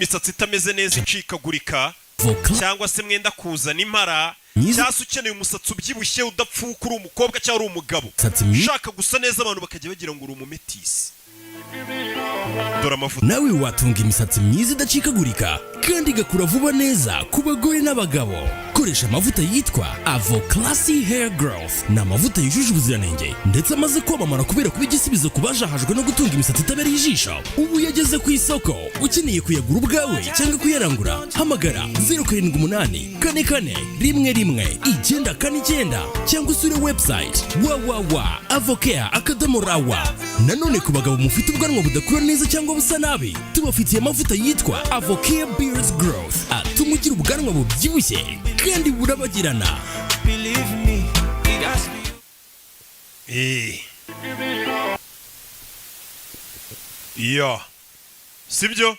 imisatsi itameze neza icikagurika cyangwa se mwenda kuzana impara cyangwa se ukeneye umusatsi ubyibushye udapfuka uri umukobwa cyangwa uri umugabo ushaka gusa neza abantu bakajya bagira ngo uri umumetisi. Dore amavuta nawe watunga imisatsi myiza idacikagurika kandi igakura vuba neza ku bagore n'abagabo. Koresha amavuta yitwa Avo Classy Hair Growth. Ni amavuta yujuje ubuziranenge ndetse amaze kwamamara kubera kuba igisubizo ku bajahajwe no gutunga imisatsi itabereye ijisho. Ubu yageze ku isoko. Ukeneye kuyagura ubwawe cyangwa kuyarangura, hamagara 078 44 11 949 cyangwa usure website www.avocare.rawa. Nanone ku bagabo mufite ubwanwa budakura neza cyangwa busa nabi, tubafitiye amavuta yitwa Avocare Beard Growth atuma ugira ubwanwa bubyibushye kandi burabagirana. Sibyo?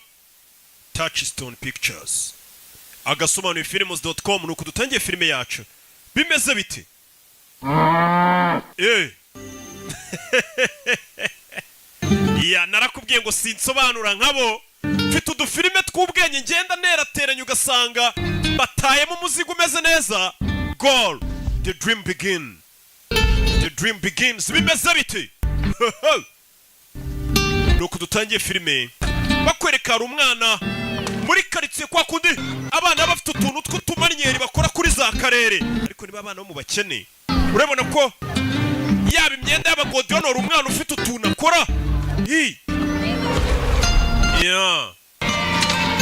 Touchstone Pictures agasobanuye films.com nuko dutangiye filime yacu. Bimeze bite? Narakubwiye ngo sinsobanura nkabo. Mfite udufilime tw'ubwenge ngenda nerateranya ugasanga batayemo umuzigo umeze neza. Goal, the dream begin. The dream begins. Bimeze bite? Nuko dutangiye filime bakwereka hari umwana muri karitsiye kwa kundi abana bafite utuntu tw'utumanyeri bakora kuri za karere, ariko niba abana bo mu bakene. Urabona ko yaba imyenda y'abagodiyonora umwana ufite utuntu akora.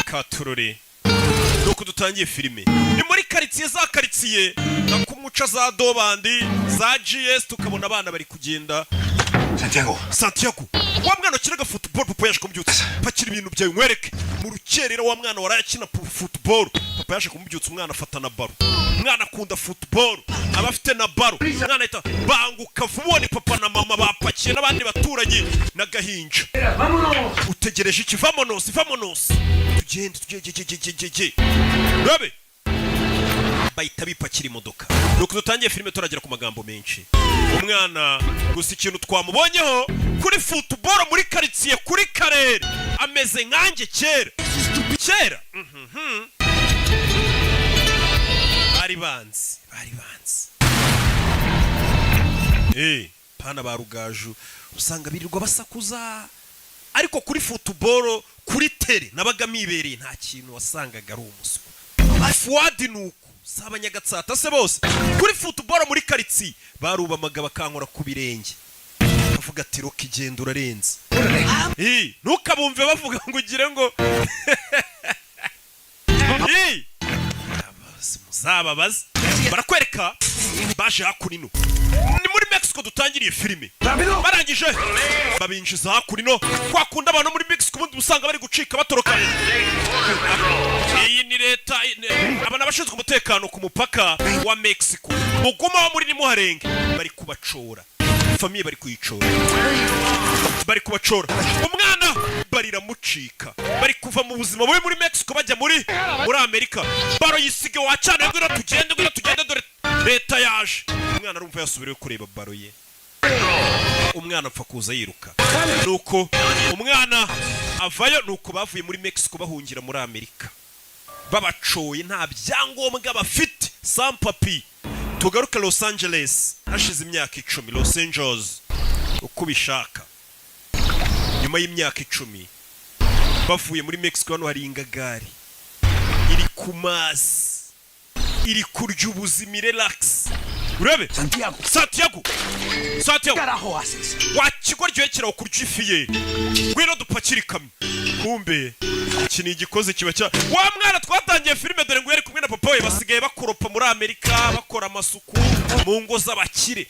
Katurore. Nuko dutangiye filime ni muri karitsiye za karitsiye na kumuca za Dobandi za GS tukabona abana bari kugenda. Santiago wa mwana ukinaga football papa yaje kumubyutsa pakira ibintu byawe nkwereke mu rukerera wa mwana warayakina football papa yaje kumubyutsa umwana afata na baro. Umwana akunda football abafite na baro. Umwana ahita banguka vubone papa na mama bapakiye n'abandi baturanye n'agahinja. Utegereje iki? Vamonos tugende tujye rabe bahita bipakira imodoka. Nuko dutangiye filime turagera ku magambo menshi. Umwana gusa ikintu twamubonyeho kuri football muri karitsiye kuri karere ameze nkanjye kera. Bari banzi pana barugaju usanga birirwa basakuza, ariko kuri football kuri tere nabaga mibereye nta kintu wasangaga ari umuswa. Fuadi nuko saba Nyagatsata se bose kuri football muri karitsiye barubamaga bakankora ku birenge bavuga ati roki genda urarenze. Ntukabumve bavuga ngo ugire ngo muzababaze. Barakwereka baje hakurino ni muri Mexico dutangiriye filime. Barangije babinjiza hakurino kwa kunda abantu muri Mexico bundi usanga bari gucika batoroka. Iyi ni leta abana bashinzwe umutekano ku mupaka wa Mexico muguma muri ni muharenge bari kubacora famille bari kubacora umwana barira mucika bari kuva mu buzima bubi muri Mexico bajya muri Amerika. Baro yisige wacana ngo tugende dore leta yaje. Umwana arumva yasubiriye kureba baro ye. Umwana apfa kuza yiruka. Nuko umwana avayo nuko bavuye muri Mexico bahungira muri Amerika. Babacoye nta byangombwa bafite sans papier. Tugaruka Los Angeles hashize imyaka 10 Los Angeles uko bishaka. Nyuma y'imyaka 10 bavuye muri Mexico hano hari ingagari iri kumazi iri kurya ubuzima relax. Urebe Santiago carajo haces wakigoryo kiraho kurya ifiye gwino dupakira ikamyo. Kumbe iki ni igikoze kiba cya wa mwana twatangiye filime dore ngo yari kumwe na papa we basigaye bakoropa muri Amerika bakora amasuku mu ngo z'abakire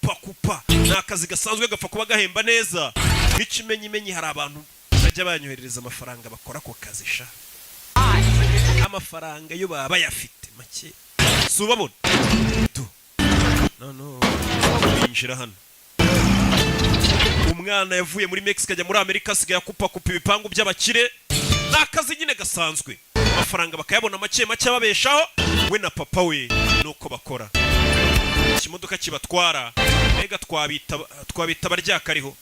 bakupa n'akazi gasanzwe gapfa kuba gahemba neza. N'ikimenyimenyi hari abantu bajya banyoherereza amafaranga bakora ko kazi sha amafaranga yo baba yafite make subabona no injira hano. Umwana yavuye muri Mexico ajya muri Amerika asigaye akupa ibipangu by'abakire n'akazi nyine gasanzwe amafaranga bakayabona make babeshaho we na papa we nuko bakora. Ikimodoka kibatwara mbega twabita baryakariho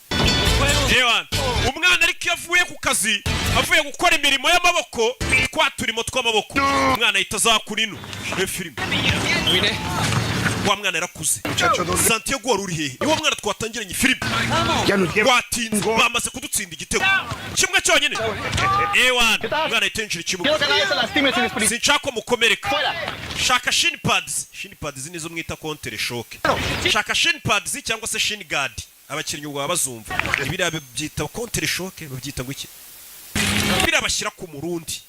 Ewan umwana ariko iyo avuye ku kazi avuye gukora imirimo y'amaboko twa turimo tw'amaboko umwana ahita azakura ino filime wa mwana yarakuze Santiago wari uri hehe niwo mwana twatangiranye filime watinze bamaze kudutsinda igitego kimwe cyonyine Ewan mwana yitenjira ikibuga sinshaka ko mukomereka shaka shin pads nizo mwita counter shock shaka shin pads cyangwa se shin guard abakinnyi ubwo bazumva ibira byita counter shock babyita ngo iki bira bashyira ku murundi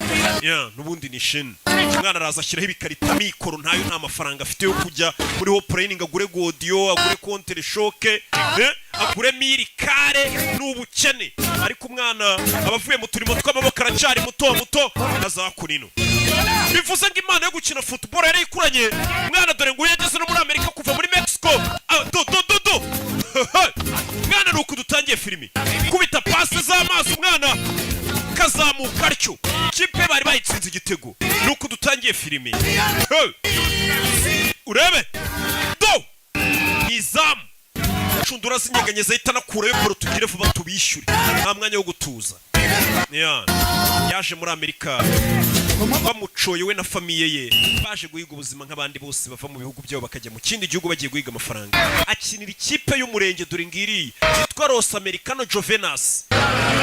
nubundi ni shin umwana araza ashyiraho ibikarita mikoro ntayo nta mafaranga afite yo kujya muri ho training agure godiyo agure counter shock agure mirikare n'ubukene ariko umwana abavuye mu turimo tw'amaboko aracari muto azakurino bivuze ngo imana yo gukina football yari ikuranye umwana dore ngo yageze no muri Amerika kuva muri Mexico mwana nuko dutangiye filimi kubita passe z'amazi umwana kazamuka arcyo kipe bari bayitsinze igitego nuko dutangiye filimi urebe izamu shundura zinyeganyeza itana kure yo tugire vuba tubishyure nta mwanya wo gutuza yaje muri Amerika bamucoye we na famiye ye baje guhiga ubuzima nk'abandi bose bava mu bihugu byabo bakajya mu kindi gihugu bagiye guhiga amafaranga akinira ikipe y'umurenge dore ngiri yitwa Los Americano Jovenas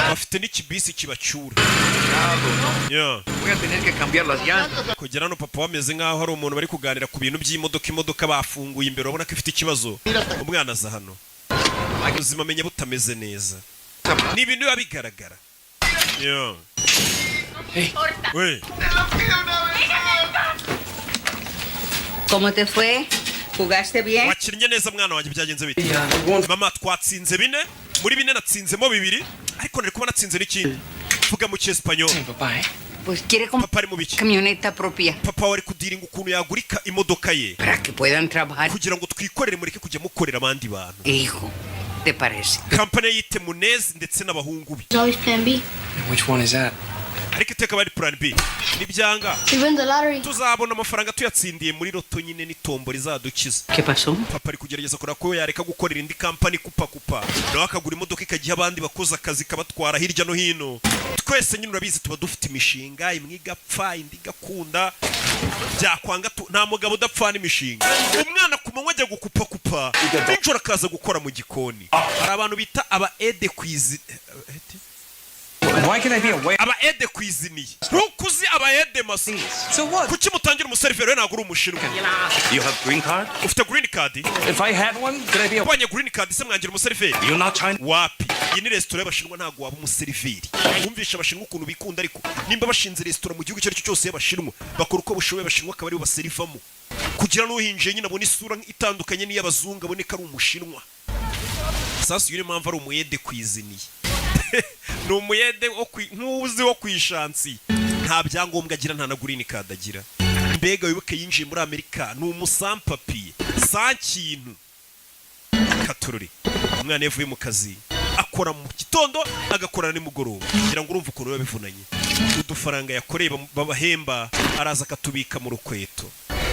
bafite n'ikibisi kibacyura kugera no papa wameze nk'aho hari umuntu bari kuganira ku bintu by'imodoka bafunguye imbere ubona ko ifite ikibazo umwana aza hano ubuzima amenya butameze neza ni ibintu biba bigaragara Oui. ¿Cómo te fue? ¿Jugaste bien? Wakinnye neza mwana wanjye byagenze bite? Mama twatsinze 4 muri 4 natsinzemo 2 ariko nari kuba natsinze n'ikindi. Vuga mu cyespanyo. Pues quiere comprar camioneta propia. Papa wari kudiringa ukuntu yagurika imodoka ye. Para que puedan trabajar. Kugira ngo twikorere mureke kujya mukorera abandi bantu. Hijo, ¿te parece? Kampani yite Munez ndetse n'abahungu bi. Always plan B. Which one is that? Ariko iteka bari plan B. Nibyanga. We win the lottery. Tuzabona amafaranga tuyatsindiye muri loto nyine n'itombo rizadukiza. ¿Qué pasó? Papa ari kugerageza kora ko yareka gukorera indi kampani kupa nawe akagura imodoka ikagiha abandi bakoze akazi kabatwara hirya no hino twese nyine urabizi tuba dufite imishinga imwe igapfa indi igakunda byakwanga nta mugabo udapfana imishinga umwana ku manywa ajya gukupa nijoro akaza gukora mu gikoni hari abantu bita aba aide cuisine Why can I be away? aba aide cuisinier ntukuzi aba aide masi So what? kuki mutangira umuseriveri we ntabwo uri umushinwa You have green card? ufite green card If I had one, could I be away? wanye green card se mwangira umuseriveri You're not China? wapi iyi ni resitora y'abashinwa ntabwo waba umuseriveri wumvisha abashinwa ukuntu bikunda ariko nimba bashinze resitora mu gihugu icyo ari cyo cyose y'abashinwa bakora uko bushoboye abashinwa akaba aribo baserivamo kugira n'uhinjiye nyine abona isura itandukanye n'iy'abazungu aboneka ari umushinwa sasa iyo mpamvu ari umuyede kwiziniye ni umuyede nk'uzi wo kwishansi nta byangombwa agira nta na green card agira mbega wibuke yinjiye muri Amerika ni umusampapiye sa kintu katururi umwana yavuye mu kazi akora mu gitondo agakorana nimugoroba kugira ngo urumve ukuntu babivunanye udufaranga yakoreye babahemba araza akatubika mu rukweto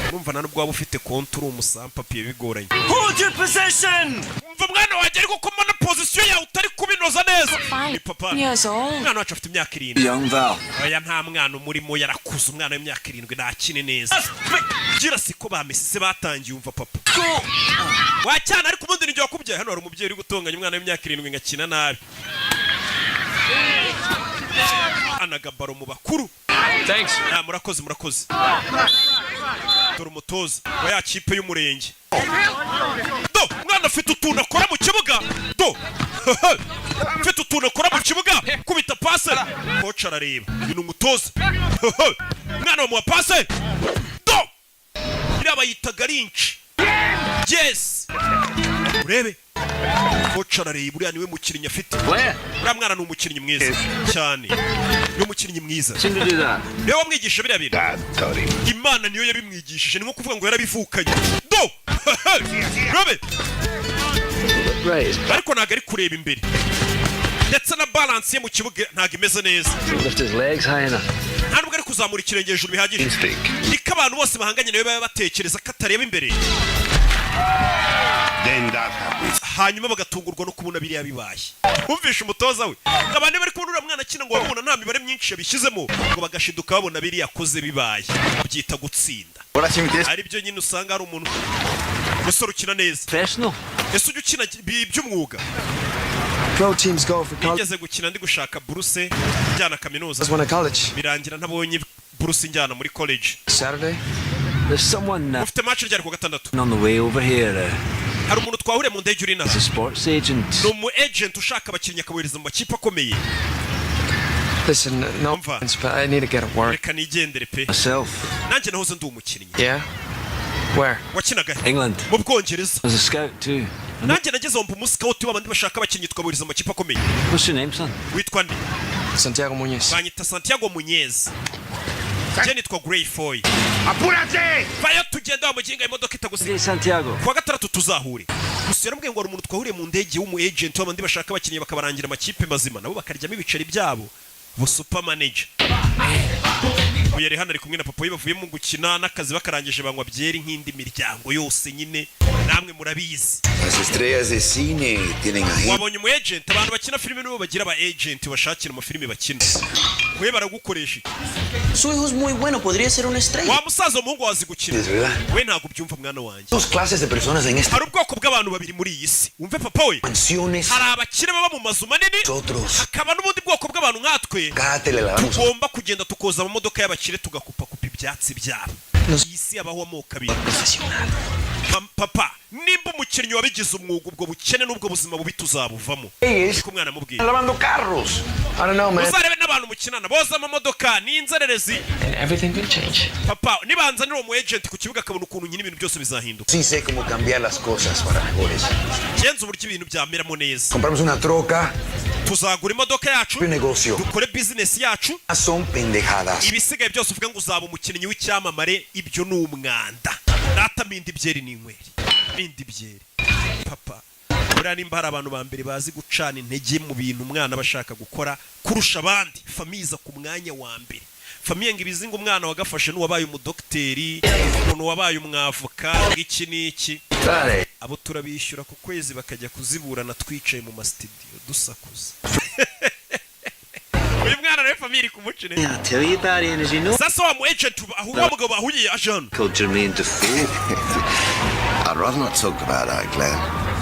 urumva nta nubwo waba ufite konti uri umusampapiye bigoranye Hold your possession! umva mwana wanjye ariko ko mbona position yawe utari kubinoza neza ni papa mwana wacu afite imyaka 7 Young Val. aya nta mwana umurimo yarakuze umwana w'imyaka 7 ntakine neza gira siko bamesise batangiye umva papa wacyana ariko ubundi nijye wakubyaye hano hari umubyeyi uri gutonganya umwana w'imyaka 7 ngakina nabi anagabaro mu bakuru Thanks. murakoze dore umutoza wa ya kipe y'umurenge do mwana afite utuntu akora mu kibuga do afite utuntu akora mu kibuga kubita pase kocha arareba uyu ni umutoza mwana bamuha pase do iriya bayitaga rinci yes urebe kocha arareba uriya niwe mukinnyi afite uriya mwana ni umukinnyi mwiza cyane ni umukinnyi mwiza niwe wamwigisha biriya bintu imana niyo yabimwigishije ni nko kuvuga ngo yarabivukanye do urebe ariko ntabwo ari kureba imbere ndetse na balance ye mu kibuga ntabwo imeze neza nta nubwo ari kuzamura ikirenge hejuru bihagije niko abantu bose bahanganye nawe baba batekereza ko atareba imbere Then that happens. hanyuma bagatungurwa no kubona biriya bibaye umvisha umutoza we abantu bari kubona uriya mwana akina ngo babona nta mibare myinshi yabishyizemo ngo bagashiduka babona biriya akoze bibaye babyita gutsinda ari byo nyine usanga hari umuntu umusore ukina neza ese ujya ukina by'umwuga Pro teams go for college. nigeze gukina ndi gushaka buruse njyana kaminuza That's when I college. birangira ntabonye buruse njyana muri college Saturday? There's someone ufite match ryari ku gatandatu on the way over here. hari umuntu twahuriye mu ndege uri He's a naho sports agent. ni umu agent ushaka abakinnyi akabohereza mu makipe akomeye Listen, no Umva. offense, but I need to get at work. reka nigendere pe Myself. nanjye nahoze ndi umukinnyi Yeah? Where? wakinaga England. mu Bwongereza I was a scout too. nanjye nageze aho mba umuscout w'abandi bashaka abakinnyi tukabohereza mu makipe akomeye What's your name, son? witwa nde Santiago Muñez. banyita Santiago Muñez njye nitwa Gray Foy ¡Apúrate! vayo tugenda wa muginga imodoka itagusiga Hey, Santiago. kuwa gatandatu tuzahure gusa yarambwiye ngo hari umuntu twahuriye mu ndege w'umu agent w'abandi bashaka abakinnyi bakabarangira amakipe mazima nabo bakaryamo ibiceri byabo bu super manager ubu yari hano ari kumwe na papa we bavuye mu gukina n'akazi bakarangije banywa byeri nk'indi miryango yose nyine namwe murabizi Las estrellas de cine tienen agentes. wabonye umu agent abantu bakina filime nibo bagira aba agent bashakira amafilime bakina we baragukoresha iki Su hijo es muy bueno, podría ser una estrella. wa musaza umuhungu wazi gukina Es verdad. we ntabwo ubyumva mwana wanjye Dos clases de personas en esta hari ubwoko bw'abantu babiri muri iyi si wumve papa we mansiones. hari abakire baba mu mazu manini Nosotros. hakaba n'ubundi bwoko bw'abantu nkatwe Cada te le lavamos. tugomba kugenda tukoza amamodoka y'abakire tugakupakupa ibyatsi byabo iyi si yabaho amoko abiri Profesional. papa nimba umukinnyi wabigize umwuga ubwo bukene n'ubwo buzima bubi tuzabuvamo Ellos niko umwana amubwira lavando carros. I don't know, man. uzarebe n'abantu mukinana boza amamodoka n'inzererezi And everything could change. papa nibanzanira uwo mu agent ku kibuga akabona ukuntu nyine ibintu byose bizahinduka Sí sé cómo cambiar las cosas para mejores. genza uburyo ibintu byameramo neza Compramos una troca, tuzagura imodoka yacu un negocio. dukore bizinesi yacu Son pendejadas. ibisigaye byose uvuga ngo uzaba umukinnyi w'icyamamare ibyo ni umwanda data minda ibyeri n'inyweri minda ibyeri papa buriya nimba hari abantu ba mbere bazi gucana intege mu bintu umwana aba ashaka gukora kurusha abandi famiye iza ku mwanya wa mbere famiye ngo ibizi ngo umwana wagafashe n'uwabaye umudogiteri umuntu wabaye umwavoka ng'iki n'iki Dale. abo turabishyura ku kwezi bakajya kuziburana twicaye mu masitidiyo dusakuza uyu mwana nawe famiye iri kumucine I'll tell you about it, as you know. sasa wa mu agent wa mugabo bahuye aje hano Called Jermaine Defoe. I'd rather not talk about that, Glenn.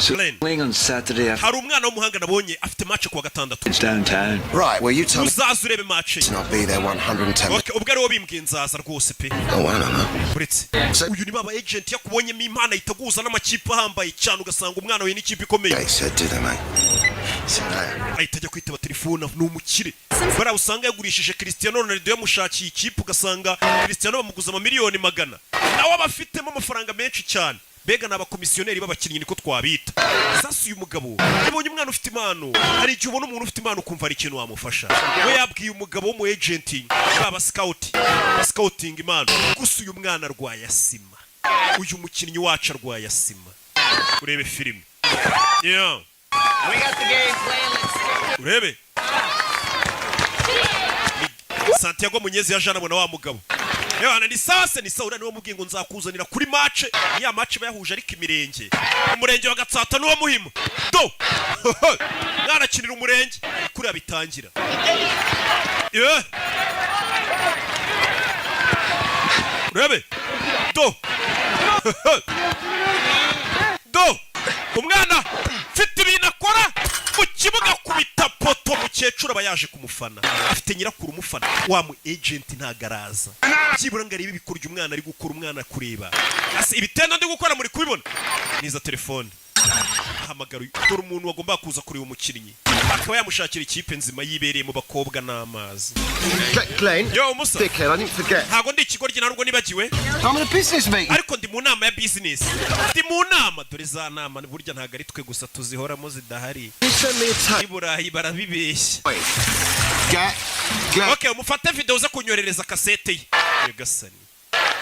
Glenn, Playing on Saturday hari umwana w'umuhanga nabonye afite match kuwa gatandatu it's downtown. Right, well, you tell me uzaza urebe match ye. to not be there 110. Okay, ubwo ariwo bimbwiye nzaza rwose pe Oh, I don't know. uretse uyu ni baba agent yakubonyemo impano ahita aguhuza n'amakipe ahambaye cyane ugasanga umwana we n'ikipe ikomeye I said to them, mate. Said, hey, ahita ajya kwitaba telefone ni umukire bariya usanga yagurishije Cristiano Ronaldo yamushakiye ikipe ugasanga Cristiano bamuguza amamiliyoni 100 nawe aba afitemo amafaranga menshi cyane mbega ni abakomisiyoneri b'abakinnyi niko twabita sasa uyu mugabo yabonye umwana ufite impano hari igihe ubona umuntu ufite impano ukumva hari ikintu wamufasha we yabwiye umugabo w'umu agent baba scouting impano gusa uyu mwana arwaye asima uyu mukinnyi wacu arwaye asima urebe filime yeah. urebe Santiago Muñez yaje anabona wa mugabo Ewana ni sase ni saura niwe mubwiye ngo nzakuzanira kuri match ya match bayahuje ariko imirenge umurenge wa Gatsata n'uwo Muhima do mwana kinira umurenge kuri abitangira yeah. Urebe do do umwana mfite ibintu akora mu kibuga kubita poto mukecuru aba yaje kumufana afite nyirakuru umufana wa mu agent ntagaraza byibura ngo arebe ibikurya umwana ari gukora umwana kureba ase ibitendo ndi gukora muri kubibona niza telefone hamagara dore umuntu wagomba kuza kureba umukinnyi akaba yamushakira ikipe nzima yibereye mu bakobwa n'amazi Glenn, yo musa dickhead, I didn't forget. ntago ndi ikigoryi narwo nibagiwe I'm in a business meeting. ariko ndi mu nama ya business ndi mu nama dore za nama burya ntago ari twe gusa tuzihoramo zidahari You send me a tape. i Burayi barabibeshya Get. okay umufate video uza kunyorereza kasete ye yagasani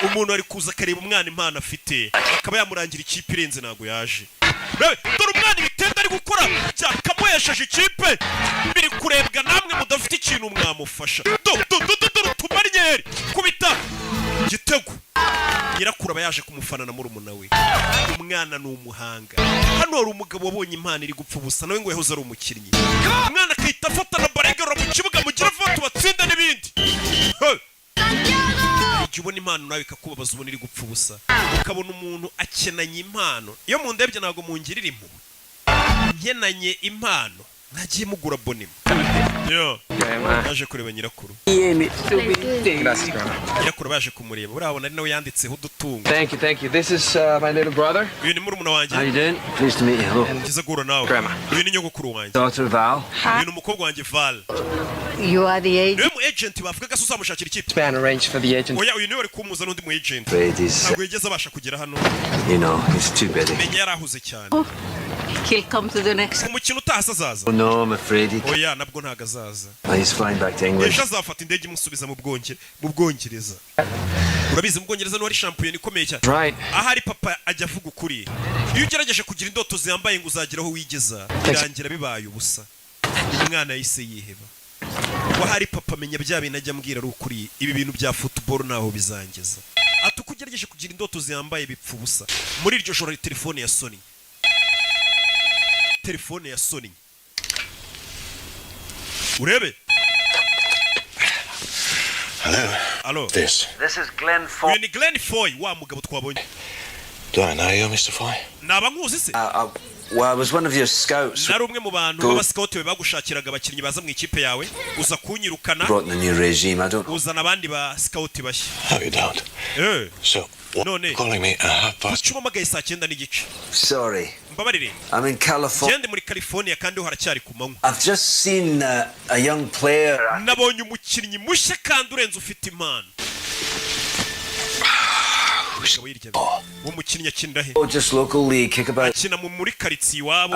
umuntu ari kuza akareba umwana impano afite akaba yamurangira ikipe irenze ntago yaje dore umwana ibitendo ari gukora byakamuhesheje ikipe biri kurebwa namwe mudafite ikintu mwamufasha dore tumaryeri kubita gitego nyirakuru nyogokuru aba yaje kumufana na murumuna we. Umwana ni umuhanga. Hano hari umugabo wabonye impano iri gupfa ubusa nawe ngo yahoze ari umukinnyi. Umwana akahita afata na barengero mu kibuga mugira vuba tubatsinda n'ibindi. Igihe ubona impano nawe ikakubabaza ubona iri gupfa ubusa. Ukabona umuntu akenanye impano. Iyo mu ndebye ntabwo mungirira impuhwe. Nkenanye impano. Nagiye mugura bonima. Yo. Baje kureba nyirakuru. Gracias, grandma. Nyirakuru baje kumureba. Urabona ari nawe yanditseho udutungo. Thank you, thank you. This is my little brother. Uyu ni murumuna wanjye. How you doing? Pleased to meet you. Hello. Kiza gura nawe. Grandma. Uyu ni nyogokuru wanjye. Daughter Val. Uyu ni umukobwa wanjye Val. You are the agent. Niwe mu agent bavuga ko uzamushakira ikipe. Span arranged for the agent. Oya uyu niwe wari kumuza n'undi mu agent. Brady's, Ntabwo yigeze abasha kugera hano. you know, he's too busy. Menya yarahuze cyane. He'll come to the next. Umukino utahase azaza. Oh no, I'm afraid he Oya nabwo ntago azaza. he's flying back to England. Ejo azafata indege imusubiza mu Bwongereza. Urabizi mu Bwongereza niho ari shampiyona ikomeye cyane. Right. Ahari papa ajya avuga ukuri. Iyo ugerageje kugira indoto ziyambaye ngo uzageraho wigeza birangira bibaye ubusa. Umwana yise yiheba. Wahari papa menya bya bintu ajya ambwira ari ukuri. Ibi bintu bya football naho bizangeza. Ati uko ugerageje kugira indoto ziyambaye bipfa ubusa. Muri iryo joro telefone ya Sony. Telefone ya Sony. Urebe. Hello. Allo. This. This is Glenn Ford. Uyu ni Glenn Foy wa mugabo twabonye. Do I know you, Mr. Foy? Naba nkuzi se? Well, I was one of your scouts. Nari umwe mu bantu b'abascout be bagushakiraga abakinnyi baza mu ikipe yawe uza kunyirukana Brought in a new regime. I don't. uzana abandi ba scout bashya. No, you don't. So, what No, no. calling me at 9:30? Ucumamagaye saa 9:30. Sorry. Mbabarire. I'm in California. Gende muri California kandi ho haracyari ku manywa. I've just seen a young player. Nabonye umukinnyi mushya kandi urenze ufite impano. Uwo mukinnyi akinira he? Oh, just local league kickabout. Akina muri quartier iwabo.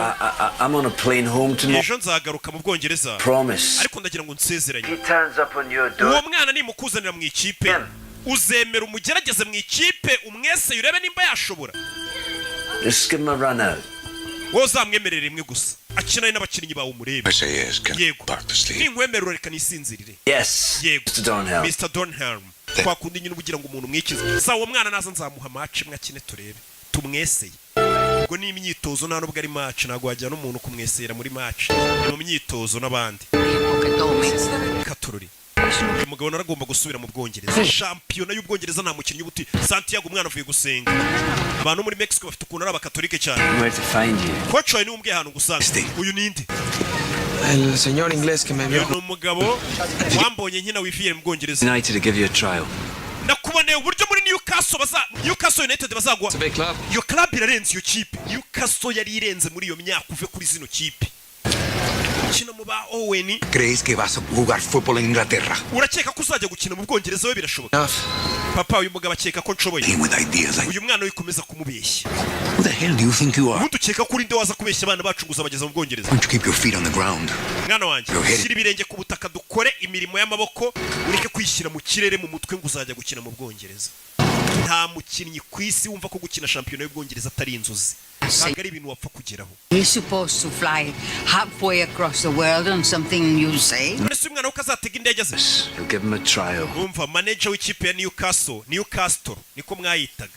I'm on a plane home tomorrow. Ejo nzagaruka mu Bwongereza. Promise. Ariko ndagira ngo nsezeranye. He turns up on your door. Uwo mwana nimukuzanira mu ikipe. Uzemera umugerageze mu ikipe umwese urebe nimba yashobora. Just give him a run out. Wowe uzamwemerere rimwe gusa. Akina n'abakinnyi bawe umurebe. I say yes. Get Yego. back to sleep. Ninkwemerera reka nisinzirire. Yes. Yego. Mr. Donhelm. Mr. Donhelm. Twakundi nyine ubugira ngo umuntu mwikize. Sa uwo mwana naza nzamuha match imwe akine turebe. Tumweseye. Ubwo ni imyitozo nta nubwo ari match ntago wajya n'umuntu kumwesera muri match. Ni mu myitozo n'abandi. Katururi. Uyu mugabo naragomba gusubira mu Bwongereza. Shampiyona y'Ubwongereza nta mukinnyi ubuti. Santiago umwana avuye gusenga. Abantu muri Mexico bafite ukuntu ari abakatolike cyane. Where to find you? Coach wawe ni umbwiye ahantu gusanga. Uyu ninde? El señor inglés que me Uyu vio. ni umugabo wambonye nkina wifiye mu Bwongereza. United to give you a trial. Nakuboneye uburyo muri Newcastle United bazagwa. It's a big club. Iyo club irarenze iyo kipe. Newcastle yari irenze muri iyo myaka uve kuri zino kipe. Kina mu ba Owen. ¿Crees que vas a jugar fútbol en Inglaterra? Urakeka ko uzajya gukina mu Bwongereza we birashoboka. Enough. Papa uyu mugabo akeka ko nshoboye. Playing with ideas like, Uyu mwana wikomeza kumubeshya. who the hell do you think you are? Ubundi ukeka ko urinde waza kubeshya abana bacu ngo uzabageza mu Bwongereza. Why don't you keep your feet on the ground? Mwana wanjye, Yo, shyira ibirenge ku butaka dukore imirimo y'amaboko, ureke kwishyira mu kirere mu mutwe ngo uzajya gukina mu Bwongereza. Nta mukinnyi ku isi wumva ko gukina shampiyona y'Ubwongereza atari inzozi. Ntabwo ari ibintu wapfa kugeraho. You're supposed to fly halfway across the world on something you say. None se umwana we ukazatega indege ze? You'll give him a trial. Umva manager w'ikipe ya Newcastle niko mwayitaga.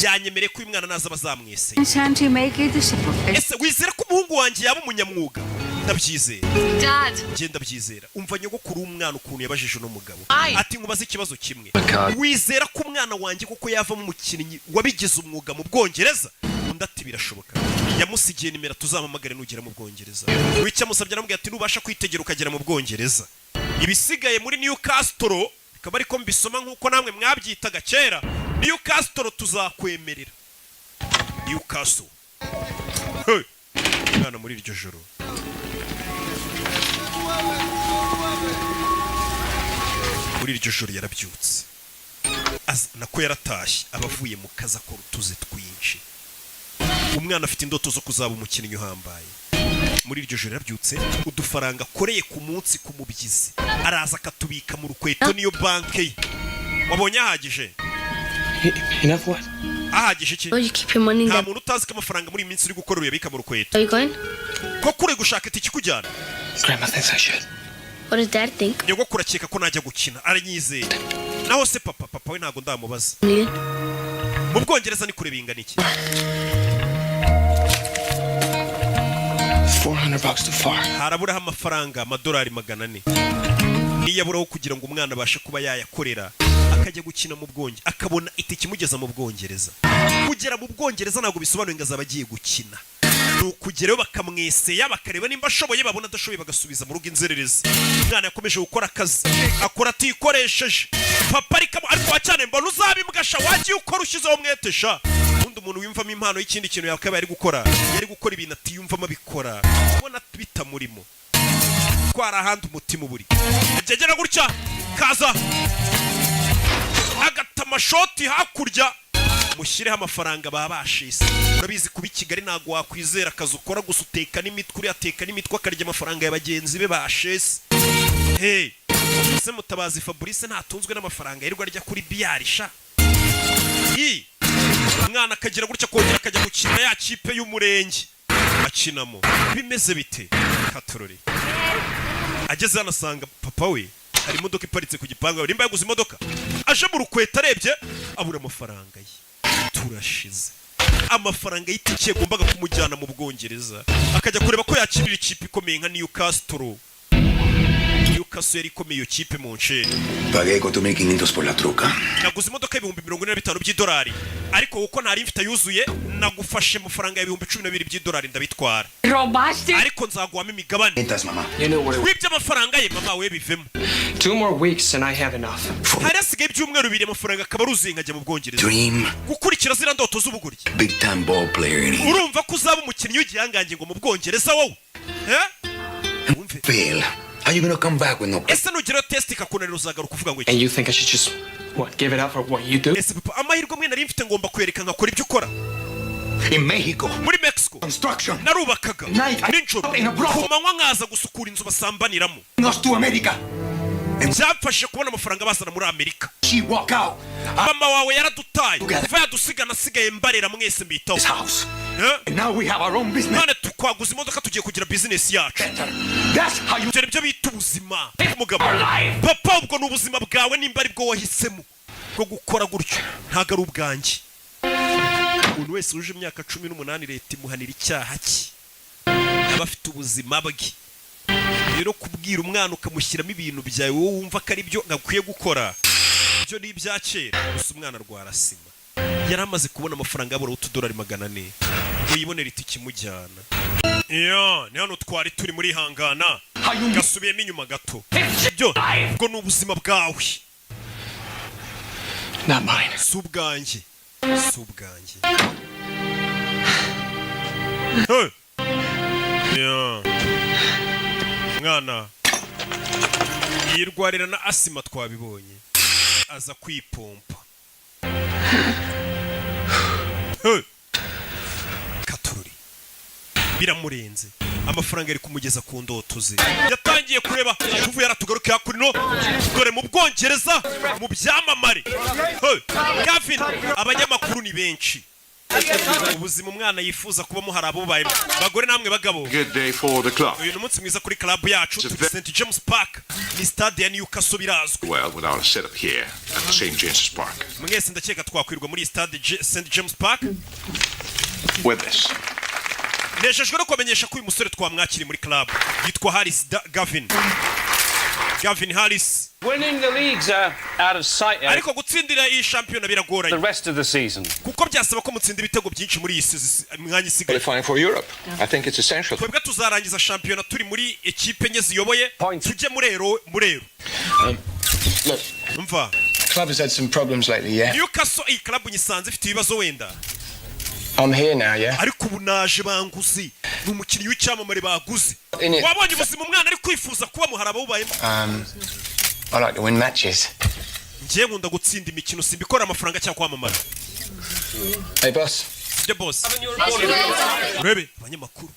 Yanyemereye ko uyu mwana naza bazamwese. Can't you make it a profession? Ese wizera ko umuhungu wanjye yaba umunyamwuga? Ndabyizera. Dad. Ngenda ndabyizera. Umva nyogokuru w'umwana ukuntu yabajije no mugabo. Aye. Ati nkubaze ikibazo kimwe. God. Wizera ko umwana wanjye koko yavamo umukinnyi wabigize umwuga mu Bwongereza? Undi ati birashoboka. Yamusigiye nimero tuzampamagare nugera mu Bwongereza. Wicyamusabye namubwiye ati nubasha kwitegera ukagera mu Bwongereza. Ibisigaye muri Newcastle bikaba ariko mbisoma nkuko namwe mwabyitaga kera. Newcastle tuzakwemerera. Newcastle. Hey. Mwana muri iryo joro. Muri iryo joro yarabyutse. Nako yaratashye abavuye mu kazi akora utuze twinshi. Umwana afite indoto zo kuzaba umukinnyi uhambaye. Muri iryo joro yarabyutse udufaranga akoreye ku munsi ku mubyizi. Araza akatubika mu rukweto niyo banke ye. Wabonye ahagije? Enough what? Ahagije iki? You keep your money in Nta the... muntu utazi ko amafaranga muri iyi minsi uri gukora uyabika mu rukweto. Are you going? Ko kure gushaka itiki kujyana. Grandma thinks I should. What does Dad think? Nyogokuru akeka ko najya gukina aranyizera. Naho se papa we ntago ndamubaza. Million? mu Bwongereza ni kure bingana iki? $400 too far. Haraburaho amafaranga amadolari 400 niyaburaho kugira ngo umwana abashe kuba yayakorera akajya gukina mu Bwongereza akabona itike imugeza mu Bwongereza. Kugera mu Bwongereza ntabwo bisobanuye ngo azaba agiye gukina, nukugerayo bakamweseya bakareba nimba ashoboye, babona adashoboye bagasubiza mu rugo inzererezi. Umwana yakomeje gukora akazi akora atikoresheje, papa ariko cyane mbona uzabimbwasha wagiye ukora ushyizeho umwetesha. Undi umuntu wimvamo impano y'ikindi kintu yakabaye ari gukora, yari gukora ibintu atiyumvamo abikora, ubona bitamurimo twara ahandi umutima uburi. Agegera gutya kaza agata amashoti hakurya, mushyireho amafaranga babashise. Urabizi kuba i Kigali ntabwo wakwizera akazi ukora gusa uteka n'imitwe, uri ateka n'imitwe akarya amafaranga ya bagenzi be bashese. Hey, ese Mutabazi Fabrice ntatunzwe n'amafaranga yirirwa arya kuri biyarisha? Umwana akagira gutya kongera akajya gukina ya kipe y'umurenge akinamo, bimeze bite? Katorori ageze hano asanga papa we hari imodoka iparitse ku gipangu, nimba yaguze imodoka, aje mu rukweta arebye abura amafaranga ye. Turashize amafaranga y'itike yagombaga kumujyana mu Bwongereza akajya kureba ko yakirira ikipe ikomeye nka Newcastle. Newcastle yari ikomeye iyo kipe mu nsheri. Pagué 4.500 por la truca. Naguze imodoka y'ibihumbi 45 by'idolari, ariko uko ntari mfite yuzuye nagufashe amafaranga y'ibihumbi 12 by'idolari ndabitwara. Robaste? Ariko nzaguhamo imigabane. Entas, mama. You know what it Wibye amafaranga ye mama we bivemo. 2 more weeks and I have enough. Hari asigaye ibyumweru 2 amafaranga akaba aruzuye nkajya mu Bwongereza. Dream. Gukurikira zira ndoto z'ubuguryi. Big time ball player in it. Urumva ko uzaba umukinnyi w'igihangange ngo mu Bwongereza wowe? Wumve. Fail. Are you gonna come back with no... Ese nugera test ikakunanira uzagaruka uvuga ngo iki? And you think I should just, what, give it up for what you do? Ese papa amahirwe mwe nari mfite ngomba kwereka nkakora ibyo ukora. In Mexico. Muri Mexico. Construction. Narubakaga. Ninjoro. Ku manywa nkaza gusukura inzu basambaniramo. Nos to America. Byafashe kubona amafaranga bazana muri Amerika. She walk out. Mama wawe yaradutaye. Kuva yadusigana asigaye mbarera mwese mbitaho. This house. And now we have our own business. None tukwaguza imodoka tugiye kugira business yacu. That's how you... Ibyo bita ubuzima. Umugabo. Papa ubwo n'ubuzima bwawe nimba ari bwo wahisemo bwo gukora gutyo, ntago ari ubwanjye. Umuntu wese uje imyaka 18 leta imuhanira icyaha cye, aba afite ubuzima bwe. Rero kubwira umwana ukamushyiramo ibintu byawe wowe wumva ko ari byo gakwiye gukora, ibyo ni ibyakera. Gusa umwana rwarasima, yari amaze kubona amafaranga yabura $2 400 uyibonera itike imujyana. Ni hano twari turi muri hangana gasubiyemo inyuma gato. Ibyo ubwo ni ubuzima bwawe, Not mine. si ubwanjye. Mwana yirwarira na asima twabibonye, aza kwipompa. Katururi biramurenze, amafaranga ari kumugeza ku ndoto ze. Yatangiye kureba tuvuye yaratugaruka kuri no dore mu Bwongereza mu byamamare. Gavin, abanyamakuru ni benshi. Ubuzima umwana yifuza kubamo hari abo baye bagore namwe bagabo. Good day for the club. Uyu munsi mwiza kuri club yacu St James Park, ni stade ya Newcastle birazwi. Well, with our setup here at St James's Park. Mwese ndakeka twakwirwa muri stade St James Park. With this. Nejejwe no kumenyesha ko uyu musore twamwakiri muri club yitwa Harris Gavin Harris. Winning the leagues are out of sight. Ariko gutsindira iyi shampiyona biragoranye. The rest of the season. Kuko byasaba ko mutsinda ibitego byinshi muri iyi mwanya isigaye. Qualifying for Europe. I think it's essential. Twebwe tuzarangiza shampiyona turi muri ekipe nye ziyoboye, tujye murero. Look, Umva. club has had some problems lately, yeah? Newcastle iyi club nyisanze ifite ibibazo wenda. I'm here now, yeah? Ariko ubu naje banguzi. Ni umukinnyi w'icyamamare baguze. In it. Wabonye ubuzima umwana ari kwifuza kuba muharaba bubayemo. I like to win matches. Ngiye nkunda gutsinda imikino, simbikora amafaranga cyangwa kwamamara. Hey, boss. The boss. Rebe abanyamakuru.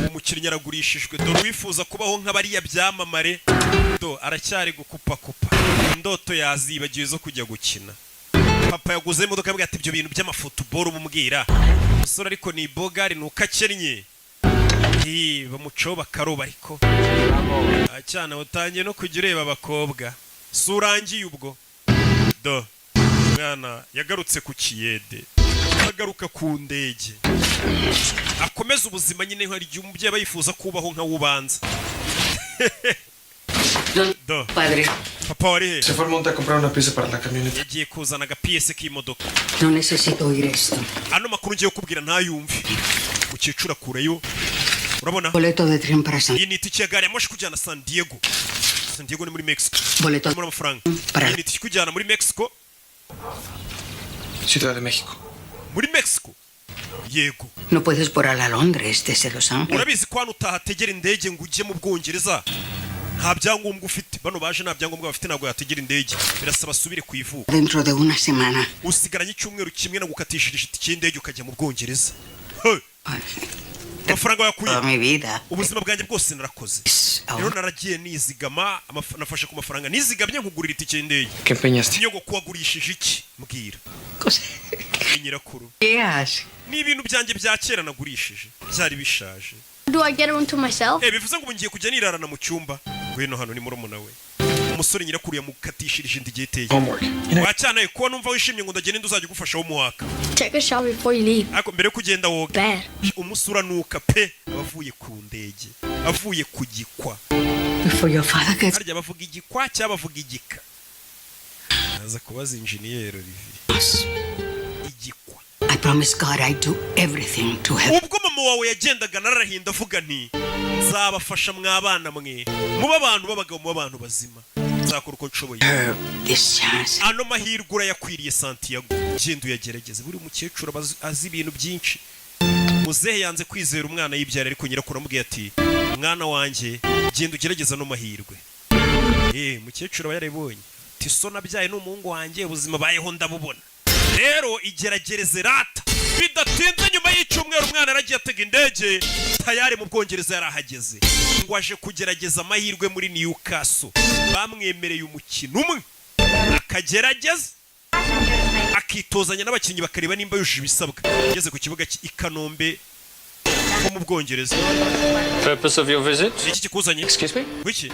Umukinnyi aragurishijwe, dore wifuza kubaho nk'abariya byamamare. Aracyari gukupa. Indoto yazibagiwe zo kujya gukina. Papa yaguze imodoka yambwiye ati ibyo bintu by'amafutuboro umubwira. Umusore ariko ni bogari nuko akennye. Bamucaho bakaroba ariko. Acyana utangiye no kujya ureba abakobwa. Si urangiye ubwo. mwana yagarutse ku kiyede agaruka ku ndege akomeza ubuzima nyine hari igihe umubyeyi aba yifuza kubaho nka wubanza. Do papa wari he? Se fue al monte a comprar una pieza para la camioneta. Yagiye kuzana agapiyese k'imodoka. No necesito oír esto. Ano makuru ngiye kubwira ntayumve. Ukecura kureyo urabona Boleto de tren para San. iyi ni itike ya gari ya moshi kujyana San Diego. San Diego ni muri Mexico. Boleto muri amafaranga. Iyi ni itike kujyana muri Mexico. Ciudad de México. Muri Mexico. Yego. No puedes volar a Londres desde Los Ángeles. Urabizi ko hano utahategera indege ngo ujye mu Bwongereza. Nta byangombwa ufite. Bano baje nta byangombwa bafite ntabwo yategera indege. Birasaba subire ku ivuko. Dentro de una semana. Usigaranye icyumweru kimwe no gukatishije itike y'indege ukajya mu Bwongereza. Amafaranga yakuye. Toda mi vida. Ubuzima bwanjye bwose narakoze. Rero naragiye nizigama nafashe ku mafaranga nizigamye nkugurira itike y'indege. ¿Qué empeñaste? Nyogo kuwagurishije iki mbwira. Nyirakuru. Yes. Ni ibintu byanjye bya kera nagurishije. Byari bishaje. Do I get a room to myself? Bivuze ngo ngiye kujya nirarana mu cyumba. Ngwino hano ni murumuna we. Umusore nyirakuru yamukatishirije indi gihe iteye. Wacyanaye kuba numva wishimye ngo ndagenda uzajya ugufasha wo muwaka. Take a shower before you leave. Ariko mbere kugenda woga. Bad. Umusura nuka pe abavuye ku ndege. Avuye ku gikwa. Before your father gets. Harya bavuga igikwa cyangwa bavuga igika. Naza kubaza engineer Olivier. Igikwa. I promise God I do everything to help. Ubwo mama wawe yagendaga narahinda avuga nti nzabafasha mwabana mwe muba abantu babagabo mu bantu bazima nzakora uko nshoboye. This chance. Ano mahirwe urayakwiriye Santiago. Genda uyagerageze buri mukecuru azi ibintu byinshi. Muzehe yanze kwizera umwana yibyara ariko nyirakuru amubwiye ati mwana wanjye genda ugerageza no mahirwe. Mukecuru aba yarabonye ati so nabyaye n'umuhungu wanjye ubuzima bayeho ndabubona. Rero igeragereze rata bidatinze nyuma y'icyumweru umwana aragiye atega indege tayari mu Bwongereza yarahageze ngo aje kugerageza amahirwe muri Newcastle. Bamwemereye umukino umwe akagerageza akitozanya n'abakinnyi bakareba nimba yujuje ibisabwa. Ageze ku kibuga i Kanombe ho mu Bwongereza. Purpose of your visit? Iki kikuzanye? Excuse me? Wiki?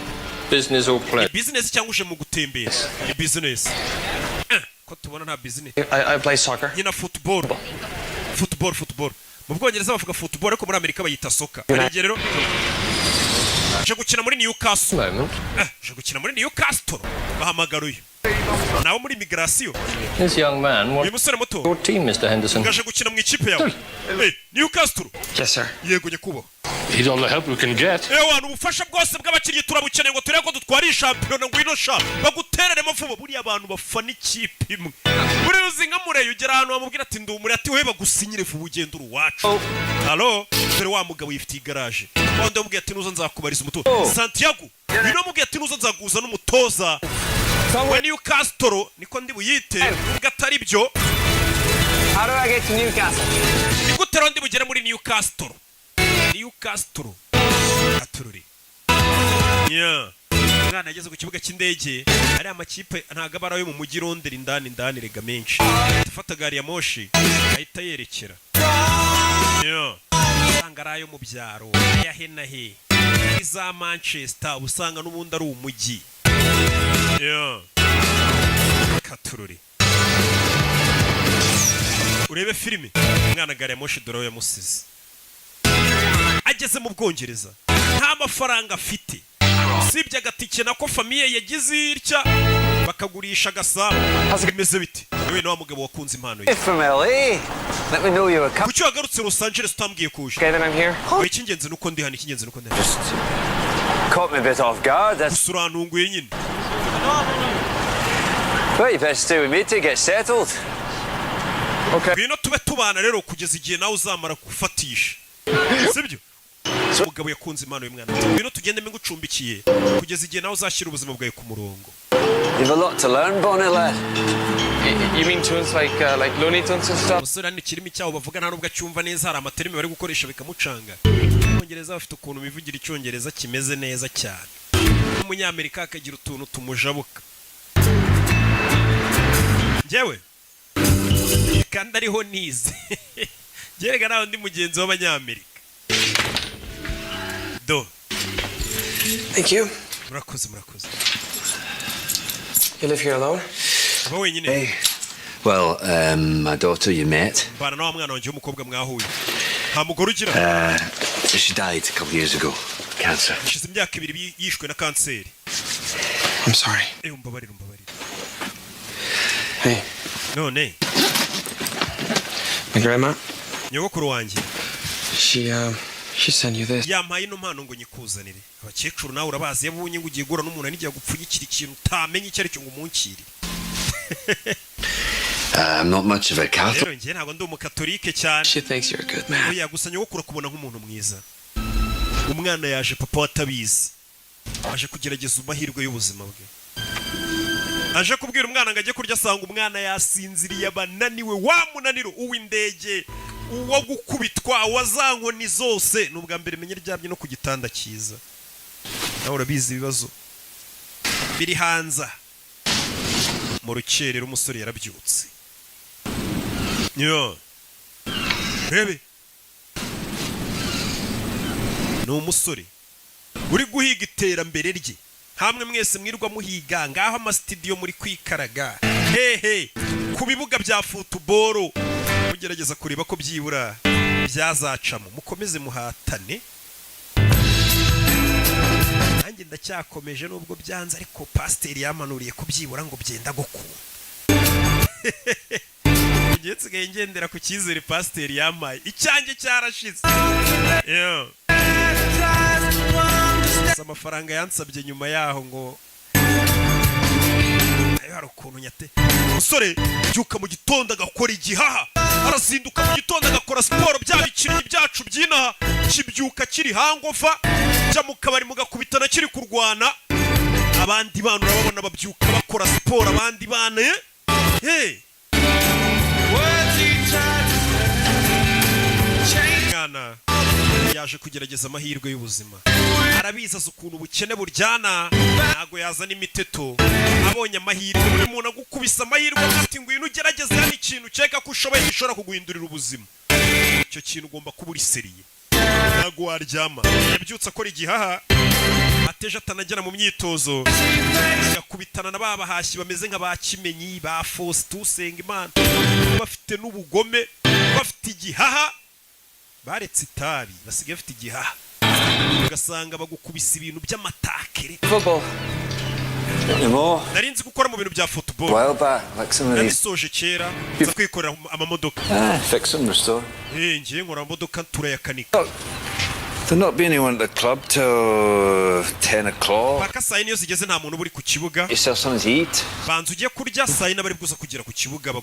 Business or pleasure? Business cyangwa uje mu gutembera? Business. Ko tubona nta business. I play soccer. Nyina football. Football. Mu Bwongereza bavuga football ariko muri Amerika bayita soccer. Arege rero je gukina muri Newcastle. Je gukina muri Newcastle. Bahamagaruye. Nawe muri migration. This young man, what your team, Mr. Henderson? Ngaje gukina mu ikipe yawe. Newcastle. Yes, sir. Yego nyekubo. He's all the help we can get. Abantu ubufasha bwose bw'abakinnyi turabukeneye ngo tureko dutwara shampiyona ngwino sha baguterere mavuba buri abantu bafana ikipe imwe. Buri uzinga mureyo ugera ahantu bamubwira ati ndumure ati we bagusinyire vuba ugenda uruwacu. Allo, dore wa mugabo yifitiye garage. Wanda mubwiye ati nuzo nzakubariza umutoza. Santiago, bino mubwiye ati nuzo nzaguza n'umutoza. We Newcastle niko ndi buyite gatari byo. How do I get to Newcastle? Nigutero ndi bugere muri Newcastle. Newcastle. Atururi. Mwana ageze ku kibuga cy'indege ari amakipe ntago abarayo mu mujyi Londres indani rega menshi. Tufata gari ya moshi ahita yerekera. Sangarayo mu byaro ya henahe. Iza Manchester usanga n'ubundi ari umujyi. Katururi. Urebe filime mwana gari ya moshi dore yamusize. Ageze mu Bwongereza nta mafaranga afite sibye agatike nako famiye yagize irya bakagurisha gasabo bimeze biti yewe no mugabo wakunze impano ye From LA. Let me know you were coming. kucyo yagarutse Los Angeles utambwiye kuje. Okay, then I'm here. Ikingenzi nuko ndi hano ikingenzi nuko ndi hano. Caught me a bit off guard. That's Usurantunguye nyine. well, you better stay with me to get settled. Okay. Bino tube tubana rero kugeza igihe nawe uzamara gufatisha. Sibyo? Umugabo yakunze impano y'umwana. Bino tugende ngucumbikiye kugeza igihe nawe uzashyira ubuzima bwawe ku murongo. You've a lot to learn, Bonnie lad. You mean tunes like Looney Tunes and stuff? Musore ni kirimi cyaho bavuga nta nubwo cyumva neza hari amaterimi bari gukoresha bikamucanga. Abongereza bafite ukuntu bivugira icyongereza kimeze neza cyane. Umunyamerika akagira utuntu tumujabuka. Njyewe kandi ariho nize. Gerega naho ndi mugenzi w'abanyamerika. Do. Thank you. Murakoze. You live here alone? Aba wenyine. Hey, Well, my daughter you met. Bana na mwana wanje w'umukobwa mwahuye. Nta mugore ugira. She died a couple years ago. Cancer. Shize imyaka 2 yishwe na kanseri. I'm sorry. Umbabarira. Hey. None. My grandma? Nyogokuru wanje. She sent you this. Yampaye ino mpano ngo nyikuzanire. Abakecuru nawe urabazi yabunye ngo ugiye gura n'umuntu anigiye gupfunyikira ikintu utamenye icyo ari cyo ngo umunkire. I'm not much of a Catholic. Rero ngiye ntabwo ndi umukatolike cyane. She thinks you're a good man. Oya gusa nyogokuru kubona nk'umuntu mwiza. Umwana yaje papa watabizi. Aje kugerageza amahirwe y'ubuzima bwe. Aje kubwira umwana ngo ajye kurya asanga umwana yasinziriye abananiwe wa munaniro uw'indege uwo gukubitwa wazankoni zose n'ubwa mbere menye ryamye no ku gitanda cyiza. Nawe urabizi ibibazo biri hanza mu rukerero umusore yarabyutse. Yo bebe ni umusore uri guhiga iterambere rye. Hamwe mwese mwirwa muhiga ngaho amastudio muri kwikaraga hehe ku bibuga bya football mugerageza kureba ko byibura byazacamo mukomeze muhatane. Nanjye ndacyakomeje nubwo byanze ariko pasteur yamanuriye ko byibura ngo byenda gukunda. Ngiye ngendera ku cyizere pasteur yamaye icyanjye cyarashize. Yo amafaranga yansabye nyuma yaho ngo ayo hari ukuntu nyate umusore byuka mu gitondo agakora igihaha arazinduka mu gitondo agakora siporo byabikiriye byacu byinaha kibyuka kiri hangofa jya mu kabari mugakubitana kiri kurwana abandi bana urababona babyuka bakora siporo abandi bana mwana yaje kugerageza amahirwe y'ubuzima. Arabizaza ukuntu ubukene buryana ntago yazana imiteto. Abonye amahirwe buri muntu agukubisa amahirwe ati ngwino ugerageze hano ikintu ceka ko ushoboye gishobora kuguhindurira ubuzima. Icyo kintu ugomba kuba uri seriye. Ntago waryama. Yabyutse akora igihaha ateje atanagera mu myitozo. Agakubitana na babahashyi bameze nka bakimenyi ba Faustin Usengimana. Bafite n'ubugome, bafite igihaha. Baretse itabi basigaye bafite igihaha ugasanga bagukubisa ibintu by'amatakere. Football. Narinzi gukora mu bintu bya football. Well back, like some of these. Nabisoje kera nza kwikorera amamodoka. Fix them, restore. Ngiye nkora amamodoka turayakanika. There'll not be anyone at the club till 10 o'clock. Paka saa niyo zigeze nta muntu uri ku kibuga. Yourself something to eat. Banza ugiye kurya saa nabari bwuza kugera ku kibuga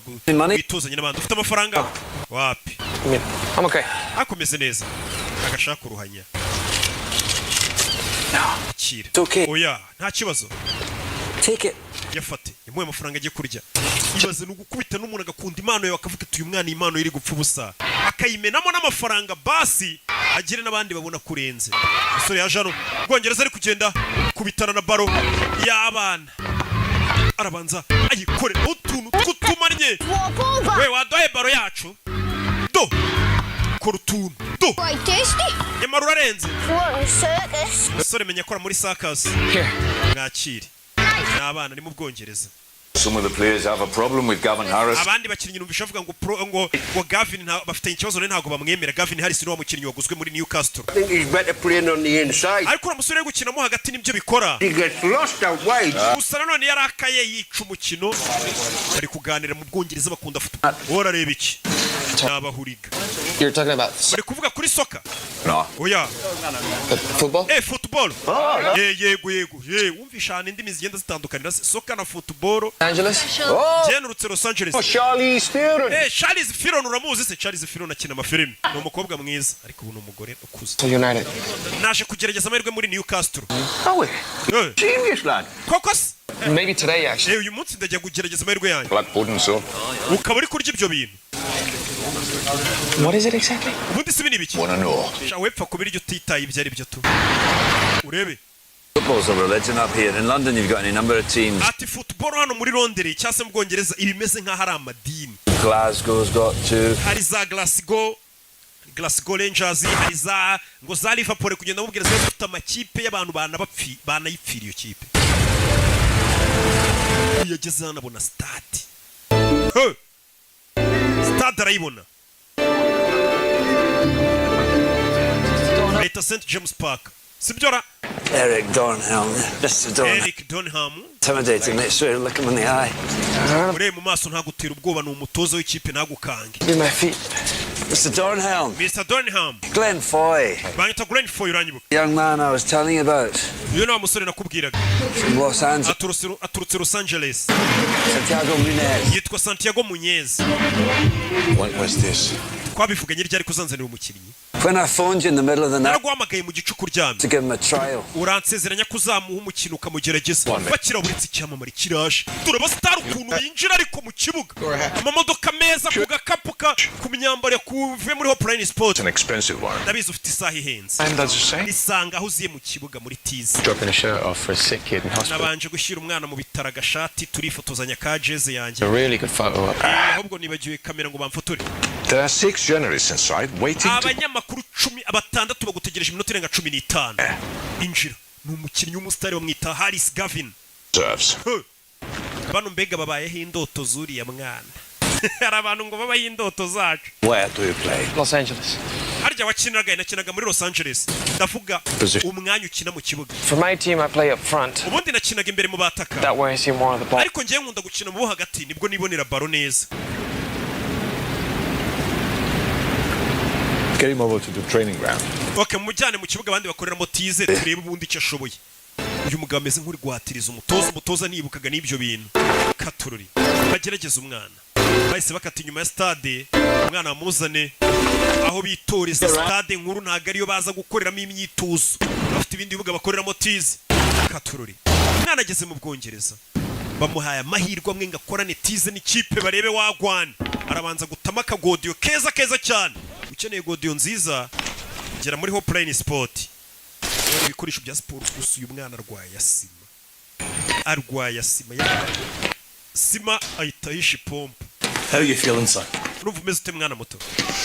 bitozanye n'abandi. Ufite amafaranga? Wapi? I'm okay. Akomeze neza. Agashaka uruhanya. Kira. It's okay. Oya, nta kibazo. Take it. Yafate. Yamuye amafaranga agiye kurya. Ibaze n'ugukubita n'umuntu agakunda impano yawe akavuga ati uyu mwana impano iri gupfa ubusa. Akayimenamo n'amafaranga basi agire n'abandi babona kurenze. Umusore yaje hano Bwongereza ari kugenda kubitana na baro y'abana. Arabanza ayikore utuntu tw'utumanye. We wadoye baro yacu. Do. Kora utuntu. Do. Nyamara urarenze. Umusore menya akora muri circus. Mwakire. N'abana ni mu Bwongereza. Some of the players have a problem with Gavin Harris. Abandi bakinnyi numvisha avuga ngo Gavin bafite ikibazo ntago bamwemera. Gavin Harris ni wa mukinnyi waguzwe muri Newcastle. I think he's better playing on the inside. Ariko umusore uri gukinamo hagati nibyo bikora. He gets lost out wide. Gusa nanone yarakaye yica umukino. Bari kuganira mu Bwongereza bakunda football. Worareba iki? Nabahuriga. You're talking about Bari kuvuga kuri soccer? No. Oya. Football? Football. Yego. Wumvisha indimi zigenda zitandukanira soccer na football. Angeles? Jenurutse Los Angeles. Charlize Theron. Charlize Theron uramuzi se? Charlize Theron akina amafilimi. Ni umukobwa mwiza ariko ubu ni umugore ukuze. So United. Naje kugerageza amahirwe muri Newcastle. Oh, genius lad. Kokos. Maybe today actually. Uyu munsi ndajya kugerageza amahirwe yanjye. Black pudding, so. Ukaba uri kurya ibyo bintu. What is it exactly? Ubundi si bini biki? Wanna know? Wepfa kubirya utitaye ibyo ari byo tu. Urebe. Football's a religion up here. In London, you've got any number of teams. Ati football hano muri Londres cyase mu Bwongereza ibimeze nka hari amadini. Glasgow's got two. Hari za Glasgow Rangers, hari za ngo za Liverpool kugenda mu Bwongereza bafite amakipe y'abantu banayipfira iyo kipe. Yageze hano abona stade. stade arayibona Leta St James Park sibyora Eric Dornhelm, Mr. Dornhelm. Eric Dornhelm Intimidating, make sure you look him in the eye. ure mu maso ntagutera ubwoba ni umutozo w'ikipe nagukange Be my feet. Mr. Dornhelm. Mr. Dornhelm Glenn Foy. banyita Glenn Foy uranyibuka Young man I was telling you about. uyu ni wa musore nakubwiraga From Los Angeles. aturutse Los Angeles Santiago Munez. yitwa Santiago Muñez What was this? twabivuganye ryari kuzanzanira umukinnyi When I phoned you in the middle of the night naraguhamagaye mu gicuku uryamye to give him a trial. uransezeranya ko uzamuha umukino ukamugerageza bakira buritse icyamamare kiraje turaba star ukuntu yinjira ariko mu kibuga amamodoka meza ku gakapu ku myambaro kuve muri Hopline Sport An expensive one. ndabizi ufite isaha ihenze And does it say? isanga aho uziye mu kibuga muri tizi Dropping a shirt off for a sick kid in hospital. nabanje gushyira umwana mu bitaro agashati turifotozanya ka jeze yanjye A really good photo up. ahubwo nibagiwe kamera ngo bamfotore There are 6 journalists inside waiting to... abanyamakuru 16 bagutegereje iminota irenga 15 injira ni umukinnyi w'umusitari bamwita Harris Gavin serves. bano mbega babayeho indoto zuriya mwana hari abantu ngo babayeho indoto zacu Where do you play? Los Angeles. harya nakinaga muri Los Angeles ndavuga umwanya ukina mu kibuga For my team, I play up front. ubundi nakinaga imbere mu bataka That way I see more of the ball. ariko ngiye nkunda gukina mu bo hagati nibwo nibonera baro neza Get him over to the training ground. okay mujyane mu kibuga abandi bakoreramo tize turebe ubundi icyo ashoboye uyu mugabo ameze nk'uri guhatiriza umutoza nibukaga n'ibyo bintu katururi bagerageza umwana bahise bakata inyuma ya stade umwana amuzane aho bitoreza stade nkuru ntago ariyo baza gukoreramo imyitozo bafite ibindi bibuga bakoreramo tize katururi umwana ageze mu Bwongereza bamuhaye amahirwe amwe ngo akorane tize n'ikipe barebe wagwana arabanza gutama akagodiyo keza cyane ukeneye godiyo nziza gera muri Hopline Sport ibikoresho bya siporo gusa uyu mwana arwaye sima ahita yisha ipompo How are you feeling, son? urumva umeze ute mwana muto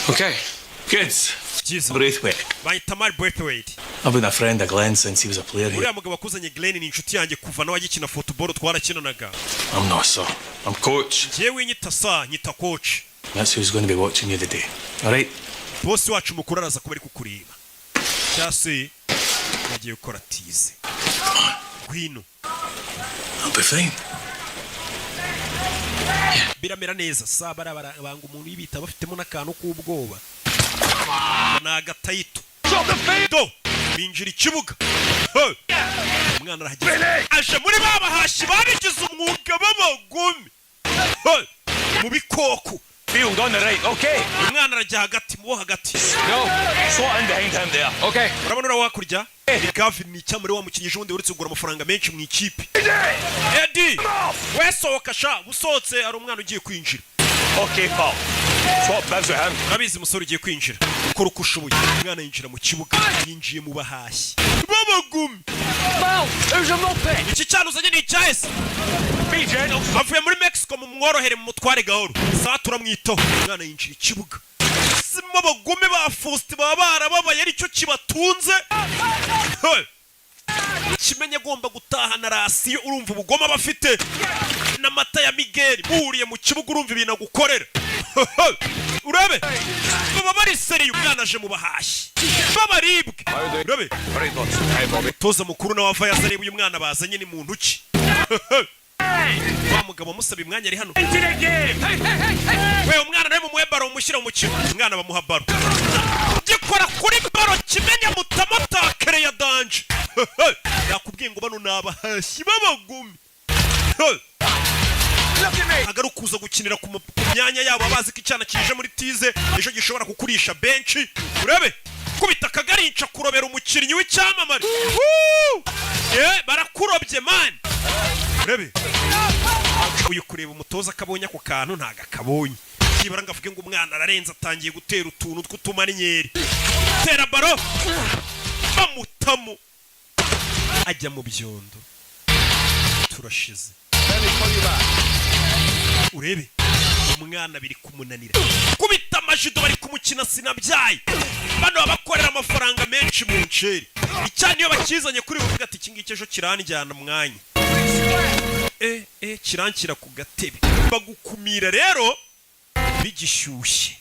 Okay. Good. byiza Braithwaite. bahita Mark Braithwaite I've been a friend of Glenn since he was a player here. uriya mugabo wakuzanye Glenn ni inshuti yanjye kuva nawe agikina football twarakinanaga I'm not, sir. I'm coach. njyewe nyita coach That's who's going to be watching you today. All right? bosi wacu mukuru araza kuba ari kukureba cyase nagiye gukora tize gwino I'll be fine. biramera neza sabara banga umuntu yibita bafitemo n'akantu k'ubwoba nagatayito do binjira ikibuga umwana arahageze aje muri babahashi babigize umwuga b'abagome mu bikoko Field on the right. Okay. umwana arajya hagati mu bo hagati Go. Slot in behind him there. Okay. urabona ura wakurya Gavin ni cyamure wa mukinnyi wundi uretse kugura amafaranga menshi mu ikipe Eddie wesohoka sha busohotse ari umwana ugiye kwinjira Okay, pal. Swap bibs with him. abizi musore ugiye kwinjira ukora uko ushoboye umwana yinjira mu kibuga yinjiye mu bahashyi babagumi iki cyane uzanye ni icyahise avuye muri Mexico mu mworohere mu mutware gahoro saa turamwitaho umwana yinjira ikibuga sima abagome ba Faustin baba barababaye aricyo kibatunze kimenye agomba gutahana rasiyo urumva ubugoma bafite n'amata ya Miguel muhuriye mu kibuga urumva ibintu agukorera urabe baba bari seriye umwana aje mu bahashyi babaribwe urabe toza mukuru na wava yazareba uyu mwana bazanye ni muntu ki wa mugabo musaba imwanya ari hano we umwana nawe mumuhe baro umushyira mu kigo umwana bamuha baro gikora kuri baro kimenya mutamotakere ya danje yakubwiye ngo bano nabahashyi babagumi agaruka kuza gukinira ku myanya yabo abazi ko icyana kije muri tize ejo gishobora kukurisha benshi urabe kubita akagarinca kurobera umukinnyi w'icyamamare barakurobye man urabe uyu kureba umutoza akabonye ako kantu ntago akabonye kibara ngo avuge ngo umwana ararenze atangiye gutera utuntu tw'utumarinyeri tera baro bamutamo ajya mu byondo turashize urebe umwana biri kumunanira kubita amajido bari kumukina sinabyaye bano babakorera amafaranga menshi mu nceri icyane iyo bakizanye kuri buvuga ati iki ngiki ejo kiranjyana mwanya kiranshyira ku gatebe bagukumira rero bigishyushye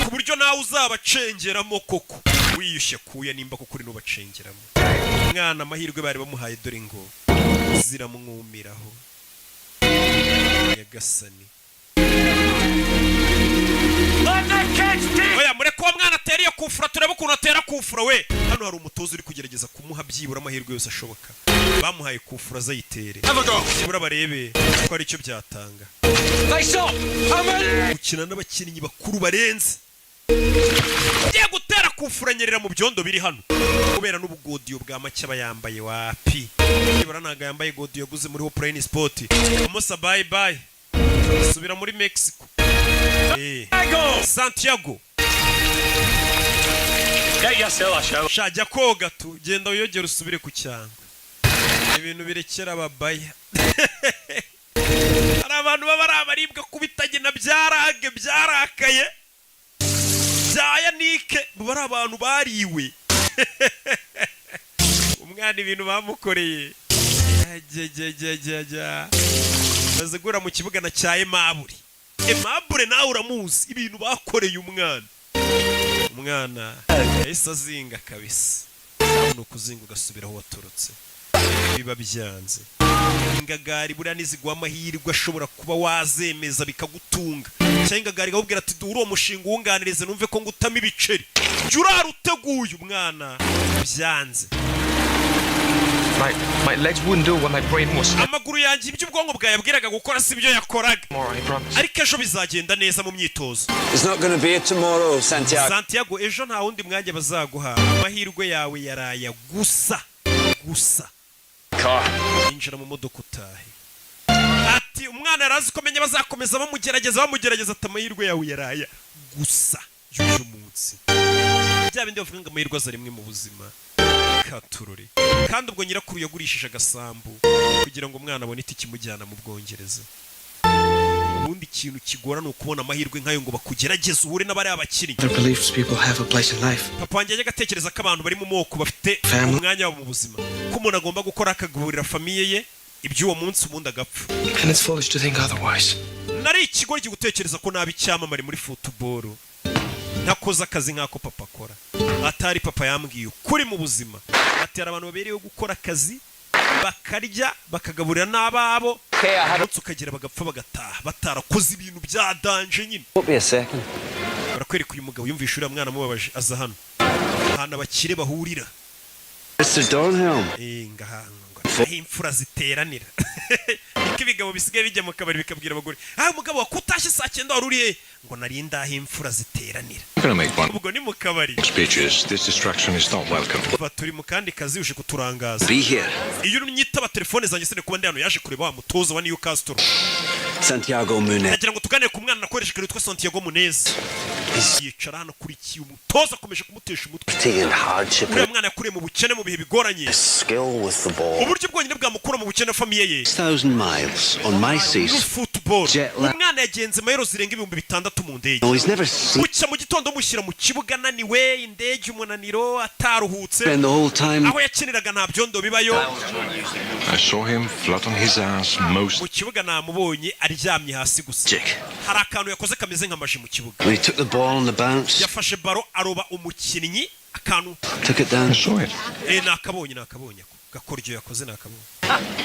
ku buryo nawe uzabacengeramo koko wiyushye kuya nimba kuko uri nubacengeramo. Umwana amahirwe bari bamuhaye dore ngo ziramwumiraho Nyagasani. Oya mureke uwo mwana atera iyo kufura turebe ukuntu atera kufura we. Hano hari umutoza uri kugerageza kumuha byibura amahirwe yose ashoboka. Bamuhaye kufura azayitere byibura barebe ko ari cyo byatanga. Gukina n'abakinnyi bakuru barenze ugiye gutera kufura nyerera mu byondo biri hano kubera n'ubugodiyo bwa make aba yambaye wapi. Byibura ntago yambaye godiyo yaguze muri Hoplane Sport. Amusa bye bye subira muri Mexico. Santiago shajya koga tu genda uyogera usubire ku cyangwa ibintu birekera ababaya. Hari abantu baba ari abaribwa kubitagena byarage byarakaye byaya nike bari abantu bariwe. Umwana ibintu bamukoreye bazegura mu kibuga na cya Aimable nawe uramuzi ibintu bakoreye umwana yahise azinga kabisa. Ni ukuzinga ugasubira aho waturutse biba byanze. Ingagari buriya nizigwa amahirwe ashobora kuba wazemeza bikagutunga cyangwa ingagari ikakubwira ati uri uwo mushinga uwunganirize numve ko ngutama ibiceri jya uraruteguye. Umwana byanze. My legs wouldn't do what my brain was. Amaguru yanjye ibyo ubwonko bwawe yabwiraga gukora si byo yakoraga. Ariko ejo bizagenda neza mu myitozo. It's not going to be tomorrow, Santiago. Santiago, ejo nta wundi mwanya bazaguha. Amahirwe yawe yaraya gusa. Injira mu modoka utahe. Ati umwana yarazi ko menye bazakomeza bamugerageza ati amahirwe yawe yaraya gusa y'uyu munsi. Bya bindi bavuga ngo amahirwe aza rimwe mu buzima. Katurore. Kandi ubwo nyirakuru yagurishije agasambu kugira ngo umwana abone itike imujyana mu Bwongereza. Ubundi ikintu kigora ni ukubona amahirwe nk'ayo ngo bakugerageze uhure n'abari abakinnyi. Papa wanjye yajyaga atekereza ko abantu bari mu moko bafite umwanya wabo mu buzima ko umuntu agomba gukora akagaburira famiye ye iby'uwo munsi ubundi agapfa. Nari ikigoryi gutekereza ko nabi icyamamare muri football ntakoze akazi nk'ako papa akora. Atari papa yambwiye ukuri mu buzima ati hari abantu babereyeho gukora akazi bakarya bakagaburira n'ababo ndetse ukagira bagapfa bagataha batarakoze ibintu bya danje nyine. Barakwereka uyu mugabo yumvisha uriya mwana mubabaje aza hano ahantu abakire bahurira. Ngaho imfura ziteranira. Niko ibigabo bisigaye bijya mu kabari bikabwira abagore umugabo wakutashye saa 9 wari uriye ngo nari ndaho imfura ziteranira. Ubwo ni mu kabari. Turi mu kandi kazi uje kuturangaza. Iyo unyitaba telefone zanjye sine kuba ndi hano yaje kureba wa mutozo wa Newcastle. Santiago Munez. Nagira ngo tuganire ku mwana nakoresha kare witwa Santiago Munez. Yicara hano kuri ki umutoza akomeje kumutesha umutwe. Uriya mwana yakuriye mu bukene mu bihe bigoranye. Uburyo bwonyine bwamukura mu bukene famiye ye. 1000 miles on my seas. Football. Umwana yagenze mayero zirenga 6,000 mu ndege. Bucya mu gitondo mushyira mu kibuga naniwe indege umunaniro ataruhutse. Aho yakiniraga nta byondo bibayo. I saw him flat on his ass most. Mu kibuga namubonye aryamye hasi gusa. Hari akantu yakoze kameze nk'amaji mu kibuga. He took the ball on the bounce. Yafashe baro aroba umukinnyi akantu. Took it down. I saw it. Nakabonye gakoryo yakoze nakabonye.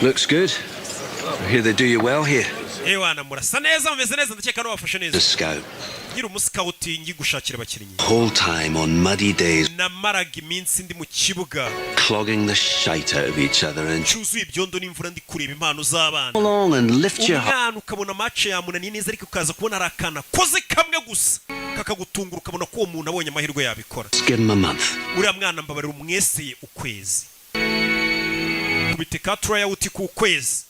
Looks good. I hear they do you well here. Wana murasa neza mumeze neza ndakeka no bafashe neza. The scout. Nyiri umuscouting gushakira abakinnyi. Whole time on muddy days. Namaraga iminsi ndi mu kibuga. Clogging the shite out of each other and cyuzuye ibyondo n'imvura ndi kureba impano z'abana. Along and lift your heart. Ukabona match yamunaniye neza ariko ukaza kubona arakana koze kamwe gusa. Kakagutungura ukabona ko uwo muntu abonye amahirwe yabikora. Give him a month. Uriya mwana mbabarira umweseye ukwezi. Kubite katura ya uti ku kwezi.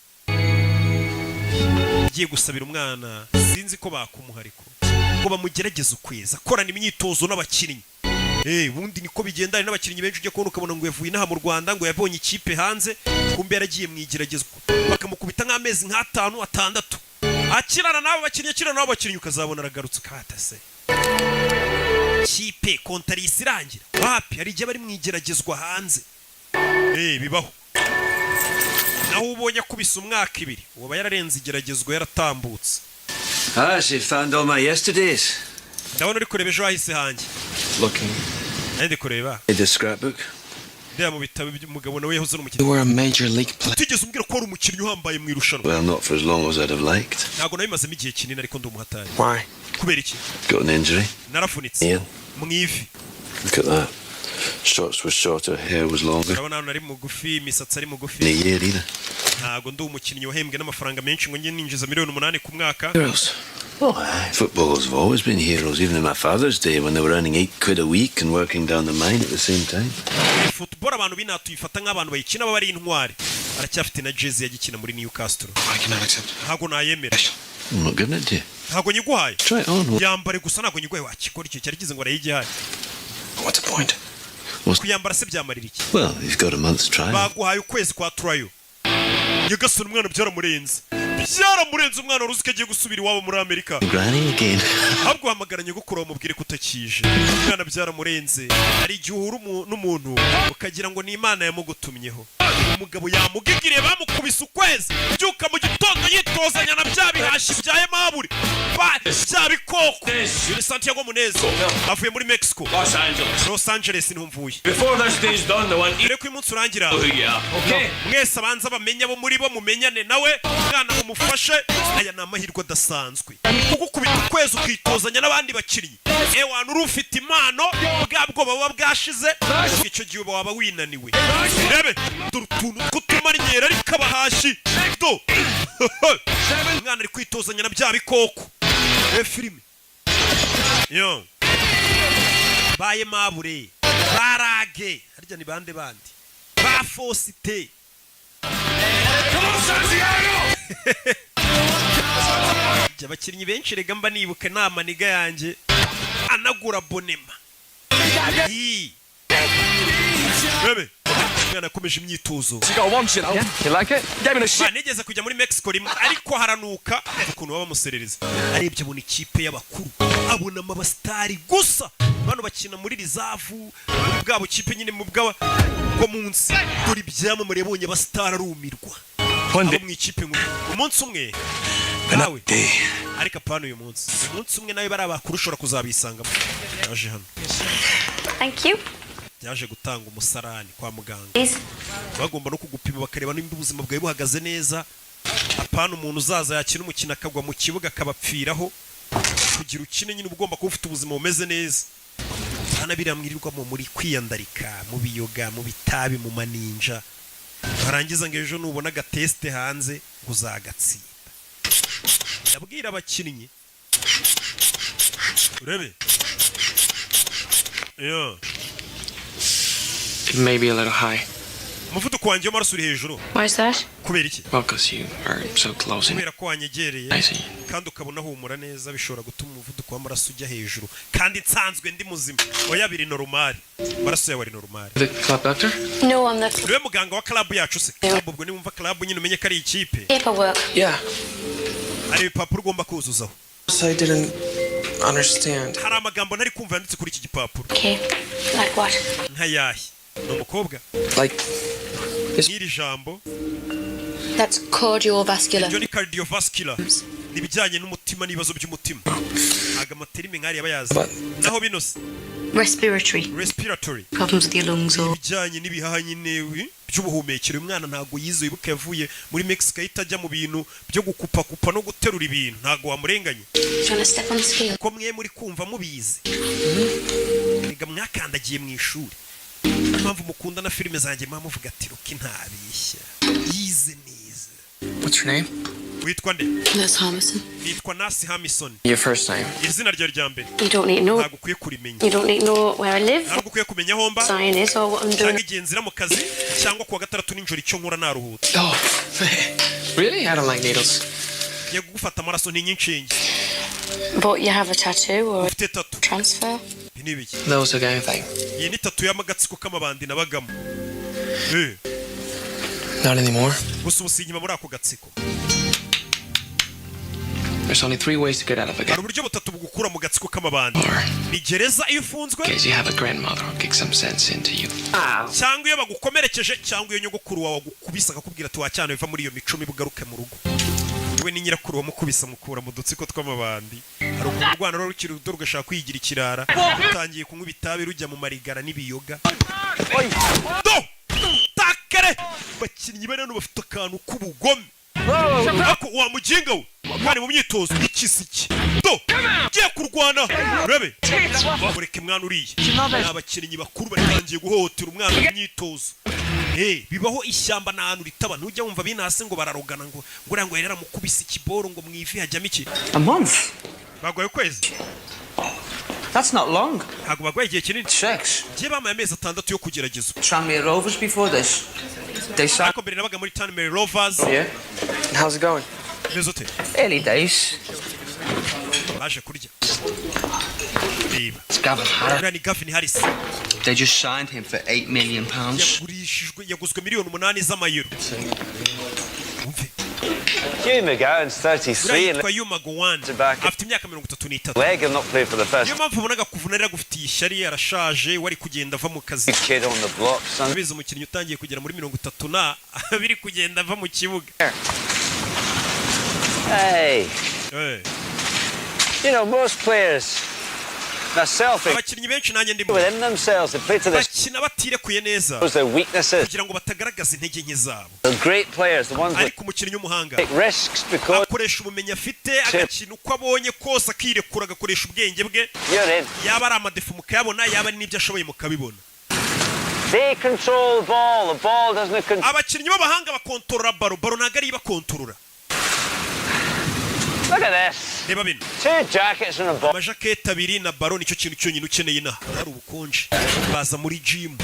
Giye gusabira umwana sinzi ko bakumuhariko. Ko bamugerageza ukwezi akorana imyitozo n'abakinnyi. Bundi niko bigenda n'abakinnyi benshi ujye kubona ukabona ngo yavuye inaha mu Rwanda ngo yabonye ikipe hanze kumbe yaragiye mwigeragezwa bakamukubita nk'amezi nk'5 6 akirana n'abo bakinnyi ukazabona aragarutse kata se kipe kontarisi irangira wapi hari igihe bari mwigeragezwa hanze bibaho naho ubonye kubisa umwaka 2 uba yararenze igeragezwa yaratambutse Ah, she found all my yesterdays. ndabona uri kureba ejo hahise hanjye. Looking. Ndi kureba. In the scrapbook. Ndeba mu bitabo by'umugabo nawe yahoze n'umukinnyi. You were a major league player. Tigeze umbwira ko wari umukinnyi uhambaye mu irushanwa. Well, not for as long as I'd have liked. Ntabwo nabimazemo igihe kinini ariko ndi umuhatari. Why? Kubera iki? Got an injury. Narafunitse. Ian. Mu ivi. Look at that. Shots were shorter, hair was longer. Urabona hano nari mugufi, imisatsi ari mugufi. In a year either. Ntabwo ndi umukinnyi wahembwe n'amafaranga menshi ngo njye ninjiza $8,000,000 ku mwaka. Heroes. Oh, aye. Footballers have always been heroes, even in my father's day when they were earning £8 a week and working down the mine at the same time. Football abantu binatuyifata nk'abantu bayikina baba ari intwari. Aracyafite na jersey yagikina muri Newcastle. I cannot accept. Ntabwo nayemera. I'm not giving it to you. Ntabwo nyiguhaye. Try it on. Yambare gusa ntabwo nyiguhaye wakikora icyo cyari kize ngo arayigihaye. What's the point? Kuyambara se byamarira iki? Well, you've got a month's trial. Baguhaye ukwezi kwa trial. Nyagasani umwana byaramurenze. Byaramurenze umwana uruzi ko agiye gusubira iwabo muri Amerika. Granny again. Ahubwo hamagara nyogokuru bamubwire kutakije. Umwana byaramurenze. Ari igihe uhura n'umuntu ukagira ngo ni Imana yamugutumyeho. Umugabo yamugigiriye bamukubise ukwezi. Byuka mu gitondo yitozanya na bya bihashi byaye maburi. Bya bikoko. Ni Santiago Muneza. Avuye muri Mexico. Los Angeles ntumvuye. Before this day's done, the one. Dore ko umunsi urangira. Okay. Mwese abanza bamenya bo muri bo mumenyane nawe. Mwana mumufashe. Aya ni amahirwe adasanzwe. Kugukubita ukwezi ukitozanya n'abandi bakinnyi. Ewana urufite impano. Bwa bwoba buba bwashize. Icyo gihe waba winaniwe. Rebe. Utuntu tw'utumarinyera ariko abahashi. Do. Mwana ari kwitozanya na bya bikoko. Filime. Yo. Baye mabure. Barage. Harya ni bande bandi. Ba Fosite. Abakinnyi benshi rega mba nibuka nama niga yanjye anagura bonema. Bebe. Mwana akomeje imyitozo. You like it? Give me a shit. Nigeze kujya muri Mexico rimwe ariko haranuka ukuntu baba muserereza. Arebye abona ikipe y'abakuru. Abona amabastari gusa. Bano bakina muri rizavu bwabo kipe nyine mu bwa ko munsi. Dore ibyamamare yabonye abastari arumirwa. Abo mu ikipe umunsi umwe. Nawe. Ariko apana uyu munsi. Umunsi umwe nawe bari abakuru ushobora kuzabisangamo. Yaje hano. Thank you. Yaje gutanga umusarani kwa muganga. Bagomba no kugupima bakareba nimba ubuzima bwawe buhagaze neza. Apana umuntu uzaza yakina umukino akagwa mu kibuga akabapfiraho. Kugira ukine nyine ugomba kuba ufite ubuzima bumeze neza. Hana biramwirirwamo muri kwiyandarika, mu biyoga, mu bitabi, mu maninja. Barangiza ngo ejo nubona gateste hanze uzagatsinda. Ndabwira abakinnyi. Urebe. Yeah. It may be a little high. Umuvuduko wanjye w'amaraso uri hejuru. Why is that? Kubera iki? Well, because you are so close in. Kubera ko wanyegereye kandi ukabona humura neza bishobora gutuma umuvuduko w'amaraso ujya hejuru kandi nsanzwe ndi muzima. Oya biri normal. Amaraso yawe ari normal. The club doctor? No, I'm not. Niwe muganga wa club yacu se. Club ubwo nimumva club nyine umenye ko ari ikipe. Paperwork. Yeah. Ari ibipapuro ugomba kuzuzaho. I didn't understand. Hari amagambo ntari kumva yanditse kuri iki gipapuro. Okay. Like what? Nkayahe. Ni umukobwa. Like N'iri jambo. That's cardiovascular. Ibyo ni cardiovascular. Nibijyanye n'umutima n'ibibazo by'umutima. Aga materime nkari yabayazi. Naho binose. Respiratory problems with your lungs or bijyanye n'ibihaha nyine by'ubuhumekero. Umwana ntago yize ibuka yavuye muri Mexico itajya mu bintu byo gukupa no guterura ibintu. Ntago wamurenganye. Ko mwe muri kumva mubizi. Niga mwakandagiye mu ishuri. Mpamvu mukunda na filime zanjye muvuga ati ruki ntabishya. Yize neza. What's your name? Witwa nde? Nurse Hamison. Nitwa Nurse Hamison. Your first name? Izina ryawe rya mbere. You don't need to know. Ntabwo ukwiye kurimenya. You don't need to know where I live. Ntabwo ukwiye kumenya aho mba. Sign is or what I'm doing. Cyangwa igihe nzira mu kazi cyangwa kuwa gatandatu n'ijoro icyo nkora naruhutse. Oh, really? I don't like needles. Ngiye gufata amaraso n'inshinge. But you have a tattoo or Ufite tattoo. transfer? Binibiki. That was a gang thing. Iyi ni tattoo y'amagatsiko k'amabandi nabagamo. Not anymore. Gusa ubusinyima muri ako gatsiko. There's only 3 ways to get out of a Hari gang. uburyo butatu bugukura mu gatsiko k'amabandi. Ni gereza iyo ufunzwe. Case you have a grandmother who kicks some sense into you. Cyangwa iyo bagukomerekeje cyangwa iyo nyogokuru wawe agukubisa akakubwira ati wacyane biva muri iyo mico mibi ugaruke mu rugo. we ni nyirakuru wamukubise amukura mu dutsiko tw'amabandi hari ukuntu urwana rukiri ruto rugashaka kwigira ikirara rutangiye kunywa ibitabi rujya mu marigara n'ibiyoga takare bakinnyi bane bafite akantu k'ubugome ako wamuginga we mwari mu myitozo ikisiki ugiye kurwana urebe mureke mwana uriye abakinnyi bakuru batangiye guhohotera umwana mu myitozo bibaho ishyamba n'ahantu ritaba ntujya wumva binase ngo bararogana ngo nguriya ngo yarera mukubise ikiboro ngo mwivi hajyamo iki A month? bagwaye ukwezi That's not long. ntabwo bagwaye igihe kinini 6. ngiye bamaye amezi 6 yo kugerageza Tranmere Rovers before this. They signed. ariko mbere nabaga muri Tranmere Rovers Yeah. How's it going? neza ute Early days. baje kurya reba It's Gavin Harris. uriya ni Gavin Harris They just signed him for £8 million. yaguzwe miliyoni 8 z'amayero Hugh McGowan's 33 yitwa Hugh McGowan afite imyaka 33 leg and not played for the first niyo mpamvu ubonaga kuvunarira gufitiye ishyari arashaje wari kugenda ava mu kazi kid on the block, son. abize umukinnyi utangiye kugera muri 30 na biri kugenda ava mu kibuga Hey. You know, most players, they're selfish abakinnyi benshi nanjye ndimo within themselves. They play to their bakina batirekuye neza their weaknesses. kugira ngo batagaragaza intege nke zabo The great players, the ones that ariko umukinnyi w'umuhanga take risks because akoresha ubumenyi afite agakina uko abonye kose akirekura agakoresha ubwenge bwe you're in. yaba ari amadefu mukayabona yaba ari n'ibyo ashoboye mukabibona They control the ball doesn't control. abakinnyi b'abahanga bakontorora baro ntabwo ari ibakontorora Look at this. reba bino 2 jackets and a ball. amajaketi abiri na baro nicyo kintu cyonyine ukeneye inaha hari ubukonje baza muri jimu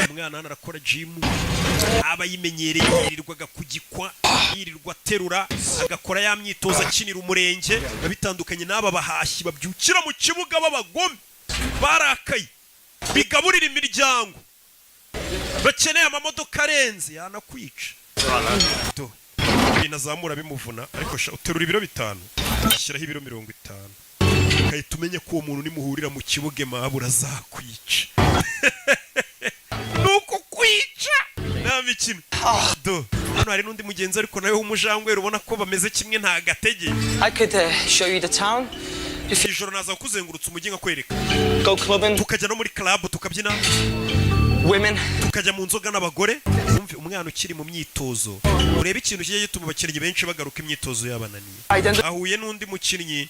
umwana hano arakora jimu aba yimenyereye yirirwaga kugikwa yirirwa aterura agakora ya myitozo akinira umurenge biba bitandukanye n'aba bahashyi babyukira mu kibuga b'abagome barakaye bigaburira imiryango bakeneye amamodoka arenze yanakwica binazamura bimuvuna ariko uterura ibiro 5 ushyiraho ibiro 50 ukahita umenya ko uwo muntu nimuhurira mu kibuga mabura azakwica nuko kwica nta mikino hano hari n'undi mugenzi ariko nawe w'umujangwera ubona ko bameze kimwe nta gatege I could show you the town. ijoro naza kuzengurutsa umujyi nkakwereka Go clubbing. tukajya no muri club tukabyina Women. tukajya mu nzoga n'abagore umve umwana ukiri mu myitozo urebe ikintu kigiye gituma abakinnyi benshi bagaruka imyitozo yabananiye ahuye n'undi mukinnyi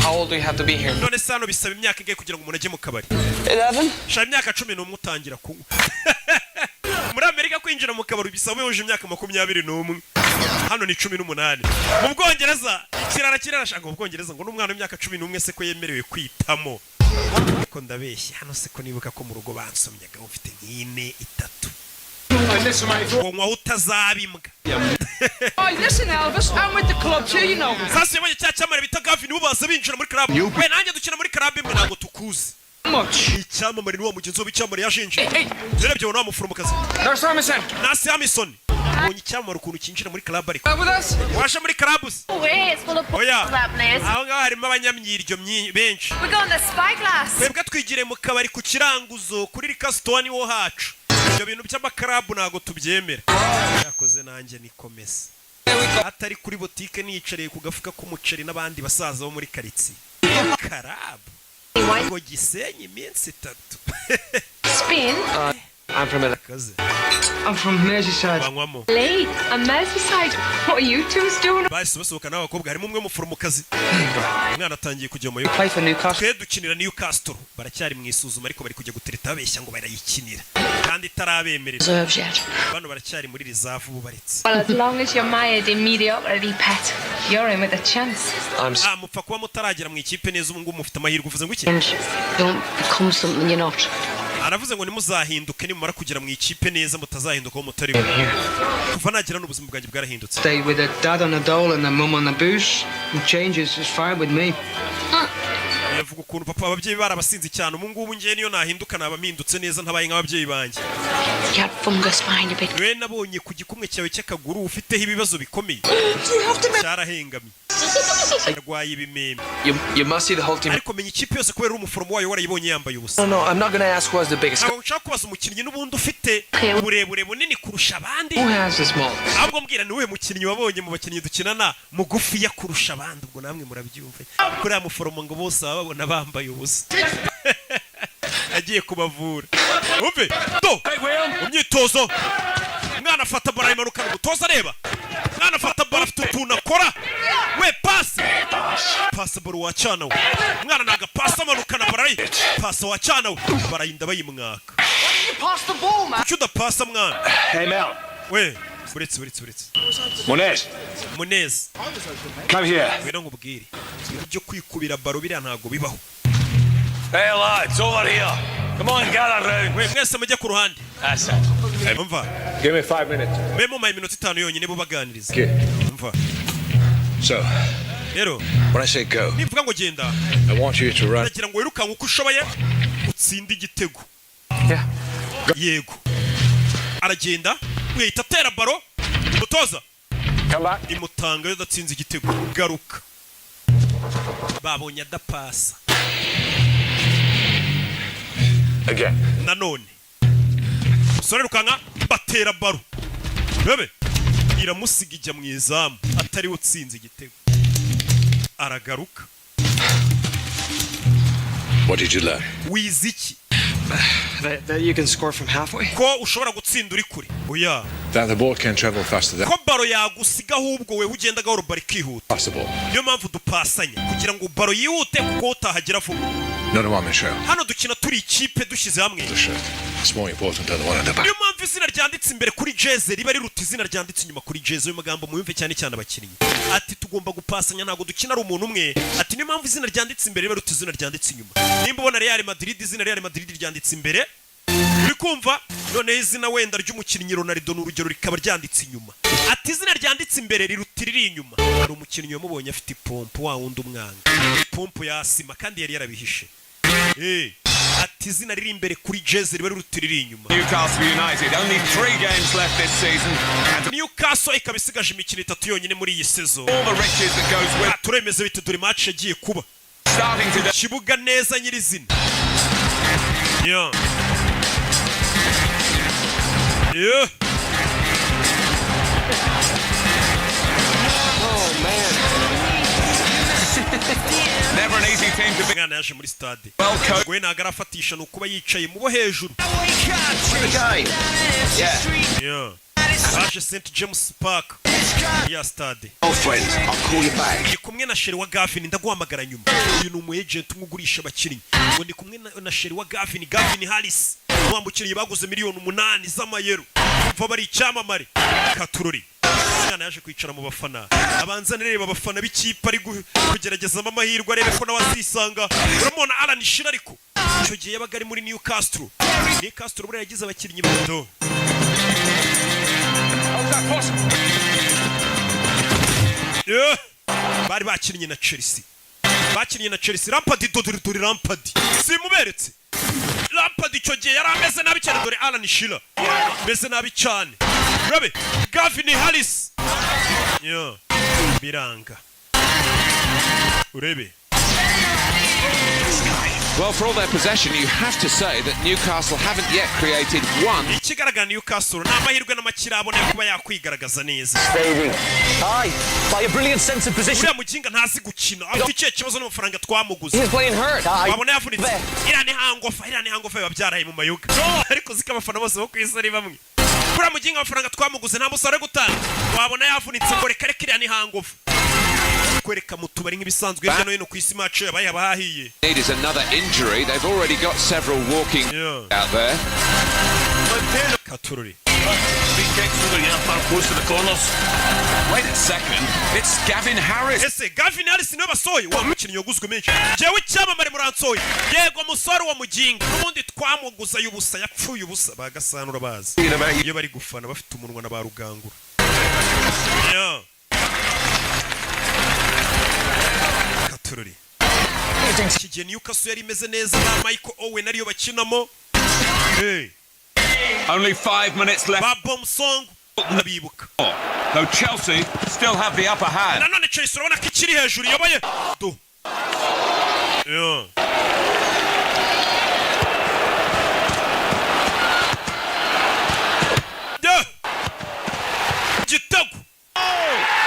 How old do you have to be here? none se hano bisaba imyaka ingahe kugira ngo umuntu ajye mu kabari 11. shaka imyaka 11 utangira kunywa muri Amerika kwinjira mu kabari bisaba yuje imyaka 21 hano ni 18 mu Bwongereza kirarashaka mu Bwongereza ngo n'umwana w'imyaka 11 se ko yemerewe kwitamo ko ndabeshya hano se ko nibuka ko mu rugo bansomyaga ufite nk'ine 3 ngo utazabimbwa Listen Elvis, I'm with the club too, you know. sasa yabonye cya cyamare bita Gavin ubaza binjira muri club we nanjye dukina muri club imwe ntabwo tukuzi icyamamare ni wa mugenzi w'icyamamare yashinje yarebye wa muforomokazi Nasi Hamilton ubonye icyamamare ukuntu kinjira muri club ariko washa muri club oya aho ngaho harimo abanyamyiryo benshi twebwe twigire mu kabari ku kiranguzo kuri Rikastoni wo hacu ibyo bintu by'amakarabu ntabwo tubyemera yakoze nanjye nikomeza atari kuri botike niyicariye ku gafuka k'umuceri n'abandi basaza bo muri karitsiye karabu ngo Gisenyi iminsi 3 Spain? I'm from I'm from Merseyside. banywamo Lee, a Merseyside. What are you two doing? bahise basohoka n'abakobwa harimo umwe muforomokazi umwana atangiye kujya mu Play for Newcastle. twe dukinira Newcastle baracyari mu isuzuma ariko bari kujya gutereta babeshya ngo barayikinira kandi itarabemerera Reserves yet. bano baracyari muri reserve bubaritse Well, as long as you're mired in mediocrity, pet, you're in with a chance. mupfa kuba mutaragera mu ikipe neza ubu ngubu mufite amahirwe uvuze ngo iki And don't become something you're not. aravuze ngo nimuzahinduke nimumara kugera mu ikipe neza mutazahinduka aho mutari kuva nagira n'ubuzima bwanjye bwarahindutse Stay with a dad on a dole and a mum on a booze. And changes is fine with me. yavuga ukuntu papa ababyeyi barabasinze cyane ubu ngubu ngiye niyo nahinduka naba mpindutse neza ntabaye nk'ababyeyi banjye You had fungus behind a big. we nabonye ku gikumwe cyawe cy'akaguru ufiteho ibibazo bikomeye cyarahengamye arwaye ibimeme. You must see the whole team. Ariko menya ikipe yose kubera umuforomo wayo warayibonye yambaye ubusa. No, I'm not going to ask who has the biggest. Ntabwo nshaka kubaza umukinnyi n'ubundi ufite uburebure bunini kurusha abandi. Who has the small? Ahubwo mbwira niwe mukinnyi wabonye mu bakinnyi dukinana mugufi ya kurusha abandi, ubwo namwe murabyumva. Kuri amuforomo ngo bose babona bambaye ubusa. Agiye kubavura. Umve, to. Umyitozo. Mwana afata bara imanuka umutoza areba. Mwana afata bara afite utuntu akora. We pasi. Pasi baro wacana we. Mwana naga pasi amanuka na bara. Pasi wacana we. Bara yinda bayimwaka. Pass the ball, man. Kuki udapasa mwana? Hey, Mel. We, buretse. Munez. Come here. Wera nkubwire. Ibyo kwikubira baro biriya ntago bibaho. Hey, lads, over here. Come on, gather round. We mwese mujye ku ruhande. That's it. Umva. Give me 5 minutes. Memo mai minota 5 yonyine bo baganiriza. Okay. Umva. So, Rero, when I say go, nivuga ngo genda. I want you to run. Ndagira ngo wirukanke uko ushoboye utsinde igitego. Yeah. Yego. Aragenda, wihita atera baro, umutoza. Come back. Imutanga yo datsinze igitego. Garuka. Babonye adapasa. Again. Nanone. Sore rukanka batera baro. Bebe. Iramusiga ijya mu izamu atari utsinze igitego. Aragaruka. What did you learn? Wiziki. That you can score from halfway. Ko ushobora gutsinda uri kure. Oya. That the ball can travel faster than Ko baro yagusiga ahubwo we ugenda gahoro bari kihuta. possible. Niyo mpamvu dupasanya kugira ngo baro yihute kuko utahagera vuba. No, no, Michelle. Hano dukina turi ikipe dushize hamwe. The shirt. It's more important than the one at the back. Niyo mpamvu izina ryanditse imbere kuri jeze riba riruta izina ryanditse inyuma kuri jeze. Uyu magambo muyumve cyane cyane abakinnyi. Ati tugomba gupasanya ntago dukina ari umuntu umwe. Ati niyo mpamvu izina ryanditse imbere riba riruta izina ryanditse inyuma. Nimba ubona Real Madrid izina Real Madrid ryanditse imbere. Uri kumva none izina wenda ry'umukinnyi Ronaldo n'urugero rikaba ryanditse inyuma. Ati izina ryanditse imbere riruta riri inyuma. Hari umukinnyi wamubonye afite ipompo wa wundi umwanga. Ipompo ya sima kandi yari yarabihishe. Ati izina riri imbere kuri jeze riba riruta riri inyuma. Newcastle United, only 3 games left this season. Newcastle ikaba isigaje imikino 3 yonyine muri iyi season. All the riches that goes with. Turemeze bite dore match yagiye kuba. Starting today. Kibuga neza nyirizina. Yeah. Yeah. Oh man. Never an easy team to be. Mwana yaje muri stade. Well coached. Gwe nagara afatisha nukuba yicaye mu bo hejuru. Yeah. Aje St James Park. Ya stade. Oh friends, I'll call you back. Ndi kumwe na Sherry wa Gavin ndaguhamagara nyuma. Uyu ni umu agent umugurisha abakinnyi. Ngo ndi kumwe na Sherry wa Gavin Harris. Wambukiriye baguze miliyoni 8 z'amayero. Kuva bari icyamamare. Katurori. Mwana yaje kwicara mu bafana. Abanza nireba abafana b'ikipe ari kugerageza amahirwe arebe ko nawazisanga. Uramubona Alan Shearer ariko. Icyo gihe yabaga ari muri Newcastle. Newcastle buri yagize abakinnyi bato. Yeah. Bari bakinnye na Chelsea. Bakinnye na Chelsea. Lampard dore Lampard. Simuberetse. Lampard icyo gihe yari ameze nabi cyane dore Alan Shearer. Meze nabi cyane. Urabe. Gavin Harris. Yeah. Biranga. Urebe. Well, for all their possession, you have to say that Newcastle haven't yet created one. Ikigaragara Newcastle n'amahirwe n'amakira abone kuba yakwigaragaza neza. Aye, by a brilliant sense of position. Uriya muginga ntazi gukina. Afite icyo kibazo n'amafaranga twamuguze. He's playing hurt. Wabona yavunitse. Iriya ni hangofa babyaraye mu mayoga. Ariko zika abafana bose bo kwisa ari bamwe. Uriya muginga amafaranga twamuguze nta musore gutanga. Wabona yavunitse ngo reka iriya ni hangofa. Kwereka mu tubari nk'ibisanzwe hirya no hino ku isi match yabaye abahiye. It is another injury. They've already got several walking out there. Katurori. Big kicks from the far close to the corners. Wait a second. It's Gavin Harris. Ese Gavin Harris niwe basoye wa mukinnyi yaguzwe menshi. Jewe cyamamare muransoye. Yego musore wa muginga. N'ubundi twamuguza y'ubusa yapfuye ubusa bagasanura bazi. Iyo bari gufana bafite umunwa na ba rugangura. Yeah. Katurori. Kigiye Newcastle yari imeze neza na Michael Owen ariyo bakinamo. Hey. Only 5 minutes left. Ba Bomsong abibuka. Though Chelsea still have the upper hand. Nanone Chelsea urabona ko ikiri hejuru iyoboye. Do. Yeah.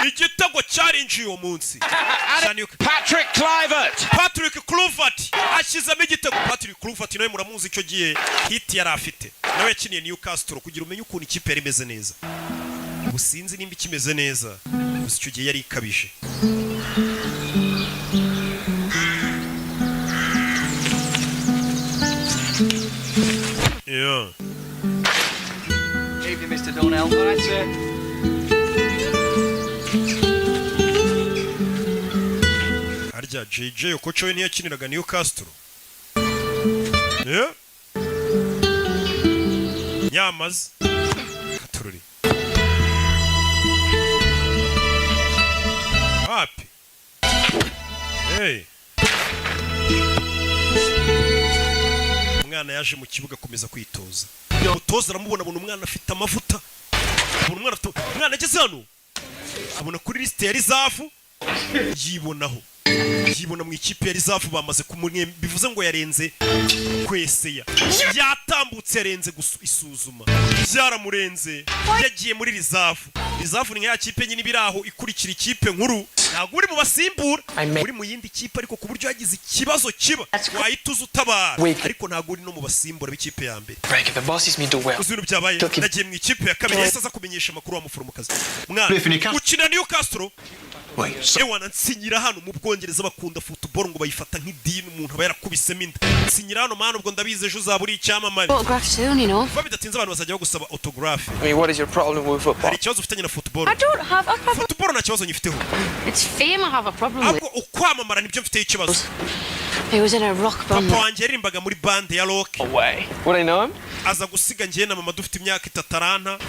Igitego cyarinjiye uwo munsi. Patrick Kluivert ashyizemo igitego. Patrick Kluivert nawe muramuzi icyo gihe hit yari afite. Nawe yakiniye Newcastle kugira umenye ukuntu ikipe yari imeze neza. Ubu sinzi nimba ikimeze neza. Gusa icyo gihe yari ikabije. Yeah. Evening, Mr. Donnell. That's it. Harya JJ Okocha we ntiyakiniraga Newcastle. Yeah. Nyamaze. Katururi. Happy. Hey. Umwana yaje mu kibuga akomeza kwitoza. Umutoza aramubona abona umwana afite amavuta. Umwana ageze hano. Abona kuri liste ya Rizafu. Yibonaho. Yibona mu ikipe ya Rizafu bamaze kumwe bivuze ngo yarenze kweseya. Yatambutse yarenze isuzuma. Byaramurenze. Yagiye muri Rizafu. Rizafu ni ya kipe nyine biraho ikurikira ikipe nkuru. Ntabwo uri mu basimbura. Uri mu yindi kipe ariko ku buryo yagize ikibazo kiba. Wahituza utabara. Ariko ntabwo uri no mu basimbura b'ikipe ya mbere. Uzuru byabaye. Nagiye mu ikipe ya kabiri yesa kumenyesha amakuru wa muforomokazi. Mwana ukina Newcastle. Ewana nsinyira hano mu Bwongereza bakunda football ngo bayifata nk'idini umuntu aba yarakubisemo inda. Nsinyira hano mwana ubwo ndabize ejo uzaburi icyamamare. Autograph soon, you know. Babidatinze abantu bazajya gusaba autograph. I mean, what is your problem with football? Hari ikibazo ufitanye na football. I don't have a problem. Football nta kibazo nyifiteho. It's fame I have a problem with. Ahubwo ukwamamara nibyo mfite ikibazo. He was in a rock band. Papa wanjye yarimbaga muri band ya rock. Away. Would I know him? Aza gusiga njye na mama dufite imyaka 3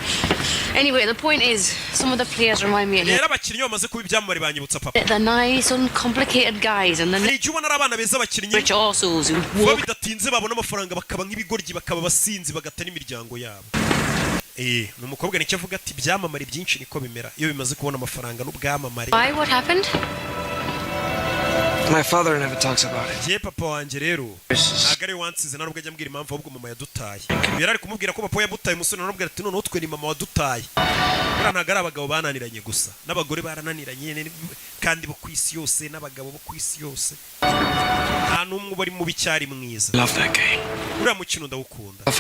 Anyway, the point is, some of the players remind me of Rero abakinnyi bamaze kuba ibyamamare banyibutsa papa. the nice, uncomplicated guys, and then Igihe ubona ari abana beza abakinnyi. rich assholes who walk. Babidatinze babona amafaranga bakaba nk'ibigoryi bakaba basinzi bagatana imiryango yabo. Numukobwa nicyo avuga ati byamamare byinshi niko bimera iyo bimaze kubona amafaranga n'ubwamamare. Why? What happened? My father never talks about it. Je papa wanje rero agare wansize narubwo ajya mbwira impamvu ahubwo mama yadutaye. Yarari kumubwira ko papa yabutaye umusore narubwo ati none utwe ni mama wadutaye. Bura ntagara abagabo bananiranye gusa n'abagore barananiranye kandi bo kwisi yose n'abagabo bo kwisi yose. Nta numwe bari mu bicyari mwiza. Love that game. Uriya mukino ndawukunda.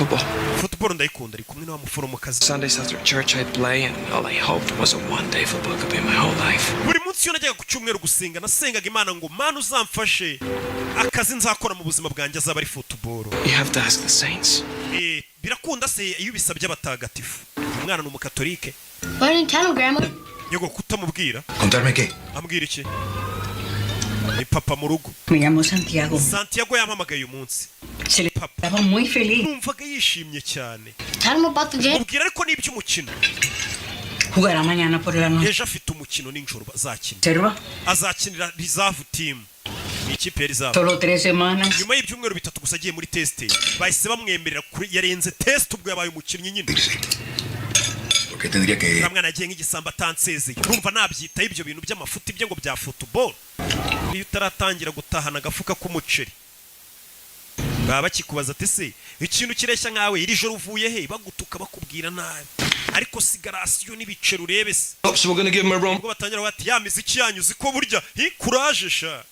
Football ndayikunda ari kumwe n'wa muforomokazi. Sundays after church I'd play and all I hoped was a one day football could be my whole life. Buri munsi yo najyaga ku cyumweru gusenga nasengaga Imana ngo Mana uzamfashe akazi nzakora mu buzima bwanjye azaba ari football. You have to ask the saints. Birakunda se iyo bisabye abatagatifu. Umwana ni umukatolike. Why didn't tell him, Grandma? Yego kutamubwira. Contarme qué? Ambwira iki? Ni papa mu rugo. Me llamo Santiago. Santiago yampamagaye uyu munsi. Se le estaba muy feliz. Numvaga yishimye cyane. Tell him about the game. Mubwira ariko n'iby'umukino. Jugará mañana por la noche. Ejo afite umukino n'injoro azakina. Serva. Azakinira reserve team. Ni ikipe ya reserve. Solo 3 semanas. Nyuma y'ibyumweru bitatu gusa agiye muri test. Bahise bamwemerera kuri yarenze test ubwo yabaye umukinnyi nyine. Porque tendría que Ramwana agiye nk'igisamba atansezeye. Urumva nabyita ibyo bintu by'amafuti bye ngo bya football. Iyo utaratangira gutahana agafuka k'umuceri. Baba bakikubaza ati se ikintu kireshya nkawe iri joro uvuye he bagutuka bakubwira nabi. Ariko sigarasiyo n'ibicero urebe se. So we're going to give him a run. Ubwo batangira bati ya miziki yanyuze ko burya courage sha.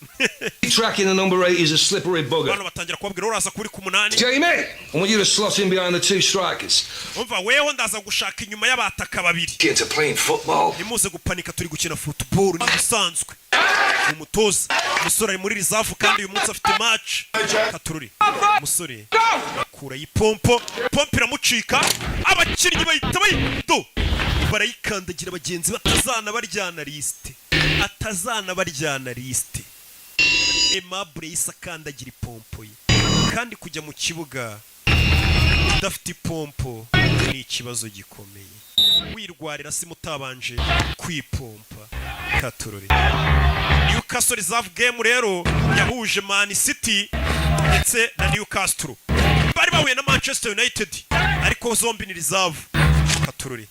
Tracking the number 8 is a slippery bugger. Bano batangira kubabwira uraza kuri ku 8. Jamie, I want you to slot in behind the two strikers. Umva weho ndaza gushaka inyuma y'abataka babiri. kids are playing football. Nimuze gupanika turi gukina football ni bisanzwe. Umutoza umusore ari muri reserve kandi uyu munsi afite match. Katururi. Umusore akura yipompo, pompo iramucika. Abakinnyi bahita bayito. Barayikandagira abagenzi batazana baryana liste. Atazana baryana liste. Aimable isakandagira ipompo ye. Kandi kujya mu kibuga udafite ipompo ni ikibazo gikomeye. Wirwarira si mutabanje kwipompa. Katururi. Newcastle reserve game rero yahuje Man City ndetse na Newcastle. Bari bahuye na Manchester United ariko zombi ni reserve. Katururi.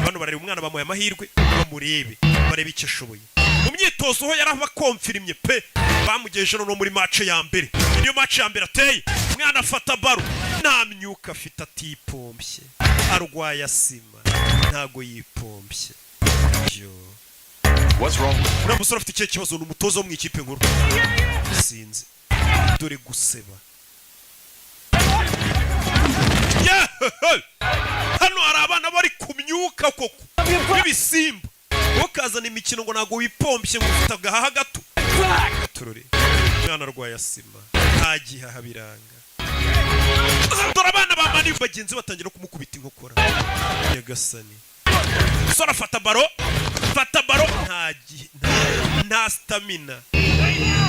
bano bareba umwana bamuye amahirwe bamurebe barebe icyo ashoboye mu myitozo ho yarabakomfirimye pe bamugejeje no muri match ya mbere niyo match ya mbere ateye umwana afata baro nta myuka afite atipompye arwaye asima ntago yipompye yo What's wrong? uriya musore afite ikihe kibazo ni umutoza wo mu ikipe nkuru sinzi dore guseba hano hari abana bari kumyuka koko n'ibisimba ukazana imikino ngo ntago wipompye ngo ufite agahaha gato turore umwana arwaye asima nta gihaha biranga dore abana bamani bagenzi batangira kumukubita inkokora nyagasani sora fata baro nta stamina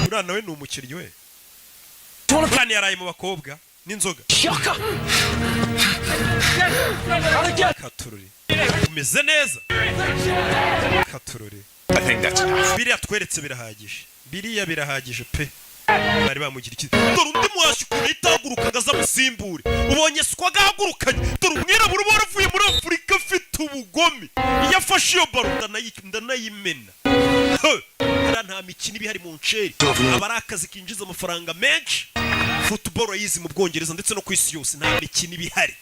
uriya nawe ni umukiriya we kandi yaraye mu bakobwa n'inzoga katurore umeze neza katurore biriya tweretse birahagije pe bari bamugira iki dore undi mwashyi ukuntu yitahaguruka ngo azamusimbure ubonye siko agahagurukanye dore umwirabura uba waravuye muri afurika afite ubugome iyo afashe iyo baro ndanayimena nta mikino iba ihari mu nceri aba ari akazi kinjiza amafaranga menshi football yizi mu Bwongereza ndetse no ku isi yose nta mikino iba ihari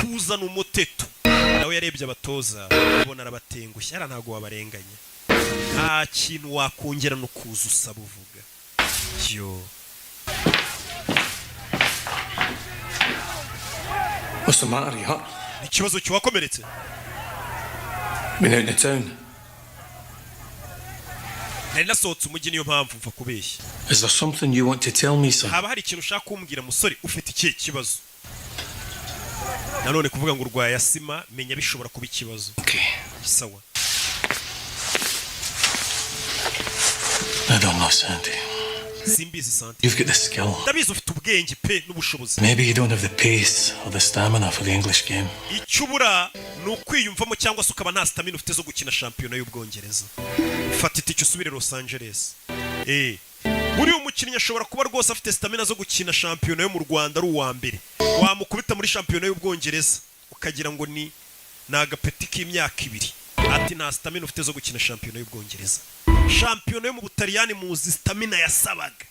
kuzana umuteto nawe yarebye abatoza ubona arabatengushye ara ntago wabarenganya nta kintu wakongera no kuza usaba uvuga yo What's the matter, you hurt? ikibazo cyakomeretse Been out in the town. nari nasohotse umujyi niyo mpamvu mva kubeshya Is there something you want to tell me, son? haba hari ikintu ushaka kumbwira musore ufite ikihe kibazo nanone kuvuga ngo urwaye asima menya bishobora kuba ikibazo sawa I don't know, Sandy. simbizi Sandy You've got the skill. ndabizi ufite ubwenge pe n'ubushobozi Maybe you don't have the pace or the stamina for the English game. icyubura ni ukwiyumvamo cyangwa se ukaba nta stamina ufite zo gukina shampiyona y'Ubwongereza fata itike usubire Los Angeles buriya umukinnyi ashobora kuba rwose afite stamina zo gukina shampiyona yo mu Rwanda ari uwa mbere wamukubita muri shampiyona y'Ubwongereza ukagira ngo ni agapeti k'imyaka 2 ati nta stamina ufite zo gukina shampiyona y'Ubwongereza shampiyona yo mu Butaliyani muzi stamina yasabaga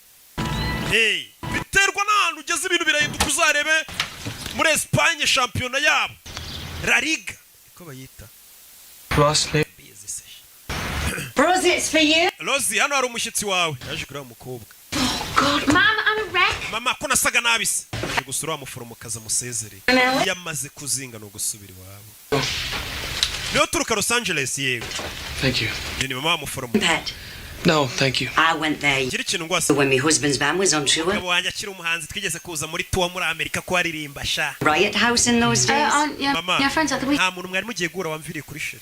biterwa n'ahantu ugeze ibintu birahinduka uzarebe muri Espagne shampiyona yabo La Liga ko bayita Rosie, it's for you. Rosie, hano hari umushyitsi wawe yaje kureba umukobwa God, Mom, I'm a wreck. mama ko nasaga nabi se yaje gusura wa muforomokazi amusezere yamaze kuzinga no gusubira iwabo niyo turuka Los Angeles yego Thank you. ni mama wa muforomo No, thank you. I went there gira ikintu ngwase when my husband's band was on tour. abo wanjye akiri umuhanzi twigeze kuza muri tour muri Amerika ko aririmba sha Riot House in those days. mama yeah, friends at the week. nta muntu mwari mugiye guhura wamviriye kuri sheri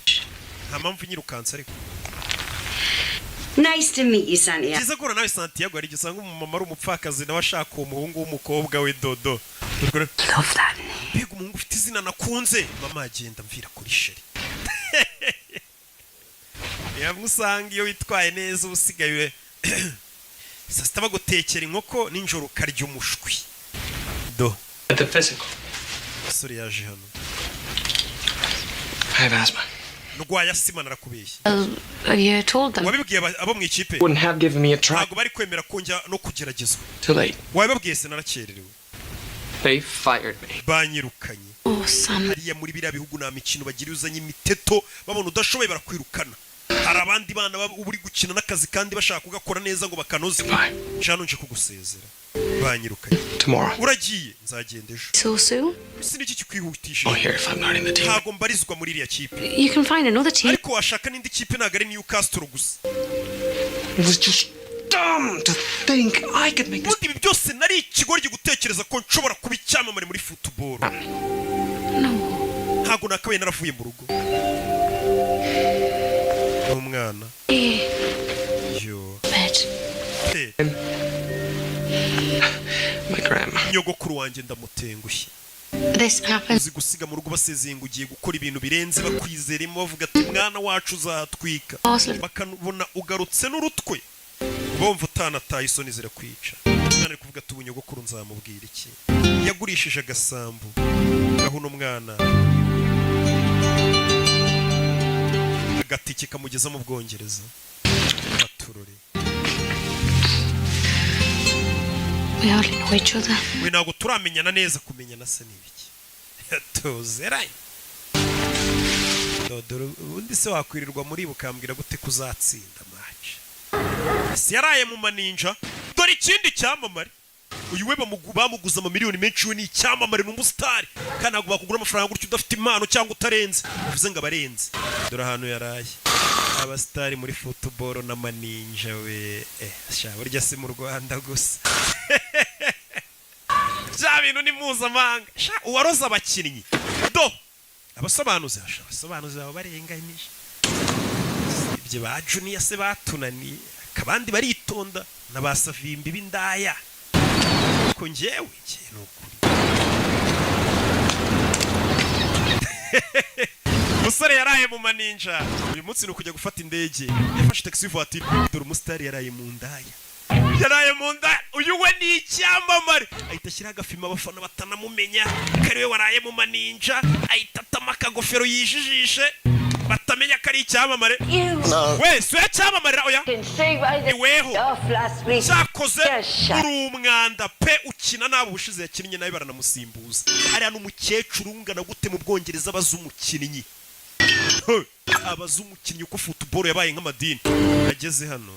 nta mpamvu nyirukanse ariko Nice to meet you, Santiago. kiza guhura nawe Santiago hari gisanga umumama ari umupfakazi nawe ashaka uwo muhungu w'umukobwa we Dodo Love that name. mbega umuhungu ufite izina nakunze mama agenda mvira kuri sheri yamusanga iyo witwaye neza usigaye saa sita bagutekera inkoko ninjoro ukarya umushwi do At the physical. sori yaje hano I have asthma. ndwaye asima narakubeshye You told them. wabibwiye abo mu ikipe Wouldn't have given me a try. ntabwo bari kwemera ko njya no kugeragezwa Too late. wabibabwiye se narakererewe They fired me. banyirukanye Oh, son. hariya muri biriya bihugu nta mikino bagira uzanye imiteto babona udashoboye barakwirukana hari abandi bana uri gukina n'akazi kandi bashaka kugakora neza ngo bakanoze jano nje kugusezera banyirukanye Tomorrow. uragiye nzagenda ejo So soon? siniki kikwihutishije Oh, here if I'm not in the team. ntago mbarizwa muri iriya kipe You can find another team. ariko washaka n'indi kipe ntago ari Newcastle gusa It was just dumb to think I could make this. ubundi ibi byose nari ikigoryi gutekereza ko nshobora kuba icyamamare muri football ntago nakabaye naravuye mu rugo n'umwana yo My grandma. nyogokuru wanjye ndamutengushye This happens. uzi gusiga mu rugo basezeye ngo ugiye gukora ibintu birenze bakwizeremo bavuga ati mwana wacu uzatwika bakabona ugarutse n'urutwe bumva utanataye isoni zirakwica umwana ari kuvuga ati ubu nyogokuru nzamubwira iki yagurishije agasambu gaho uno mwana agatike kamugeza mu Bwongereza baturore. We hardly know each other. We ntabwo turamenyana neza, kumenyana se n'ibiki tuzeranye. Dodoro ubundi se wakwirirwa muri bukambwira gute kuzatsinda match. Si yaraye mu maninja, dore ikindi cyamamare. Uyu we bamuguza amamiliyoni menshi, we ni icyamamare n'umusitari, kandi ntabwo bakugura amafaranga gutyo udafite impano cyangwa utarenze, bivuze ngo abarenze. Dore ahantu yaraye abasitari muri football n'amaninja we burya si mu Rwanda gusa. Bya bintu ni mpuzamahanga. Uwaroza abakinnyi do abasobanuzi abo barenganyije ibyo ba Junior se batunaniye, kabandi baritonda n'abasavimbi b'indaya ko njyewe ikintu kuri. Musore yaraye mu maninja, uyu munsi no kujya gufata indege, yafashe taxi voiture, dore umusitari yaraye mu ndaya. Yaraye mu nda, uyu we ni icyamamare, ahita ashyira agafima abafana batanamumenya kariwe waraye mu maninja, ahita atama akagofero yijijishe batamenya ko ari icyamamare. We si we cyamamarira oya iweho cyakoze uri umwanda pe, ukina nabo ubushize yakinnye nawe baranamusimbuza. Hariya n'umukecuru ungana gute mu Bwongereza abaza umukinnyi, abaza umukinnyi uko football yabaye nk'amadini. Ageze hano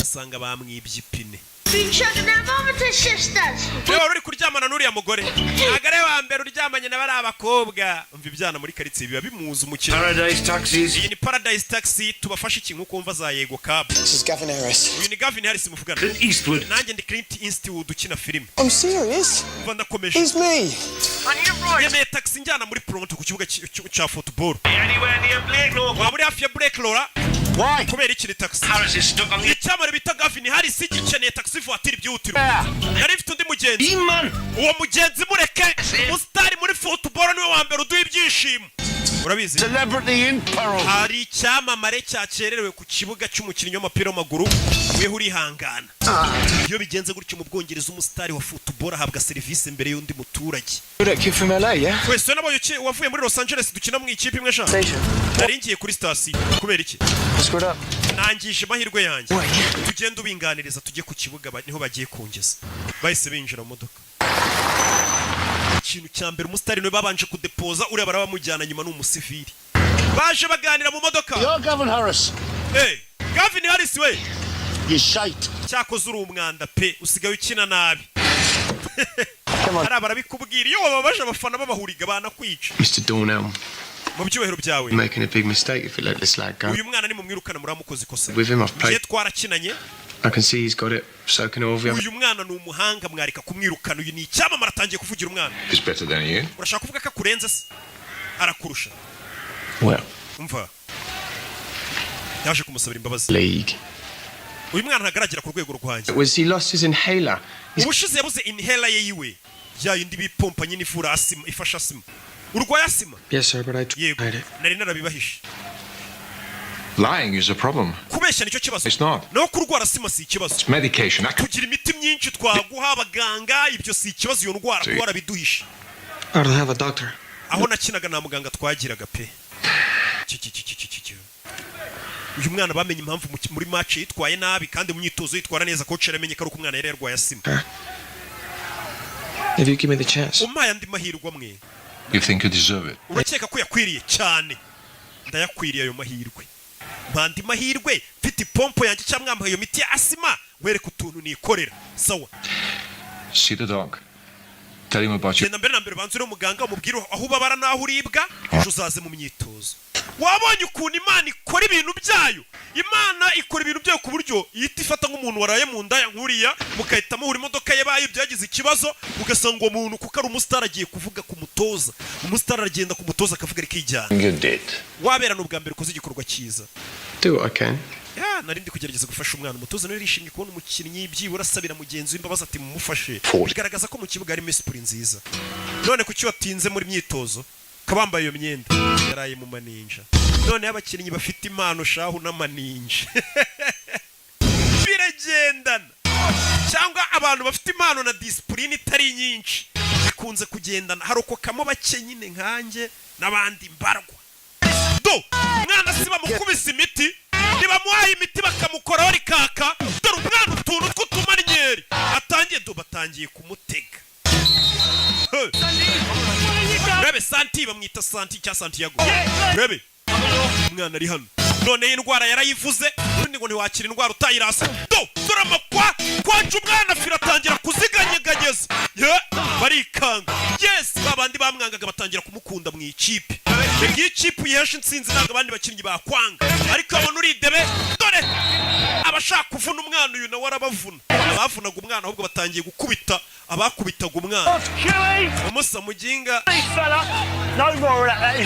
asanga bamwibye ipine. Reba uri kuryamana n'uriya mugore, agare wa mbere uryamanye na bari abakobwa. Umva ibyana muri karitsiye biba bimuza umukino. Paradise Taxis. Iyi ni Paradise Taxi, tubafashe iki nkuko umva za Yego Cab. This is Gavin Harris. Uyu ni Gavin Harris muvugana. Clint Eastwood. Nanjye ndi Clint Eastwood ukina filime. I'm serious. Umva ndakomeje. It's me. Yemeye taxi njyana muri Toronto ku kibuga cya football. Anywhere near Blake Law. Waba uri hafi ya Blake Law? Why? Kubera iki ni taxi? Harris is stuck on the icyamare bita Gavin Harris gikeneye taxi voiture byihutiro. Yari ifite undi mugenzi. Uwo mugenzi mureke. Umusitari muri football niwe wa mbere uduha ibyishimo. Urabizi? Celebrity in peril. Hari icyamamare cyakererewe ku kibuga cy'umukinnyi w'umupira w'amaguru, weho urihangana. Iyo bigenze gutyo mu Bwongereza, umusitari wa football ahabwa serivisi mbere y'undi muturage. That kid from LA, yeah? Wese nabonye wavuye muri Los Angeles dukina mu ikipe imwe sha. Naringiye kuri station kubera iki? Screwed up. Nangije amahirwe yanjye. Tugenda ubinganiriza tujye ku kibuga niho bagiye kungeza. Bahise binjira mu modoka. Ikintu cya mbere umusitari niwe babanje kudepoza, uriya barabamujyana nyuma n'umusivili. Baje baganira mu modoka. You're Gavin Harris. Gavin Harris we. You shite. Cyakoze uri umwanda pe, usigaye ukina nabi. Hari barabikubwira iyo wababaje abafana babahuriga banakwica. Mr. Dornell. Mu byuhero byawe. You're making a big mistake if you let this lad go. Uyu mwana ni mumwirukana muramukoze ikosa. With him I've played. Twarakinanye. I can see he's got it. So can all of you. Uyu mwana ni umuhanga, mwarika kumwirukana. Uyu ni icyamamare atangiye kuvugira umwana. He's better than you. Urashaka kuvuga ko akurenze se? Arakurusha. Well. Umva. Yaje kumusabira imbabazi. League. Uyu mwana ntagaragera ku rwego rwanjye. Was he lost his inhaler? Ubushize yabuze inhaler ye yiwe. Ya yindi bipompa nyine ifura asima, ifasha asima. Urwaye asima? Yes sir, but I tried it. Nari narabibahishe. Lying is a problem. Kubeshya nicyo kibazo. It's not. No kurwara asima si ikibazo. It's medication. Kugira imiti myinshi twaguha abaganga, ibyo si ikibazo, iyo ndwara twara biduhishe. I don't have a doctor. Aho nakinaga na muganga twagiraga pe. Uyu mwana bamenye impamvu muri match yitwaye nabi kandi mu myitozo yitwara neza, coach yaramenye ko ari umwana yari yarwaye asima. If you give me the chance. Umpaye andi mahirwe amwe. You think you deserve it? Urakeka ko yakwiriye cyane. Ndayakwiriye ayo mahirwe. Mpandi mahirwe mfite pompo yanjye cyangwa mwambaye iyo miti ya asima, wereka utuntu nikorera. Sawa. See the dog. Tell him about you. Genda mbere na mbere banzure umuganga umubwire aho ubabara naho uribwa, ejo uzaze mu myitozo. Wabonye ukuntu Imana ikora ibintu byayo. Imana ikora ibintu byayo ku buryo ihita ifata nk'umuntu waraye mu nda nkuriya, mukahita muhura imodoka ye baye byagize ikibazo, ugasanga uwo muntu kuko ari umusitari agiye kuvuga ku mutoza. Umusitari aragenda ku mutoza akavuga rikijyana. You did. Wabera n'ubwa mbere ukoze igikorwa cyiza. Do what I can. Nari ndi kugerageza gufasha umwana. Umutoza nawe yishimye kubona umukinnyi byibura asabira mugenzi w'imbabazi ati mumufashe. Bigaragaza ko mu kibuga harimo esprit nziza. None kuki watinze muri myitozo? Kabambaye iyo myenda yaraye mu maninja. None abakinnyi bafite impano shahu n'amaninja. Biragendana. Cyangwa abantu bafite impano na discipline itari nyinshi bikunze kugendana. Haroko kamo bake nyine nkanjye n'abandi mbarwa. do mwana siba mukubise imiti nibamuhaye imiti bakamukoraho rikaka dore umwana utuntu tw'utumanyeri batangiye kumutega rebe Santi bamwita Santi cya Santiago rebe umwana ari hano none indwara yarayivuze ubundi ngo ntiwakira indwara utayirasa do dore amakwa kwaje umwana firatangira kuziganyeganyeza barikanga yes babandi bamwangaga batangira kumukunda mu ikipe iyi kipe yihesha intsinzi ntabwo abandi bakinnyi bakwanga ariko abona uridebe dore abashaka kuvuna umwana uyu nawe arabavuna abavunaga umwana ahubwo batangiye gukubita abakubitaga umwana umusa muginga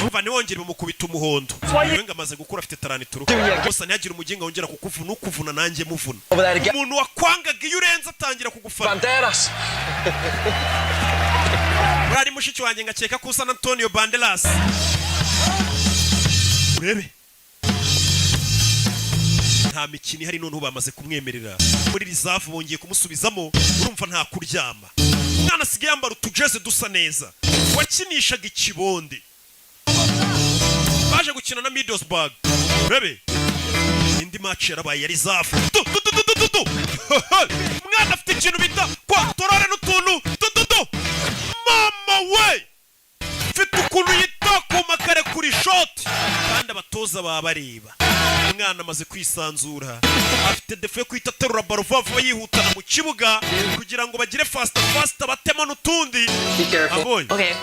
umva niwongere bamukubita umuhondo yewe ngamaze gukura afite taranituru gusa ntihagire umuginga wongera kukuvuna ukuvuna nanjye muvuna umuntu wakwangaga iyo urenze atangira kugufana bari mushiki wanjye ngakeka ko usa na Antonio Banderas urebe nta mikino ihari none bamaze kumwemerera muri rizavu bongeye kumusubizamo urumva nta kuryama umwana asigaye yambara utujeze dusa neza wakinishaga ikibonde baje gukina na Middlesbrough urebe indi match yarabaye ya rizavu umwana afite ikintu bita kwa torore n'utuntu mama we mfite ukuntu yitakuma kare kuri shoti kandi abatoza babareba umwana amaze kwisanzura afite defe yo kwita terura baro vuba yihutana mu kibuga kugira ngo bagire fast batema n'utundi Okay.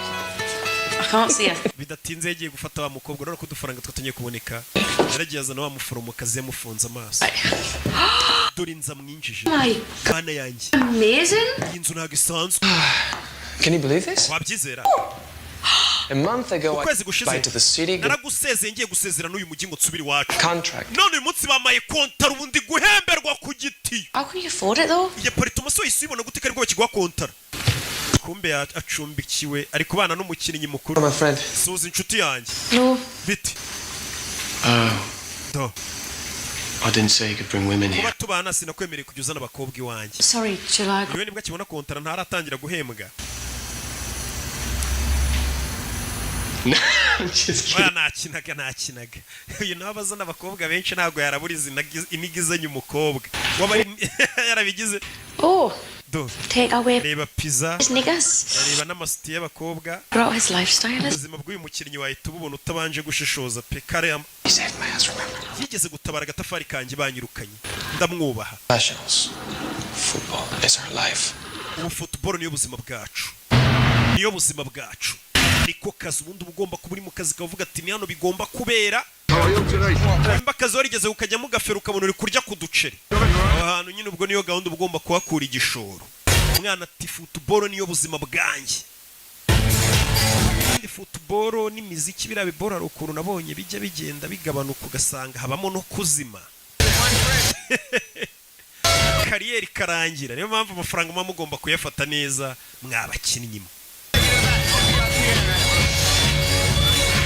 I can't see her. bidatinze yagiye gufata wa mukobwa rero kudufaranga twatangiye kuboneka yaragiye azana wa muforomokazi yamufunze amaso dore inza mwinjije kana yanjye Amazing. iyi nzu ntabwo isanzwe Can you believe this? wabyizera A month ago, I ukwezi gushize went to the city. naragusezeye ngiye gusezera n'uyu mujyi ngo nsubire iwacu Contract. none uyu munsi bamaye kontara ubundi guhemberwa ku giti How can you afford it though? iyo paritoma so yisubibona gute ariko bakiguha kontara kumbe acumbikiwe ari kubana n'umukinnyi mukuru My friend. suza inshuti yanjye No. biti do I didn't say you could bring women here. kuba tubana sinakwemereye kujya uzana abakobwa iwanjye Sorry, Chilag. yewe nibwo akibona kontara ntaratangira guhembwa oya nakinaga uyu nawe abazana abakobwa benshi ntabwo yarabura inigizanye umukobwa waba yarabigize Oh. do Take away reba pizza his niggas. reba n'amasiti y'abakobwa Brought his lifestyle. ubuzima bw'uyu mukinnyi wahita ububona utabanje gushishoza pe kare yigeze gutabara agatafari kanjye banyirukanye ndamwubaha Professionals. Football is our life. ubu football niyo buzima bwacu niyo buzima bwacu niko kazi ubundi uba ugomba kuba uri mu kazi kavuga ati ni hano bigomba kubera nimba akazi warigeze ukajyamo ugafera ukabona uri kurya ku duceri aho hantu nyine ubwo niyo gahunda uba ugomba kuhakura igishoro umwana ati football niyo buzima bwanjye kandi football n'imiziki biriya bibora hari ukuntu nabonye bijya bigenda bigabanuka ugasanga habamo no kuzima kariyeri karangira niyo mpamvu amafaranga muba mugomba kuyafata neza mwabakinnyimo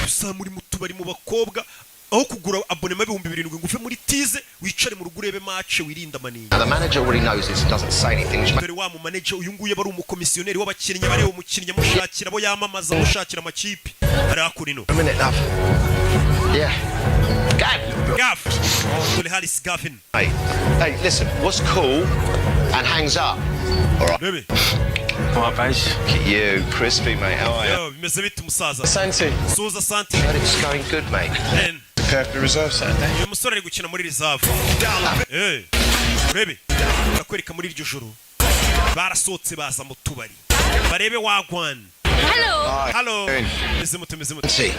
gusa muri mu tubari mu bakobwa aho kugura abonema ibihumbi 7 ngo uve muri tize wicare mu rugo urebe match wirinda manini The manager already knows this and doesn't say anything. dore wa mu manager uyu nguye bari umukomisiyoneri w'abakinnyi bareba umukinnyi amushakira abo yamamaza amushakira amakipe ari hakurino A minute, love. Yeah. Gav dore Harris Gavin Hey, listen, what's cool and hangs up? All right. Baby. All right, base. Look at you, crispy, mate. How are you? Yo, bimeze bite umusaza Santi. Suza Santi Heard it's going good, mate. Ben Prepare for the reserve Saturday. uyu musore ari gukina muri reserve baby bakwereka muri iryo joro barasohotse baza mu tubari barebe wagwan hello meze mute See, you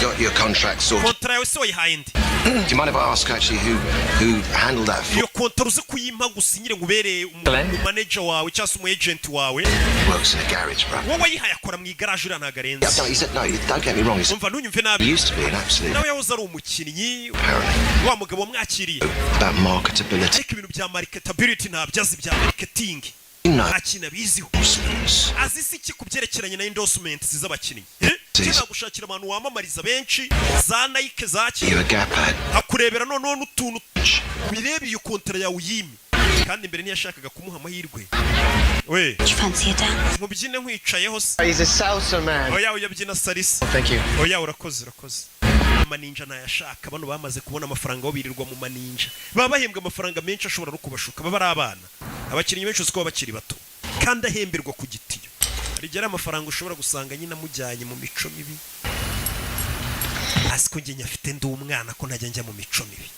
got your contract sorted. kontra yawe se wayihaye ndi Do you mind if I ask actually who handled that? iyo kontra uze kuyimpa gusinyire ngo ubereye manager wawe cyangwa se umu agent wawe Works in a garage, bro. wowe wayihaye akora mu igaraje uriya ntabwo arenze Yeah, no, he said no. Don't get me wrong. umva ntunyumve He nabi used to be an absolute nawe yahoze ari umukinnyi apparently wa mugabo wamwakiriye about marketability. ariko ibintu bya marketability ntabyo azi bya marketing No. nta kintu abiziho azi si iki ku byerekeranye na endorsements z'abakinnyi cyangwa gushakira abantu wamamariza benshi za Nike za You're a gap lad. akurebera noneho n'utuntu bireba iyo kontra yawe uyime kandi mbere ntiyashakaga kumuha amahirwe we mubyine nkwicayeho se He's a salsa man. oya uyabyina salisa Thank you. oya urakoze amaninja nayashaka bano bamaze kubona amafaranga bo birirwa mu maninja baba bahembwa amafaranga menshi ashobora no kubashuka baba ari abana abakinnyi benshi uko bakiri bato kandi ahemberwa ku gitiyo rigera amafaranga ushobora gusanga nyine amujyanye mu mico mibi asiko nge nyafite ndi umwana ko ntajya njya mu mico mibi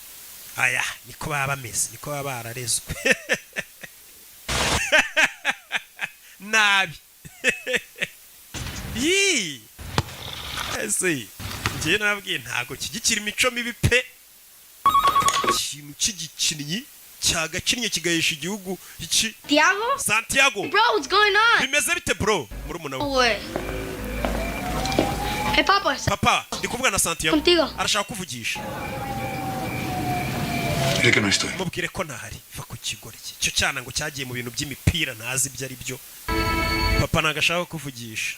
aya niko baba bameze niko baba bararezwe nabi yi ese ngiye nabwiye ntago kigikira imico mibi pe ikintu cy'igikinnyi cyagakinnye kigahesha igihugu iki Santiago bro, what's going on? bimeze bite bro murumuna we Hey papa ndi kuvuga na Santiago Contigo. arashaka kuvugisha mubwire ko ntahari va ku kigori cyo cyana ngo cyagiye mu bintu by'imipira ntazi ibyo ari byo papa nagashaka kuvugisha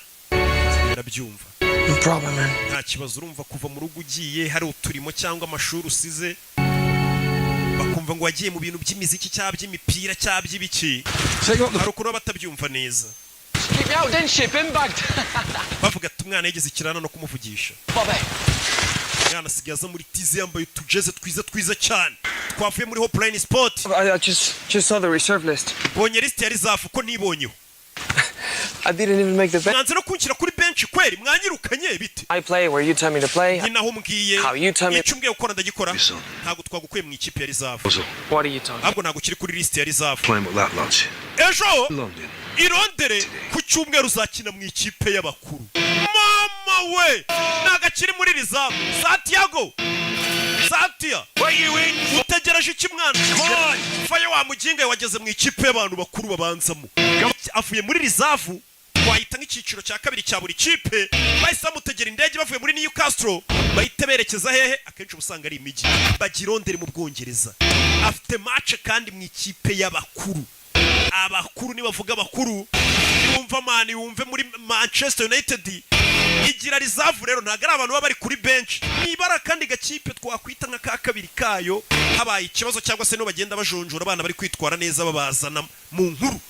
ndabyumva No problem, man. nta kibazo urumva kuva mu rugo ugiye hari uturimo cyangwa amashuri usize bakumva ngo wagiye mu bintu by'imiziki cyangwa by'imipira cyangwa by'ibiki hari ukuntu batabyumva neza bavuga ati umwana yigeze ikirana no kumuvugisha umwana asigaye aza muri tize yambaye utujeze twiza cyane twavuye muri Hopline Sport. I just saw the reserve list. Bonye list ya reserve ko nibonyeho. I didn't even make the bench. Nanze no kunshyira kuri bench kweri mwanyirukanye bite? I play where you tell me to play. Ninaho mbwiye. How you tell me. Icumbwe ukora ndagikora. Ntago twagukuye mu ikipe ya reserve. What are you talking? Ntabwo ntago kiri kuri list ya reserve. Playing with that lads. Ejo irondere ku cyumweru uzakina mu ikipe y'abakuru. Mama we nagakiri muri reserve. Santiago Santia utegereje iki mwana? Faye wa mujinga wageze mu ikipe y'abantu bakuru babanzamo. Avuye muri reserve wahita nk'ikiciro cya kabiri cya buri kipe bahise bamutegera indege bavuye muri Newcastle bahite berekeza hehe akenshi ubusanga ari imijyi bagirondere mu Bwongereza. Afite match kandi mu ikipe y'abakuru. Abakuru ni bavuga abakuru yumva mani yumve muri Manchester United igira reserve rero ntago ari abantu baba bari kuri bench nibara kandi gakipe twakwita nka ka kabiri kayo habaye ikibazo cyangwa se no bagenda bajonjora abana bari kwitwara neza babazana mu nkuru.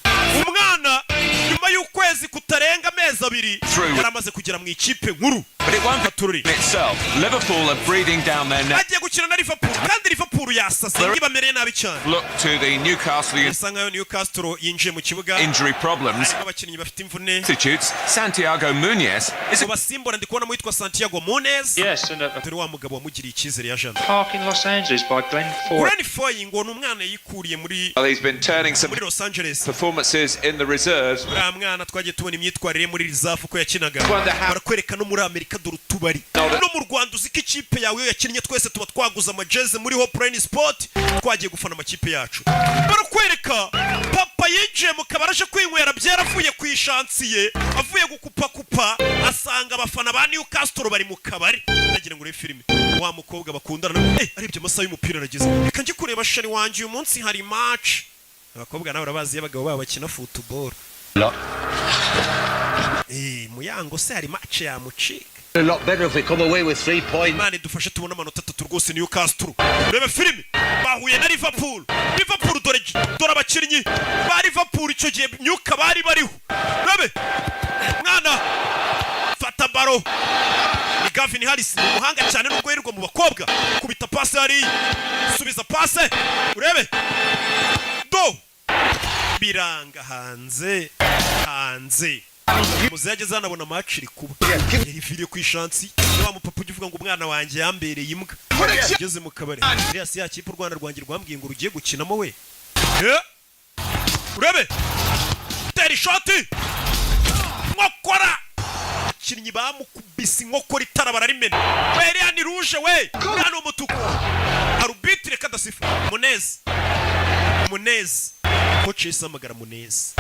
Umwana nyuma y'ukwezi kutarenga amezi abiri yaramaze kugera mu ikipe nkuru. But it won't be itself. Liverpool are breathing down their neck. Agiye gukina na Liverpool kandi Liverpool yasase ngibamereye nabi cyane. Look to the Newcastle. Isanga Newcastle yinjiye mu kibuga. Injury problems. Abakinnyi bafite imvune. Substitutes Santiago Munez. Is it basimbora ndikubona mu yitwa Santiago Munez? Yes, and turi wa mugabo wamugiriye icyizere ya Jean. Park in Los Angeles by Glenn Foy. Glenn Foy ngo numwana yikuriye muri He's been turning some Los Angeles performances in the reserves. Mwana twagiye tubona imyitwarire muri reserve ko yakinaga. Barakwereka no muri Amerika dore tubari. No mu Rwanda uziko ikipe yawe yakinnye twese tuba twaguza amajeze muri Hopline Sport twagiye gufana amakipe yacu. Barakwereka papa yinjiye mu kabaraje kwinywera byaravuye ku ishansiye avuye gukupa asanga abafana ba Newcastle bari mu kabari nagira ngo filime wa mukobwa bakundana aribyo amasaha y'umupira arageze reka njye kureba shari wanje uyu munsi hari match abakobwa nawe urabazi y'abagabo babo bakina football muyango se hari match ya mucika. A lot better if we come away with 3 points. Mane dufashe tubona amanota 3 rwose Newcastle. Urebe filime bahuye na Liverpool. Liverpool dore abakinnyi ba Liverpool icyo gihe myuka bari bariho. Urebe mwana fata baro. Ni Gavin Harris umuhanga cyane nubwo yirirwa mu bakobwa. Kubita pass hari subiza pass. Urebe do biranga hanze muzaje zanabona match iri kuba yiviriye ku ishansi wa mupapa ugivuga ngo umwana wanjye yambereye imbwa ageze mu kabari Elias yakipe u Rwanda rwangira rwambwiye ngo rugiye gukinamo we urebe teri shoti nkokora kinnyi bamukubise inkokora itara bararimena Elias ni rouge we mwana umutuku arbitre kadasifa Munez coach isamagara Munez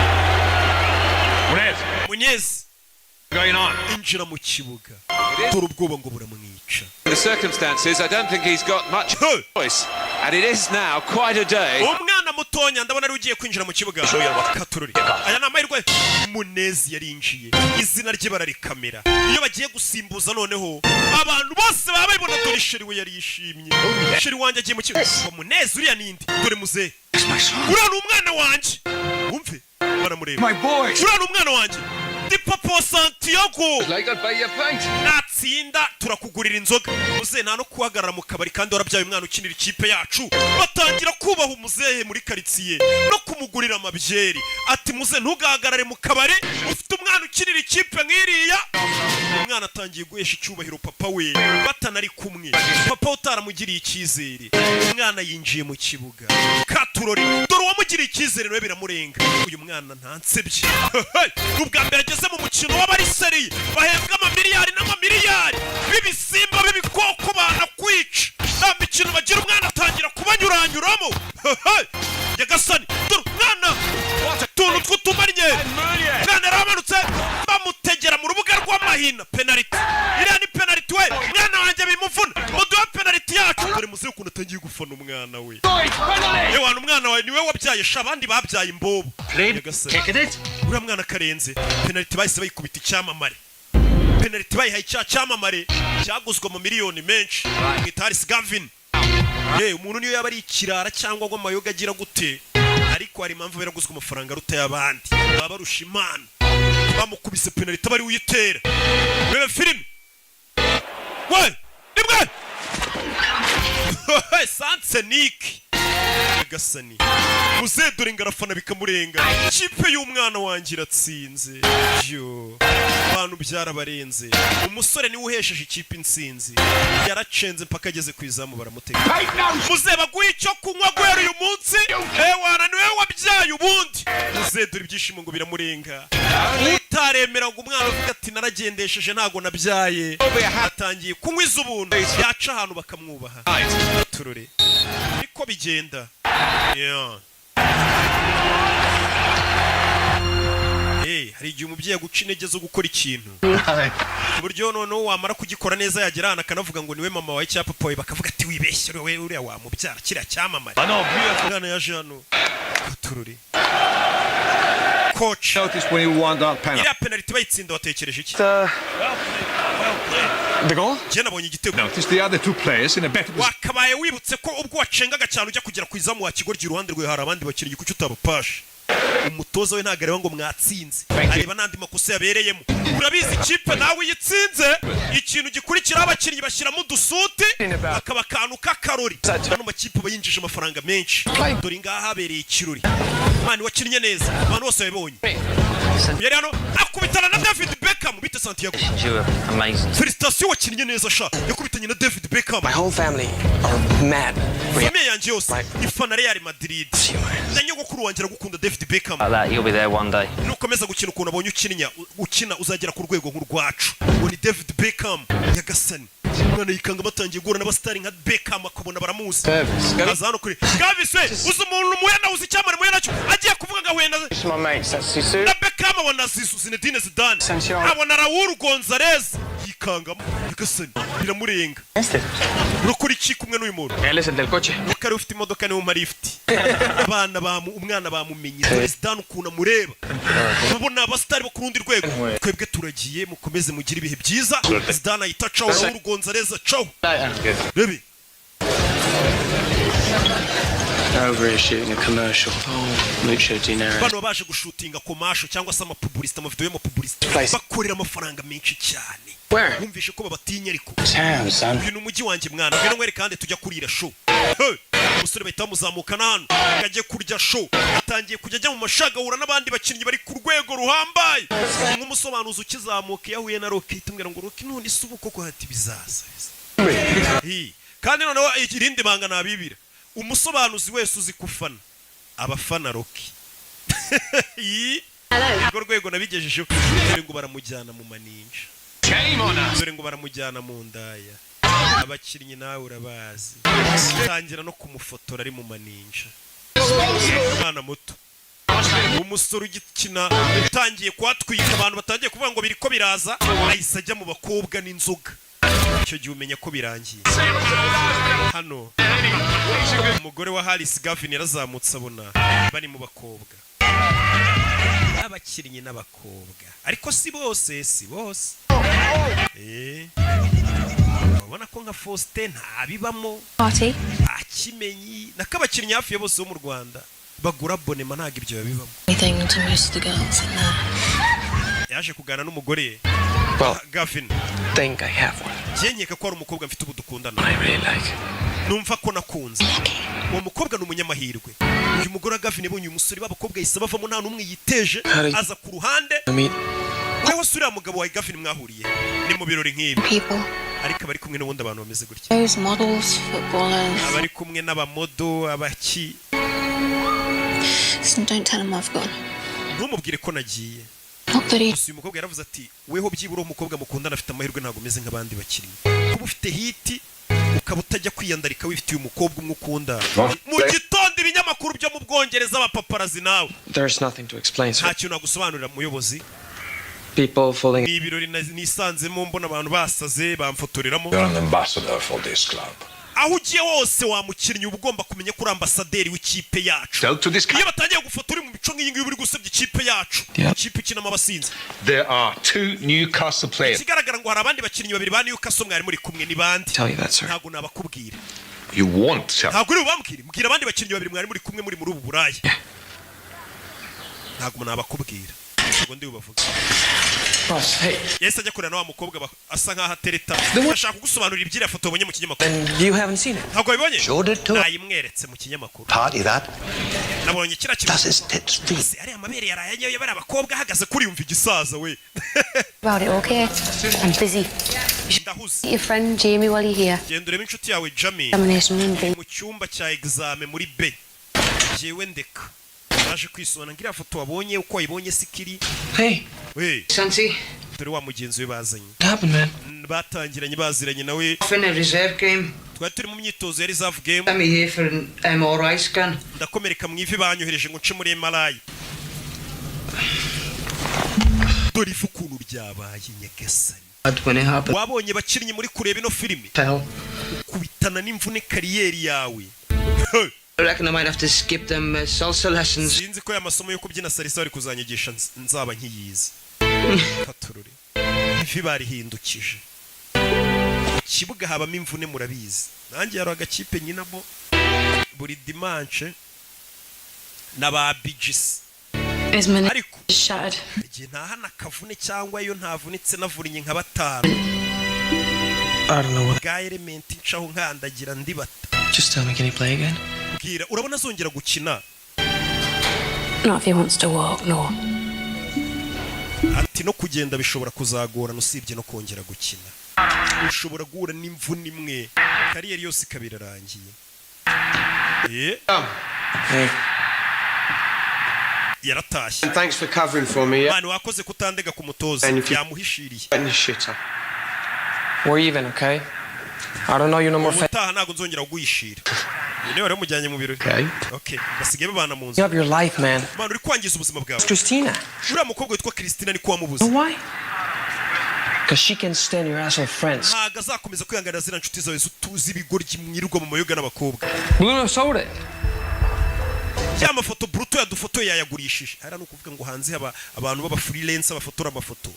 going on. Injira mu kibuga. Dore ubwoba ngo buramwica. The circumstances, I don't think he's got much choice. And it is now quite a day. Umwana mutonya ndabona ari ugiye kwinjira mu kibuga. Katururi. Aya namahirwe Munezi yarinjiye. Izina rye bararikamera. Iyo bagiye gusimbuza noneho abantu bose baba babibona dore sheri we yari yishimye. Sheri wanje agiye mu kibuga. Munezi uriya nindi. Dore muze. Uriya ni umwana wanje. Wumve baramureba. My boy. Uriya ni umwana wanje. Di Papa Santiago natsinda turakugurira inzoga. Muzehe nta no kuhagarara mu kabari kandi warabyaye umwana ukinira ikipe yacu. Batangira kubaha umuzehe muri karitsiye no kumugurira amabyeri. Ati muzehe ntugahagarare mu kabari ufite umwana ukinira ikipe nk'iriya. Umwana atangiye guhesha icyubahiro papa we batanari kumwe. Papa utaramugiriye icyizere. Umwana yinjiye mu kibuga. Katurori dore uwamugiriye icyizere nawe biramurenga. Uyu mwana ntansebye. Ubwa mbere ageze mu mukino w'abariseri bahembwa amamiliyari n'amamiliyari b'ibisimba b'ibikoko banakwica. Nta mikino bagira umwana atangira kubanyuranyuramo. Nyagasani dore umwana utuntu tw'utumanye. Umwana yaramanutse bamutegera mu rubuga rw'amahina. Penaliti iriya ni penaliti we. Umwana wanjye bimuvuna muduha penaliti yacu. Dore muzehe ukuntu atangiye gufana umwana we. Ewana umwana wawe niwe wabyaye sha abandi babyaye imbobo. Uriya mwana karenze penaliti bahise bayikubita icyamamare. Penaliti bayihaye icyamamare cyaguzwe mu miliyoni menshi. Gitaris Gavin. Umuntu niyo yaba ari ikirara cyangwa ngo amayoga agira gute ariko hari impamvu biraguzwe amafaranga rutaya abandi. Baba barusha Imana. Bamukubise penaliti bari uyitera. Wewe filime. We! Nimwe! Sansenik. Gasani. Muzehe dore ngarafana bikamurenga. Ikipe y'umwana wanjye iratsinze. Abantu byarabarenze. Umusore niwe uhesheje ikipe insinzi. Yaracenze mpaka ageze ku izamu baramutega. Muzehe baguha icyo kunywa guhera uyu munsi. Ewana niwe wabyaye ubundi. Muzehe dore ibyishimo ngo biramurenga. Utaremera ngo umwana avuga ati naragendesheje ntago nabyaye. Atangiye kunywa iz'ubuntu. Yaca ahantu bakamwubaha. Turore. Niko bigenda. Hari igihe umubyeyi aguca intege zo gukora ikintu buryo noneho wamara kugikora neza yagera ahantu akanavuga ngo niwe mama wawe cyangwa papa wawe bakavuga ati wibeshye we uriya wamubyara kiriya cyamamare. Umwana yaje hano tururi coach iriya penaliti bayitsinda watekereje iki? Jye nabonye igitego. Wakabaye wibutse ko ubwo wacengaga cyane ujya kugera ku izamu wa Kigoryi iruhande rwe hari abandi bakinnyi kuki utabapashe. Umutoza we ntago areba ngo mwatsinze areba nandi makosa yabereyemo. Urabizi ikipe nawe yitsinze ikintu gikurikira abakinnyi bashyiramo udusuti akaba akantu k'akarori. Hano makipe bayinjije amafaranga menshi. Dore ngaha habereye ikirori. Mani wakinnye neza abantu bose babonye. Yari hano akubitana na David Beckham bita Santiago. Felicitation wakinnye neza sha yakubitanye na David Beckham. My whole family are mad. Famille yanjye yose ifana Real Madrid. Nyogokuru wanjye aragukunda David Beckham. You'll be there one day. Nukomeza gukina ukuntu abonye ukina uzagera ku rwego nk'urwacu. Ngo ni David Beckham Nyagasani. Umwana yikanga batangiye guhura n'abastari nka Beckham akabona baramuzi. Kaza hano kuri Gavis we uzi umuntu muhena uzi cyamare muhena cyo agiye kuvuga ngo wenda na Beckham abona Zinedine Zidane abona Raul Gonzalez yikangamo Nyagasani biramurenga. Urukuri iki kumwe n'uyu muntu? Él es el del coche. Ukari ufite imodoka niwe marifti. Umwana bamumenye Zidane ukuntu amureba. Ubona abastari bo kurundi rwego. Twebwe turagiye mukomeze mugira ibihe byiza. Zidane ayita ciao Raul Gonzalez ciao. Baby. Over shooting a commercial. Mucho dinero. Bano baje gushutinga commercial cyangwa se amapublicity amavideo y'amapublicity. Bakorera amafaranga menshi cyane. Wumvishe ko babatinya ariko. Ibintu umujyi wanjye mwana. Ngeno ngwere kandi tujya kurira show. Umusore bahita bamuzamukana hano akajya kurya show. Atangiye kujya ajya mu mashagahura n'abandi bakinnyi bari ku rwego ruhambaye. Nk'umusobanuzi ukizamuka yahuye na Rocky tumwira ngo Rocky none isubuko ko hati bizaza. Kandi noneho irindi banga nabibira. Umusobanuzi wese uzi kufana abafana Rocky. Urwo rwego nabigejeje dore ngo baramujyana mu maninja. Dore ngo baramujyana mu ndaya. Abakinnyi nawe urabazi. Tangira no kumufotora ari mu maninja. Umwana muto. Umusore ugikina utangiye kwatwika abantu batangiye kuvuga ngo biriko biraza ahise ajya mu bakobwa n'inzoga. Icyo gihe umenya ko birangiye. Hano umugore wa Haris Gavin yarazamutse abona bari mu bakobwa. Abakinnyi n'abakobwa ariko si bose. Ubona ko nka Faustin ntabibamo. Party. Akimenyi nakabakinnyi hafi ya bose bo mu Rwanda bagura abonema ntago ibyo babibamo. Anything to most of the girls in there. yaje kugana n'umugore Gavin think I have one. Yenyeka ko ari umukobwa mfite ubudukundana I really like. numva ko nakunze uwo mukobwa n'umunyamahirwe uyu mugore Gavin yabonye umusore b'abakobwa yise bavamo nta numwe yiteje aza ku ruhande wewe sura mugabo wa Gavin mwahuriye ni mu birori nk'ibi ariko bari kumwe n'ubundi abantu bameze gutya Those models, footballers. abari kumwe n'abamodo abaki Listen, don't tell him I've gone. ntumubwire ko nagiye uyu mukobwa yaravuze ati weho byibura umukobwa mukundana afite amahirwe ntago umeze nk'abandi bakiri kuba ufite hiti ukaba utajya kwiyandarika wifitiye umukobwa umwe ukunda mu gitondo ibinyamakuru byo mu Bwongereza abapaparazi nawe There's nothing to explain, sir. nta kintu nagusobanurira muyobozi People falling. ni ibirori nisanzemo mbona abantu basaze bamfotoreramo You're an ambassador for this club. aho ugiye wose wamukinnyi uba ugomba kumenya ko uri ambasaderi w'ikipe yacu iyo batangiye gufotora mu mico nk'iyi ngiyi uri gusebya ikipe yacu ikipe ikinamo abasinzi There are 2 Newcastle players. ikigaragara ngo hari abandi bakinnyi babiri ba Newcastle mwari muri kumwe ni bandi ntabwo nabakubwira You want to. ntabwo uri bubambwire mbwira abandi bakinnyi babiri mwari muri kumwe muri ubu burayi ntabwo nabakubwira ntabwo ndi bubavuga yese ajya kurana wa mukobwa asa nkaho atereta ashaka kugusobanurira iby'iriya foto wabonye mu kinyamakuru You haven't seen it? ntabwo wabibonye nayimweretse mu kinyamakuru Party that. nabonye kiriya kintu ariya mabere yarayanyoye bari abakobwa ahagaze kuri yumva igisaza we About it, okay? I'm busy. ndahuze Your friend Jamie while you're here. genda urebe inshuti yawe Jamie Examination room B. mu cyumba cya examen muri B jewe ndeka naje kwisona ngira foto wabonye uko wayibonye sikiri Hey. we Santi. dore wa mugenzi we bazanye What happened, man? batangiranye baziranye nawe In a reserve game. twari turi mu myitozo ya reserve game I'm here for an MRI scan. ndakomereka mu ivi banyohereje ngo nce muri MRI dore ifu ukuntu ryabaye nyagasani wabonye bakinnyi muri kureba ino filimi kubitana n'imvune kariyeri yawe I reckon I might have to skip them salsa lessons. sinzi ko amasomo yo kubyina salsa bari kuzanyigisha nzaba nkiyizi katurure ivi barihindukije kibuga habamo imvune murabizi nanjye yaro agakipe nyinamo buri dimanche n'aba BGC ariko igihe ntahana kavune cyangwa iyo ntavunitse navurinye nka batanu I don't know what. ga element ncaho nkandagira ndibata Just tell me, can he play again? bwira urabona azongera gukina Not if he wants to walk, no. ati no kugenda bishobora kuzagorana usibye no kongera gukina ushobora guhura n'imvune imwe kariyeri yose ikabirarangiye yaratashye. Thanks for covering for me. Mani wakoze kutandega ku mutoza yamuhishiriye. We're even, okay? I don't know you no more. Mutaha ntago nzongera kugwishira. Niwe wari mujyanye mu birori. Okay. Basigaye babana mu nzu. You have your life, man. Mani uri kwangiza ubuzima bwawe. Christina. Uriya mukobwa witwa Christina ni ko wamubuze. Why? Because she can stand your asshole friends. Ntago azakomeza kwihanganira zira nshuti zawe zutuzi ibigoryi mwirirwa mu mayoga n'abakobwa. Bruno sold it. Ya mafoto Bruto yadufoto yayagurishije. Hari no kuvuga ngo hanze haba abantu baba freelance abafotora amafoto.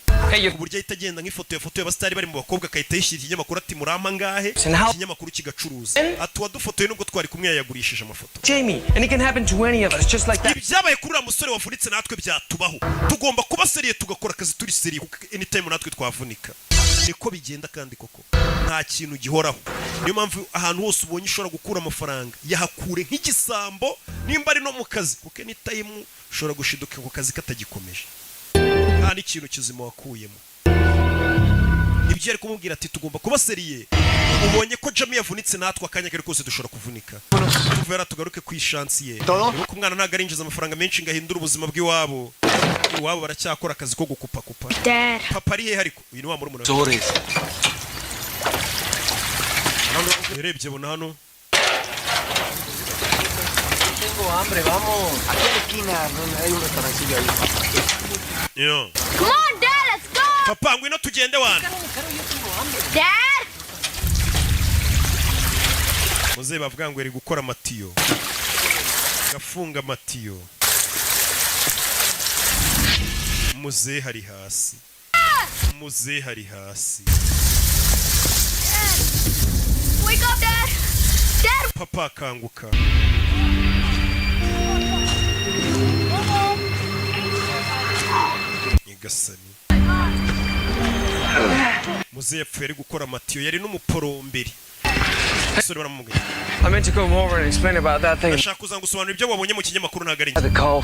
Ku buryo itagenda nk'ifoto yafoto y'abastari bari mu bakobwa kayita yishira ikinyamakuru ati murampa ngahe ikinyamakuru kigacuruza. Ati wadufotoye nubwo twari kumwe yayagurishije amafoto. Jamie, and it can happen to any of us just like that. Ibyabaye kuri uriya musore wavunitse natwe byatubaho. Tugomba kuba seriye tugakora akazi turi seriye anytime natwe twavunika. Niko bigenda kandi koko nta kintu gihoraho. Niyo mpamvu ahantu hose ubonye ushobora gukura amafaranga yahakure nk'igisambo nimba ari no mu kazi kuko ni time ushobora gushiduka ku kazi katagikomeje nta n'ikintu kizima wakuyemo. Ibyo ari kumubwira ati tugomba kuba seriye. Ubonye ko Jamie yavunitse natwe akanya kare kose dushobora kuvunika. Tuvera tugaruke ku ishansi ye. Nuko umwana ntago arinjiza amafaranga menshi ngahindura ubuzima bw'iwabo. Iwabo baracyakora akazi ko gukupa kupa. Papa ari he ariko uyu ni wa muri Sorry. Urebye bona hano. Tengo hambre, vamos. Aquí a la esquina hay un restaurancillo ahí. Yo. Come on, Dad, let's go. Papa, ngwino tugende wana. Dad. Muze bavuga ngo eri gukora amatiyo. Gafunga amatiyo. Muze hari hasi. Muze hari hasi. Wake up, Dad. Dad. Papa kanguka. Nyagasani. muze yapfuye ari gukora amatiyo yari n'umuporomberi. Sori baramubwiye. I meant to come over and explain about that thing. Ndashaka kuzangusobanura ibyo wabonye mu kinyamakuru ntago ari.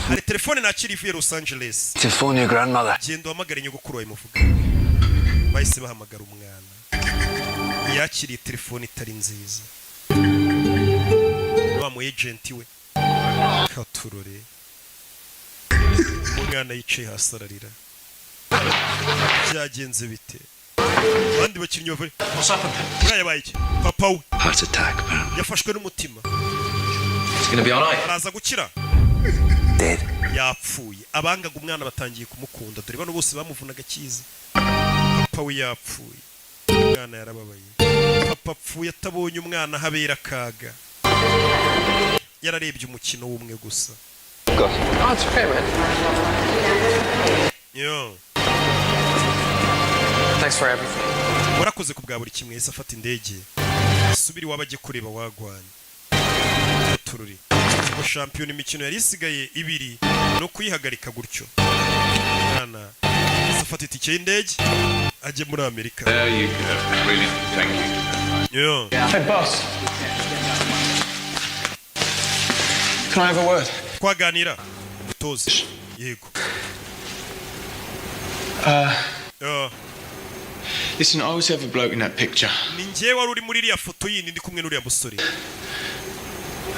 Hari telefone nakiri ivuye Los Angeles. To phone your grandmother. Genda uhamagare nyogokuru wawe muvuga. Bahise bahamagara umwana. Yakiriye telefone itari nziza. Wa mu agent we. Katurore. Umwana yicaye hasi ararira. Byagenze bite? Bandi bakinnyi bava. What's happened? Yabaye iki? Papa we. Heart attack, apparently. Yafashwe n'umutima. It's gonna be all right. Araza gukira. Dead. Yapfuye. Abangaga umwana batangiye kumukunda. Dore bano bose bamuvunaga kizi. Papa we yapfuye. Umwana yarababaye. Papa apfuye atabonye umwana habera kaga. Yararebye umukino w'umwe gusa. Oh, it's okay, man. Yo. Thanks for everything. Warakoze kubwa buri kimwe yese afata indege. Subiri wabaje kureba wagwanye. Tururi. Ngo champion imikino yari isigaye ibiri no kuyihagarika gutyo. Mwana afata itike y'indege aje muri Amerika. There you go. Really, thank you. Yo. Hey, boss. Can I have a word? Kwaganira. Utoze. Yego. Listen, I was the other bloke in that picture. Ninjye wari uri muri iriya foto yindi ndi kumwe n'uriya musore. I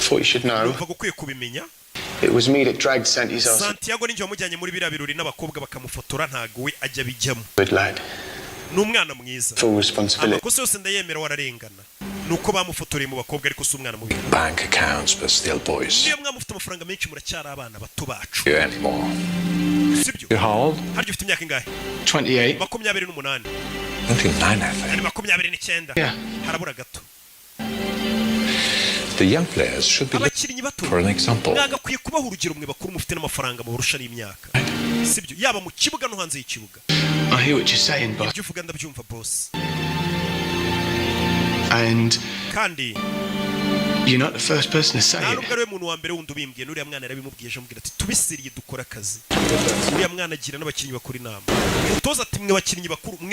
thought you should know. Numva gukwiye kubimenya. It was me that dragged Santi's ass. Santiago ninjye wamujyanye muri biriya birori n'abakobwa bakamufotora ntago we ajya bijyamo. Good lad. N'umwana mwiza. Full responsibility. Amakosa yose ndayemera wararengana. Nuko bamufotoreye mu bakobwa ariko si umwana mubi. Bank accounts, but still boys. Niyo mwamufite amafaranga menshi muracyari abana bato bacu. You anymore. Sibyo. How old? Haryo ufite imyaka ingahe? 28. 28. 29, I think. Ari 29. Yeah. Harabura gato. The young players should be Abakinnyi bato. for an example. Mwagakwiye kubaho urugero mwe bakuru mufite n'amafaranga mubarusha n'imyaka. Sibyo. Yaba mu kibuga no hanze y'ikibuga. I hear what you're saying, boss. Ibyo uvuga ndabyumva boss. And Kandi you're not the first person to say it. ntabwo ari we muntu wa mbere wundi ubimbwiye n'uriya mwana yarabimubwiye ejo amubwira ati tubisiriye dukora akazi. Uriya mwana agira n'abakinnyi bakuru inama. Utoza ati mwe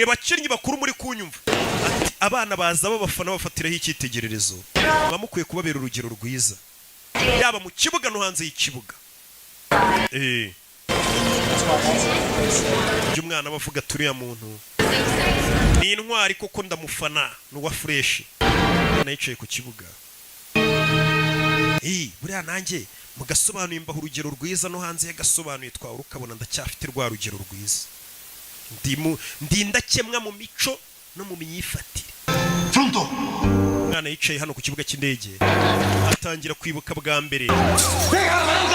bakinnyi bakuru muri kunyumva. Ati abana baza babafana bafatiraho icyitegererezo. Bamukwiye kubabera urugero rwiza. Yaba mu kibuga no hanze y'ikibuga. Umwana bavuga turiya muntu ni intwari koko ndamufana n'uwa fresh. Nayicaye ku kibuga. Buriya nanjye mugasobanuye imbaho urugero rwiza no hanze yagasobanuye twawe ukabona ndacyafite rwa rugero rwiza. Ndindakemwa mu mico no mu myifatire. Pronto. Mwana yicaye hano ku kibuga cy'indege atangira kwibuka bwa mbere.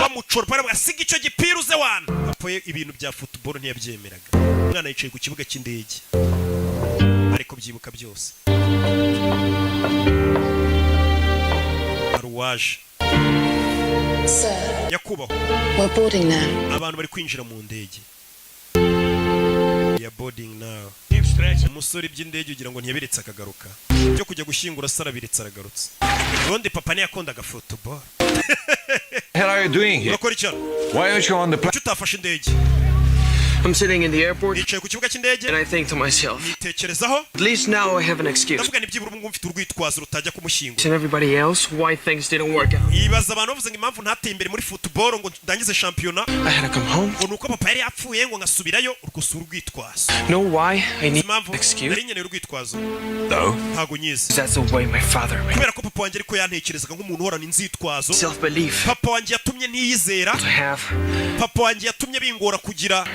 Bamucora para basiga icyo gipiruze wana. Apoye ibintu bya football ntiyabyemeraga. Mwana yicaye ku kibuga cy'indege. Ariko byibuka byose. Aruwaje. Sir, Yakubaho. we're boarding now. Abantu bari kwinjira mu ndege. Ya boarding now. Umusore by'indege ugira ngo ntiyabiretse akagaruka. Byo kujya gushyingura sara biretse aragarutse. Ubundi papa ne yakondaga football. What are you doing here? Urakora iki? Why aren't you on the plane? Utafashe indege. I'm sitting in the airport Nicaye ku kibuga cy'indege. and I think to myself, Nitekerezaho. at least now I have an excuse. Ndavuga ni byibura umwe mfite urwitwazo rutajya kumushyingura. And everybody else, why things didn't work out. Ibaza abantu bavuze ngo impamvu ntateye imbere muri football ngo ndangize shampiyona. I had to come home. Ngo nuko papa yari yapfuye ngo ngasubirayo urkusura urwitwazo. Know why I need an Impamvu excuse? nari nkeneye urwitwazo. No. Ntago nyizi. That's the way my father made. Kubera ko papa wanjye ariko yantekerezaga nk'umuntu uhorana inzitwazo. Self-belief. Papa wanjye yatumye ntiyizera. To have Papa wanjye yatumye bingora kugira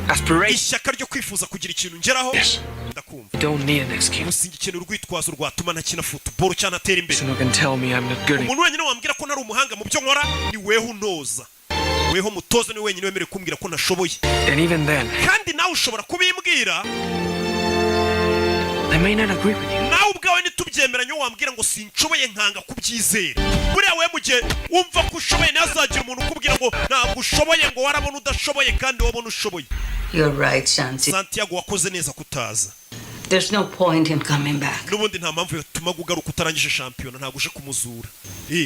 aspiration. ishyaka ryo kwifuza kugira ikintu ngeraho. Ndakumva. You don't need an excuse. Usingikenera urwitwazo rwatuma ntakina football cyane atera imbere. Someone can tell me I'm not good. Umuntu wenyine wambwira ko ntari umuhanga mu byo nkora ni weho unoza. Weho mutoza ni wenyine wemerewe kumbwira ko ntashoboye. And even then, Kandi nawe ushobora kubimbwira. I may not agree with you. Nawe ubwawe nitubyemeranye wambwira ngo sinshoboye nkanga kubyizera. Buriya we mugihe wumva ko ushoboye ntazagira umuntu ukubwira ngo ntabwo ushoboye ngo warabona udashoboye kandi wabona ushoboye. You're right, Santi. Santiago wakoze neza kutaza. There's no point in coming back. Nubundi nta mpamvu yatuma gugaruka utarangije shampiyona ntago uje kumuzura.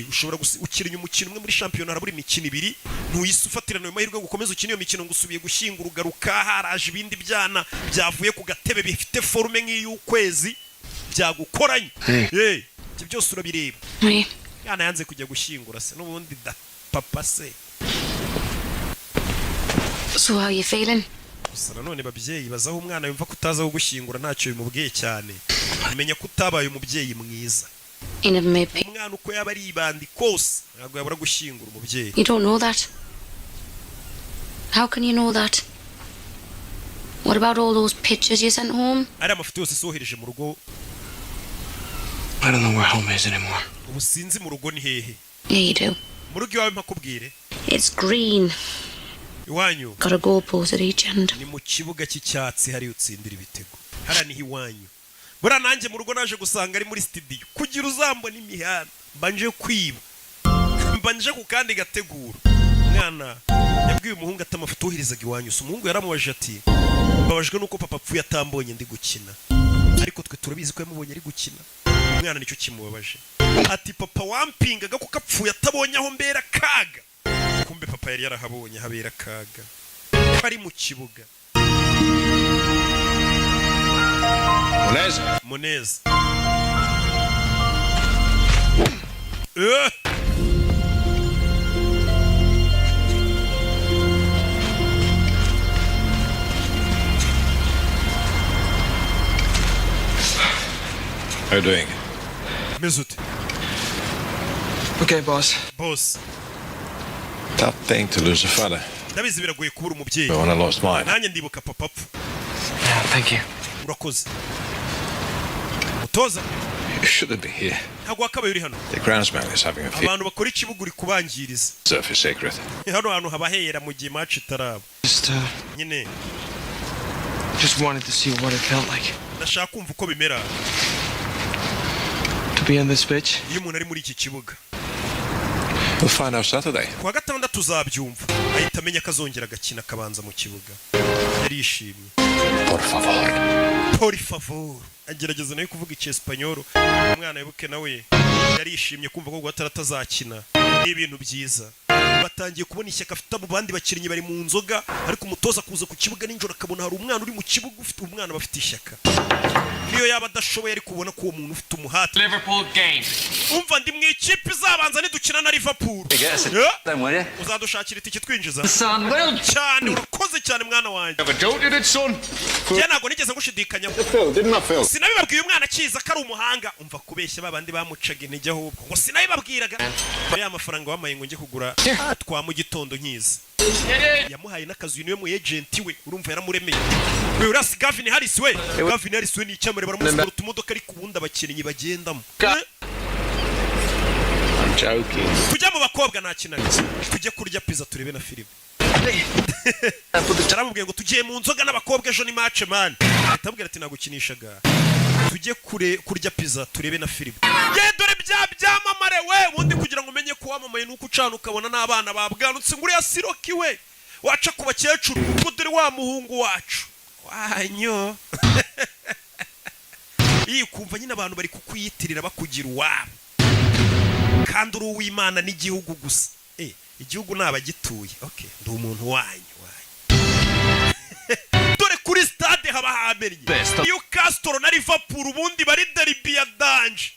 Ushobora ukirinya umukino umwe muri shampiyona haraburi imikino ibiri ntuyisufatirana mu mahirwe gukomeza ukina iyo mikino ngusubiye gushyingura ugaruka haraje ibindi byana byavuye ku gatebe bifite forume nk'iy'ukwezi byagukoranye. Ibyo byose urabireba. Yana yanze kujya gushyingura se nubundi da papa se. So how are you feeling? Gusa nanone babyeyi bazaho umwana yumva kutazaho gushyingura ntacyo bimubwiye cyane. Amenya kutabaye umubyeyi mwiza. Umwana uko yaba ari ibandi kose ntabwo yabura gushyingura umubyeyi. You don't know that. How can you know that? What about all those pictures you sent home? Ari amafoto yose sohereje mu rugo. I don't know where home is anymore. Ubu sinzi mu rugo ni hehe. Yeah, you do. Mu rugo iwawe mpakubwire. It's green. Iwanyu. Got a goalpost at each end. Ni mu kibuga cy'icyatsi hari utsindira ibitego. Hara ni iwanyu. Bura nanjye mu rugo naje gusanga ari muri studio. Kugira uzambona imihanda. Mbanje kwiba. Mbanje ku kandi gategura. Mwana yabwiye umuhungu ati amafoto uhirizaga iwanyu. Umuhungu yaramubaje ati mbabajwe nuko papa apfuye atambonye ndi gukina. Ariko twe turabizi ko yamubonye ari gukina. Umwana nicyo kimubabaje. Ati papa wampingaga kuko apfuye atabonye aho mbera kaga. Kumbe papa yari yarahabonye habera kaga. Ari mu kibuga. Monez. How are you doing? Mesut. Okay, boss. Boss. Tough thing to lose a father. Ndabizi biragoye kubura umubyeyi. But when I lost mine. Nanjye ndibuka papa apfu. Yeah, thank you. Urakoze. Mutoza. You shouldn't be here. Ntabwo wakabaye uri hano. The groundsman is having a few. Abantu bakora ikibuga uri kubangiriza. Surface secret. Hano hantu habahera mu gihe match itaraba. Nyine. Just wanted to see what it felt like. Ndashaka kumva uko bimera. To be on this pitch. Iyo umuntu ari muri iki kibuga. We'll find out Saturday. Kuwa gatandatu tuzabyumva. Ahita amenya akazongera agakina akabanza mu kibuga. Yarishimye. Por favor. Por favor. Agerageza nawe kuvuga icyesipanyoro. Umwana yibuke nawe yarishimye kumva ko atarazakina. Ni ibintu byiza. Batangiye kubona ishyaka afite abo bandi bakinnyi bari mu nzoga ariko umutoza kuza ku kibuga ninjoro akabona hari umwana uri mu kibuga ufite umwana bafite ishyaka. Niyo yaba adashoboye ari kubona ko uwo muntu ufite umuhate. Liverpool game. Umva ndi mu ikipe izabanza nidukina na Liverpool. Uzadushakira itike twinjiza. Cyane urakoze cyane mwana wanjye. Njye ntabwo nigeze ngushidikanya. Sinabibabwiye umwana akiza ko ari umuhanga. Umva kubeshya babandi bamucaga intege ahubwo. Ngo sinabibabwiraga. Ya mafaranga wamaye ngo njye kugura twa mu gitondo nkiza. Yamuhaye n'akazi niwe mu agent we urumva yaramuremeye. We urasi Gavin Harris we. Gavin Harris we ni icyamure baramusura utumodoka ari kubundi abakinnyi bagendamo. I'm joking. Tujya mu bakobwa nakinaga. Tujye kurya pizza turebe na film. Taramubwiye ngo tugiye mu nzoga n'abakobwa ejo ni match man. Atabwira ati nagukinishaga. Tujye kurya pizza turebe na film. Ye dore byamamare we ubundi kugira ngo umenye ko wamamaye nuko ucana ukabona n'abana babwanutse nguri ya Siroki we. Waca ku bakecuru ngo dore wa muhungu wacu. Wanyo. Iyi kumva nyine abantu bari kukwiyitirira bakugira uwabo. Kandi uri uw'Imana n'igihugu gusa. Igihugu nabagituye. Okay, ndi umuntu wanyu. Dore kuri stade haba hamenye. Newcastle na Liverpool ubundi bari derby ya danje.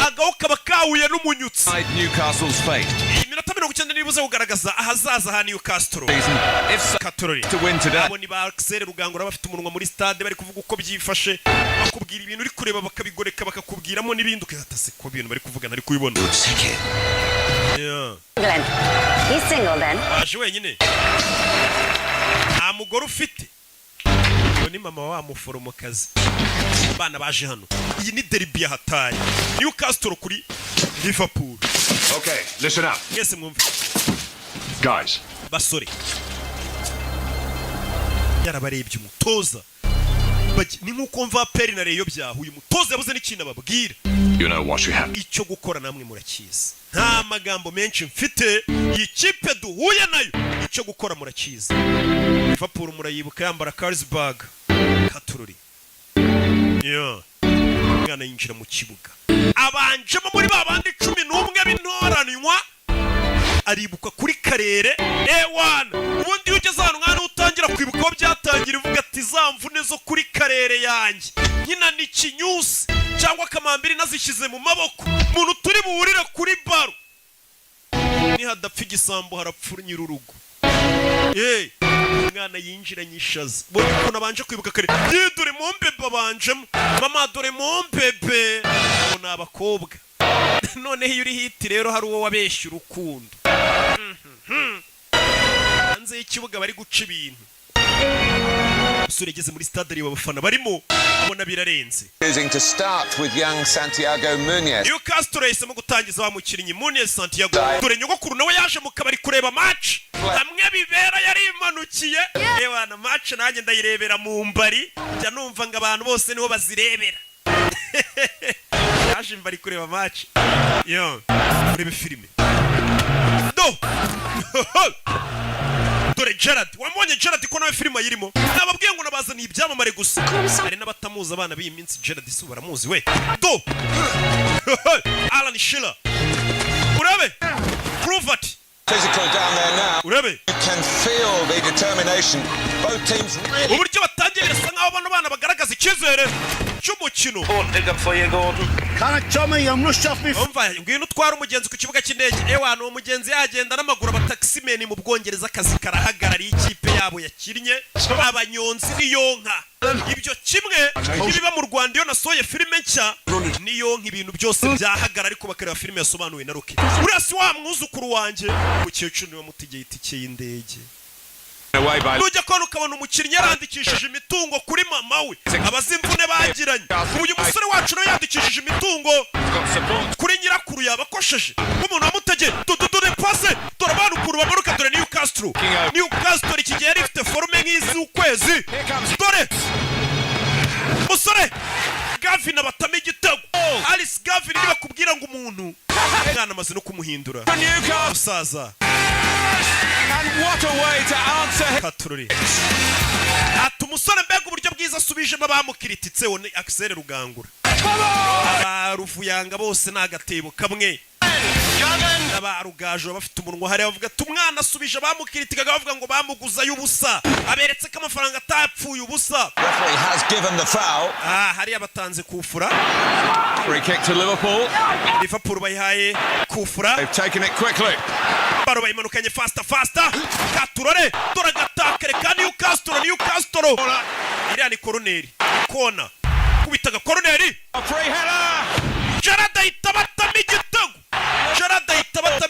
Agaho kaba kawuye n'umunyutsi. Newcastle's fate. Iminota 90 nibuze kugaragaza ahazaza ha Newcastle. To win today. Abo ni ba Axel Rugangura bafite umunwa muri stade bari kuvuga uko byifashe. Bakubwira ibintu uri kureba bakabigoreka bakakubwiramo n'ibindi ukahatase ko ibintu bari kuvuga nari kubibona. Yeah. He's single then. Waje wenyine. Nta mugore ufite. Ni mama wa muforomokazi. Bana baje hano. Iyi ni derby ya hatari. Newcastle kuri Liverpool. Okay, listen up. Yes, mwumve. Guys. Basore. Yarabarebye umutoza. Ni nkuko mva peri na reyo byahuye umutoza yabuze n'ikintu ababwira. You know what you have. Icyo gukora namwe murakiza. Nta magambo menshi mfite. Iyi kipe duhuye nayo. Icyo gukora murakiza. Liverpool murayibuka yambara Carlsberg. Katururi. umwana yinjira mu kibuga abanjemo muri babandi 11 b'intoranywa aribuka kuri karere ewana ubundi ugeze hano mwana utangira kwibuka ko byatangira ivuga ati zamvune zo kuri karere yanjye nyina ni kinyusi cyangwa kamambiri nazishize mu maboko umuntu turi buhurira kuri baro ni hadapfa igisambo harapfura nyir'urugo umwana yinjira nyishaza bonye ko nabanje kwibuka kare dore mombebe abanjemo mama dore mombebe ni abakobwa noneho iyo uri hiti rero hari uwo wabeshya urukundo hanze y'ikibuga bari guca ibintu umusore ageze muri stade areba abafana barimo abona birarenze Newcastle yahisemo gutangiza wa mukinnyi Muniez Santiago dore nyogokuru nawe yaje mu kabari kureba match hamwe bibera yari imanukiye ewana match nanjye ndayirebera mu mbari njya numva ngo abantu bose niho bazirebera yaje mbari kureba match urebe filime dore Gerard wamubonye Gerard ko nawe filime yirimo nababwiye ngo nabazaniye ibyamamare gusa hari n'abatamuzi abana b'iyi minsi Gerard si baramuzi we Alan Shearer urebe Kluivert physical down there now. Urebe you can feel the determination both teams really uburyo batangiye birasa nkaho bano bana bagaragaza icyizere cy'umukino ngwino utwara umugenzi ku kibuga cy'indege ewana uwo mugenzi yagenda n'amaguru abataximeni mu Bwongereza akazi karahagarariye ikipe yabo yakinnye abanyonzi niyonka ibyo kimwe nibiba mu Rwanda iyo nasoye filime nshya niyonka ibintu byose byahagara ariko bakareba filime yasobanuwe na Rocky urasi wa mwuzukuru wanjye mukecuru niwe mutegeye itike y'indege nujya kubona ukabona umukinnyi yarandikishije imitungo kuri mama we abazimvune bagiranye uyu musore wacu nawe yandikishije imitungo kuri nyirakuru yabakosheje umuntu wamutegeye dore pase dore abantu ukuru bamanuka dore Newcastle iki gihe yari ifite forume nk'izi ukwezi dore musore Gavin abatama igitego Alice Gavin niba kubwira ngo umuntu mwana amaze no kumuhindura musaza. And what a way to answer Katururi ati umusore mbega uburyo bwiza asubijemo abamukirititse one Axel Rugangura abaruvuyanga bose nagatebo kamwe abarugaje bafite umunwa hari bavuga ati umwana asubije abamukiritigaga bavuga ngo bamuguza y'ubusa aberetse ko amafaranga atapfuye ubusa. Referee has given the foul. Hari abatanze kufura. Free kick to Liverpool. Liverpool bayihaye kufura. They've taken it quickly. Baro bayimanukanye faster. Katurore doragataka kandi Newcastle. Iriya ni corner. Kona. Kubitaga corner. Free header. Gerard itabatama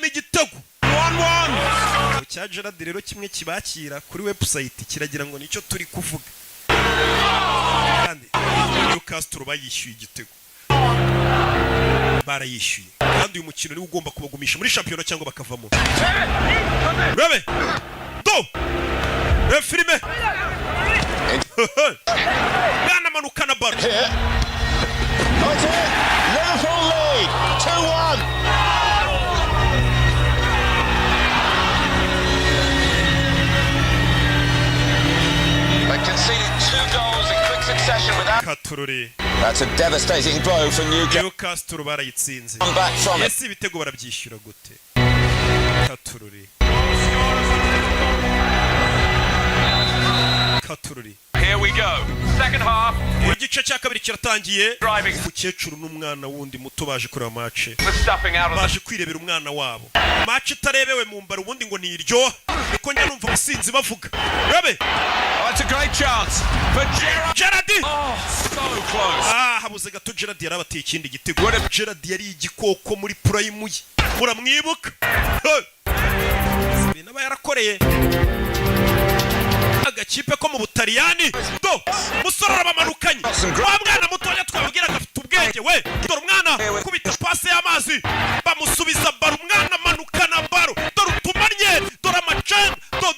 igitego. 1-1. Cya Gerard rero kimwe kibakira kuri website kiragira ngo nicyo turi kuvuga. Kandi Newcastle bayishyuye igitego. Barayishyuye. Kandi uyu mukino ni ugomba kubagumisha muri championnat cyangwa bakavamo. Rebe. Do. Refilme. Gana manukana bar. Liverpool lead 2-1. They conceded 2 goals in quick succession without Katururi. That's a devastating blow for Newcastle barayitsinze. Back from it. Yes, ibitego barabyishyura gute. Katururi. Here we go. Second half. Igice cya kabiri kiratangiye. Umukecuru n'umwana wundi muto baje kureba match. Baje kwirebera umwana wabo. Match itarebewe mu mbara ubundi ngo niryo. Niko njya numva abasinzi bavuga. Rabe. That's a great chance for Gerard. Oh, so close. Habuze gato Gerard yarabateye ikindi gitego. Gerard yari igikoko muri prime ye. Muramwibuka? Binaba yarakoreye. Agakipe ko mu Butaliyani do musore arabamanukanye wa mwana mutoya twabwiraga afite ubwenge we dore umwana kubita passe y'amazi bamusubiza baro umwana manukana baro dore utumanye dore amacen do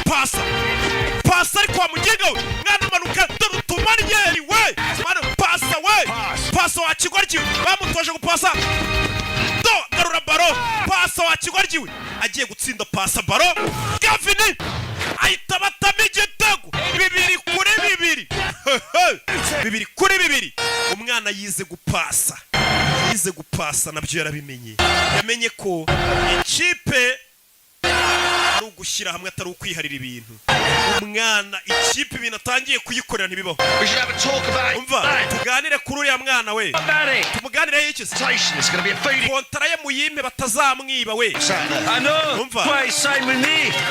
passa ariko wamugenga we mwana manuka dore utumanye we mwana passa wa kigoryi bamutoje gupasa do garura baro passa wa kigoryi we agiye gutsinda passa baro Gavin ahita batama igitego 2-2 2-2 umwana yize gupasa nabyo yarabimenye. Yamenye ko ikipe ari ugushyira hamwe atari ukwiharira ibintu. Umwana ikipe ibintu atangiye kuyikorera ntibibaho. Umva tuganire kuri uriya mwana we. Tumuganire iki se? Kontara ye muyime batazamwiba we. Umva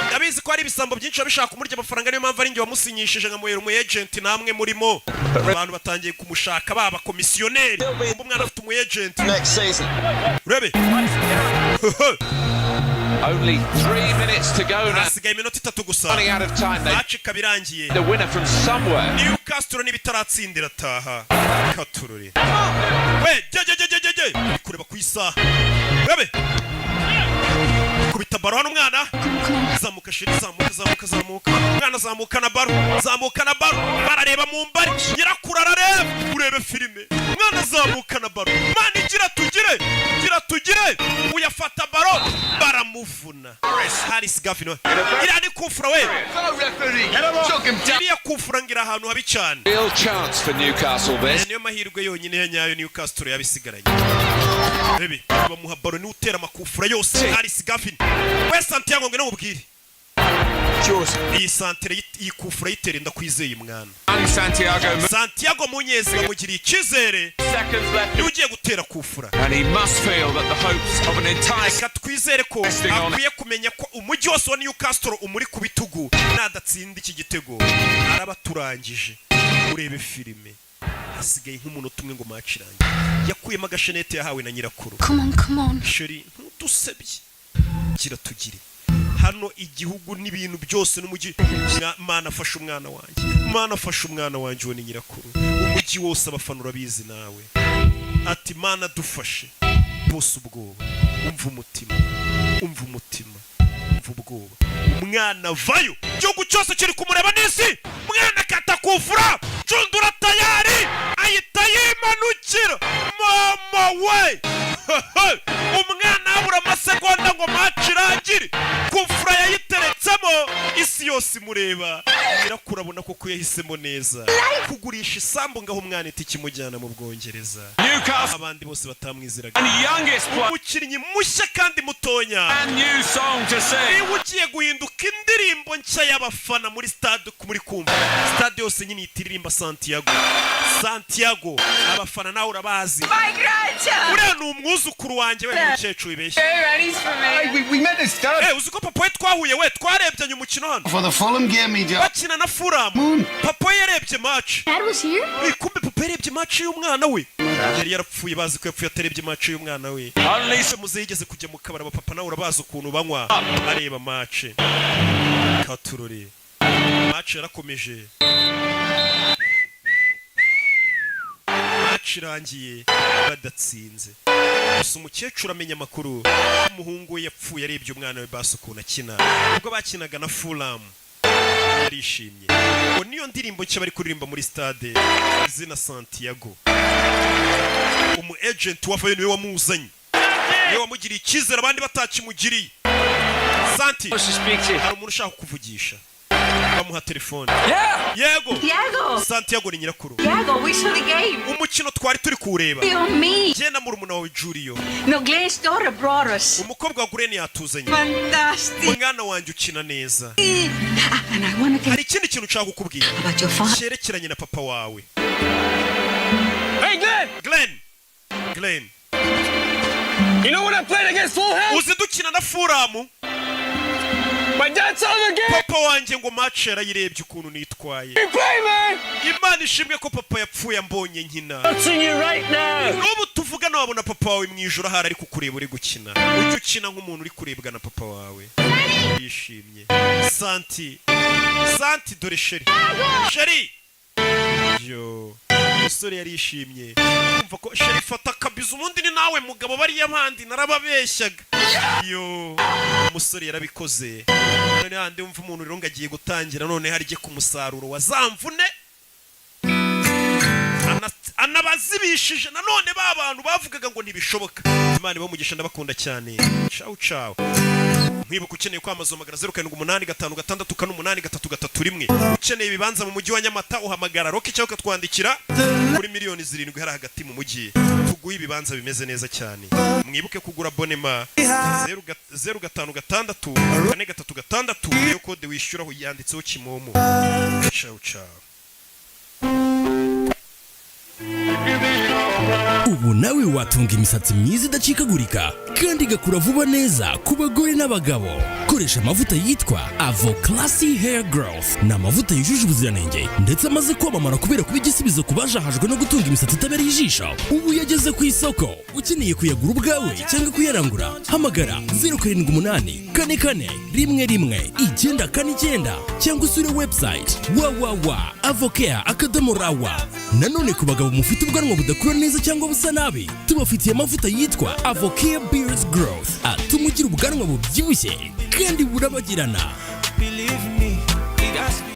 ndabizi ko hari ibisambo byinshi bishaka kumurya amafaranga, niyo mpamvu ari njye wamusinyishije nkamuhera umu agent namwe murimo. Abantu batangiye kumushaka baba komisiyoneri. Umwana afite umu agent. Urebe Only 3 minutes to go now. Hasigaye iminota 3 gusa. Running out of time. Match kabirangiye. The winner from somewhere. Newcastle nibitaratsindira taha. Katururi. We je. Kureba ku isaha. Bebe. Kubita baro hano mwana. Zamuka shiri zamuka. Mwana zamuka na baro. Barareba mu mbari. Nyirakura arareba. Urebe filime. Mwana zamuka na baro. Mani gira tugire. Uyafata baro. Baramuvuna. Haris Gavino. Irani kufura we. Iriya kufura ngira ahantu habi cyane. Real chance for Newcastle this. Niyo mahirwe yonyine yanyayo Newcastle yabisigaranye. Bebe, bamuha baro ni utera makufura yose. Haris Gavino. We Santiago ngene mubwire. Iyi santere yikufura yiterenda kwizeye mwana. Santiago Munyezi bamugiriye ikizere. Ugiye gutera kufura. And he must feel that the hopes of an entire twizere ko akwiye kumenya ko umujyi wose wa Newcastle umuri ku bitugu nadatsinda iki gitego arabaturangije. Urebe filime hasigaye nk'umuntu umwe ngo macirange yakuyemo agashenete yahawe na nyirakuru. Come on sheri ntusebye gira tugire hano igihugu n'ibintu byose n'umujyi. Mana afasha umwana wanjye wo ni nyirakuru. Umujyi wose abafana urabizi nawe. Ati Mana dufashe bose ubwoba. Umva umutima ubwoba. Umwana vayo igihugu cyose kiri kumureba n'isi. Mwana katakufura cundura tayari ayita yimanukira. Mama we umwana abura amasegonda ngo macirangire. Kufura yayiteretsemo isi yose imureba. Nyirakura koko yahisemo neza kugurisha isambu ngaho umwana itikimujyana mu Bwongereza. Abandi bose batamwiziraga. Umukinnyi mushya kandi mutonya. Ugiye guhinduka indirimbo nshya y'abafana muri stade muri kumva. Stade yose nyine itiririmba Santiago. Abafana nawe urabazi. Uriya ni umwuzukuru wanjye we mukecuru ibeshye. Uzi ko papa we twahuye we twarebyanye umukino hano. For the Fulham game, bakina na Fulham. Papa yarebye match. Dad was here? Kumbe papa yarebye match y'umwana we. Yari yarapfuye bazi ko yapfuye atarebye match y'umwana we. Ese muze yigeze kujya mu kabara papa nawe urabazi ukuntu banywa areba match. Katurore. Match yarakomeje. Match irangiye badatsinze. Gusa umukecuru amenya amakuru umuhungu we yapfuye arebye umwana we basukuna kina. Ubwo bakinaga na Fulham. Yarishimye. Ngo niyo ndirimbo nshya bari kuririmba muri stade izina Santiago. Umu agent wavayo niwe wamuzanye. Niwe wamugiriye ikizere abandi batakimugiriye. Santi. Hari umuntu ushaka kuvugisha. Bamuha telefone. Yego. Santiago ni nyirakuru. We saw the game. Umukino twari turi kureba. Jena murumuna wawe Julio. No, Glenn's daughter brought us. Umukobwa wa Glen yatuzanye. Fantastic. Mwana wanjye ukina neza. And I want to hari ikindi kintu nshaka kukubwira. Cyerekeranye na papa wawe. Hey Glenn. You know when I played against Fulham? Uzi dukina na Fulham. My dad saw the game. Papa wanjye ngo match yarayirebye ukuntu nitwaye. You play, man. Imana ishimwe ko papa yapfuye ambonye nkina. Watching you right now. N'ubu tuvugana wabona papa wawe mwijoro hari kukureba uri gukina. Ujye ukina nk'umuntu uri kurebwa na papa wawe. Yishimye. Santi dore Sheri. Yo. Musore yarishimye. Umva ko Sheri fata kabiza umundi ni nawe mugabo bari yabandi narababeshyaga. Yo. Umusore yarabikoze. None handi umva umuntu rero ngagiye gutangira none harije ku musaruro wazamvune. Anabazibishije nanone babantu bavugaga ngo ntibishoboka. Imana bamugisha ndabakunda cyane. Ciao. mwibuka ukeneye kwamaza magara 0785638331 ukeneye ibibanza mu mujyi wa Nyamata uhamagara Rocky cyangwa ukatwandikira kuri miliyoni 7 hari hagati mu mujyi tuguye ibibanza bimeze neza cyane mwibuke kugura bonema 056 yo kode wishyura yanditseho Kimomo. Ciao ciao. Ubu nawe watunga imisatsi myiza idacikagurika kandi igakura vuba neza ku bagore n'abagabo. Koresha amavuta yitwa Avo Classy Hair Growth. Ni amavuta yujuje ubuziranenge ndetse amaze kwamamara kubera kuba igisubizo ku bajahajwe no gutunga imisatsi itabereye ijisho. Ubu yageze ku isoko. Ukeneye kuyagura ubwawe cyangwa kuyarangura, hamagara 07881111 cyangwa usure website www.avocare.rawa. Nanone ku bagabo mufite ubwanwa budakura neza cyangwa busa nabi, tubafitiye amavuta yitwa Avocare Beard Growth atuma ugira ubwanwa bubyibushye kandi burabagirana. Believe me, it has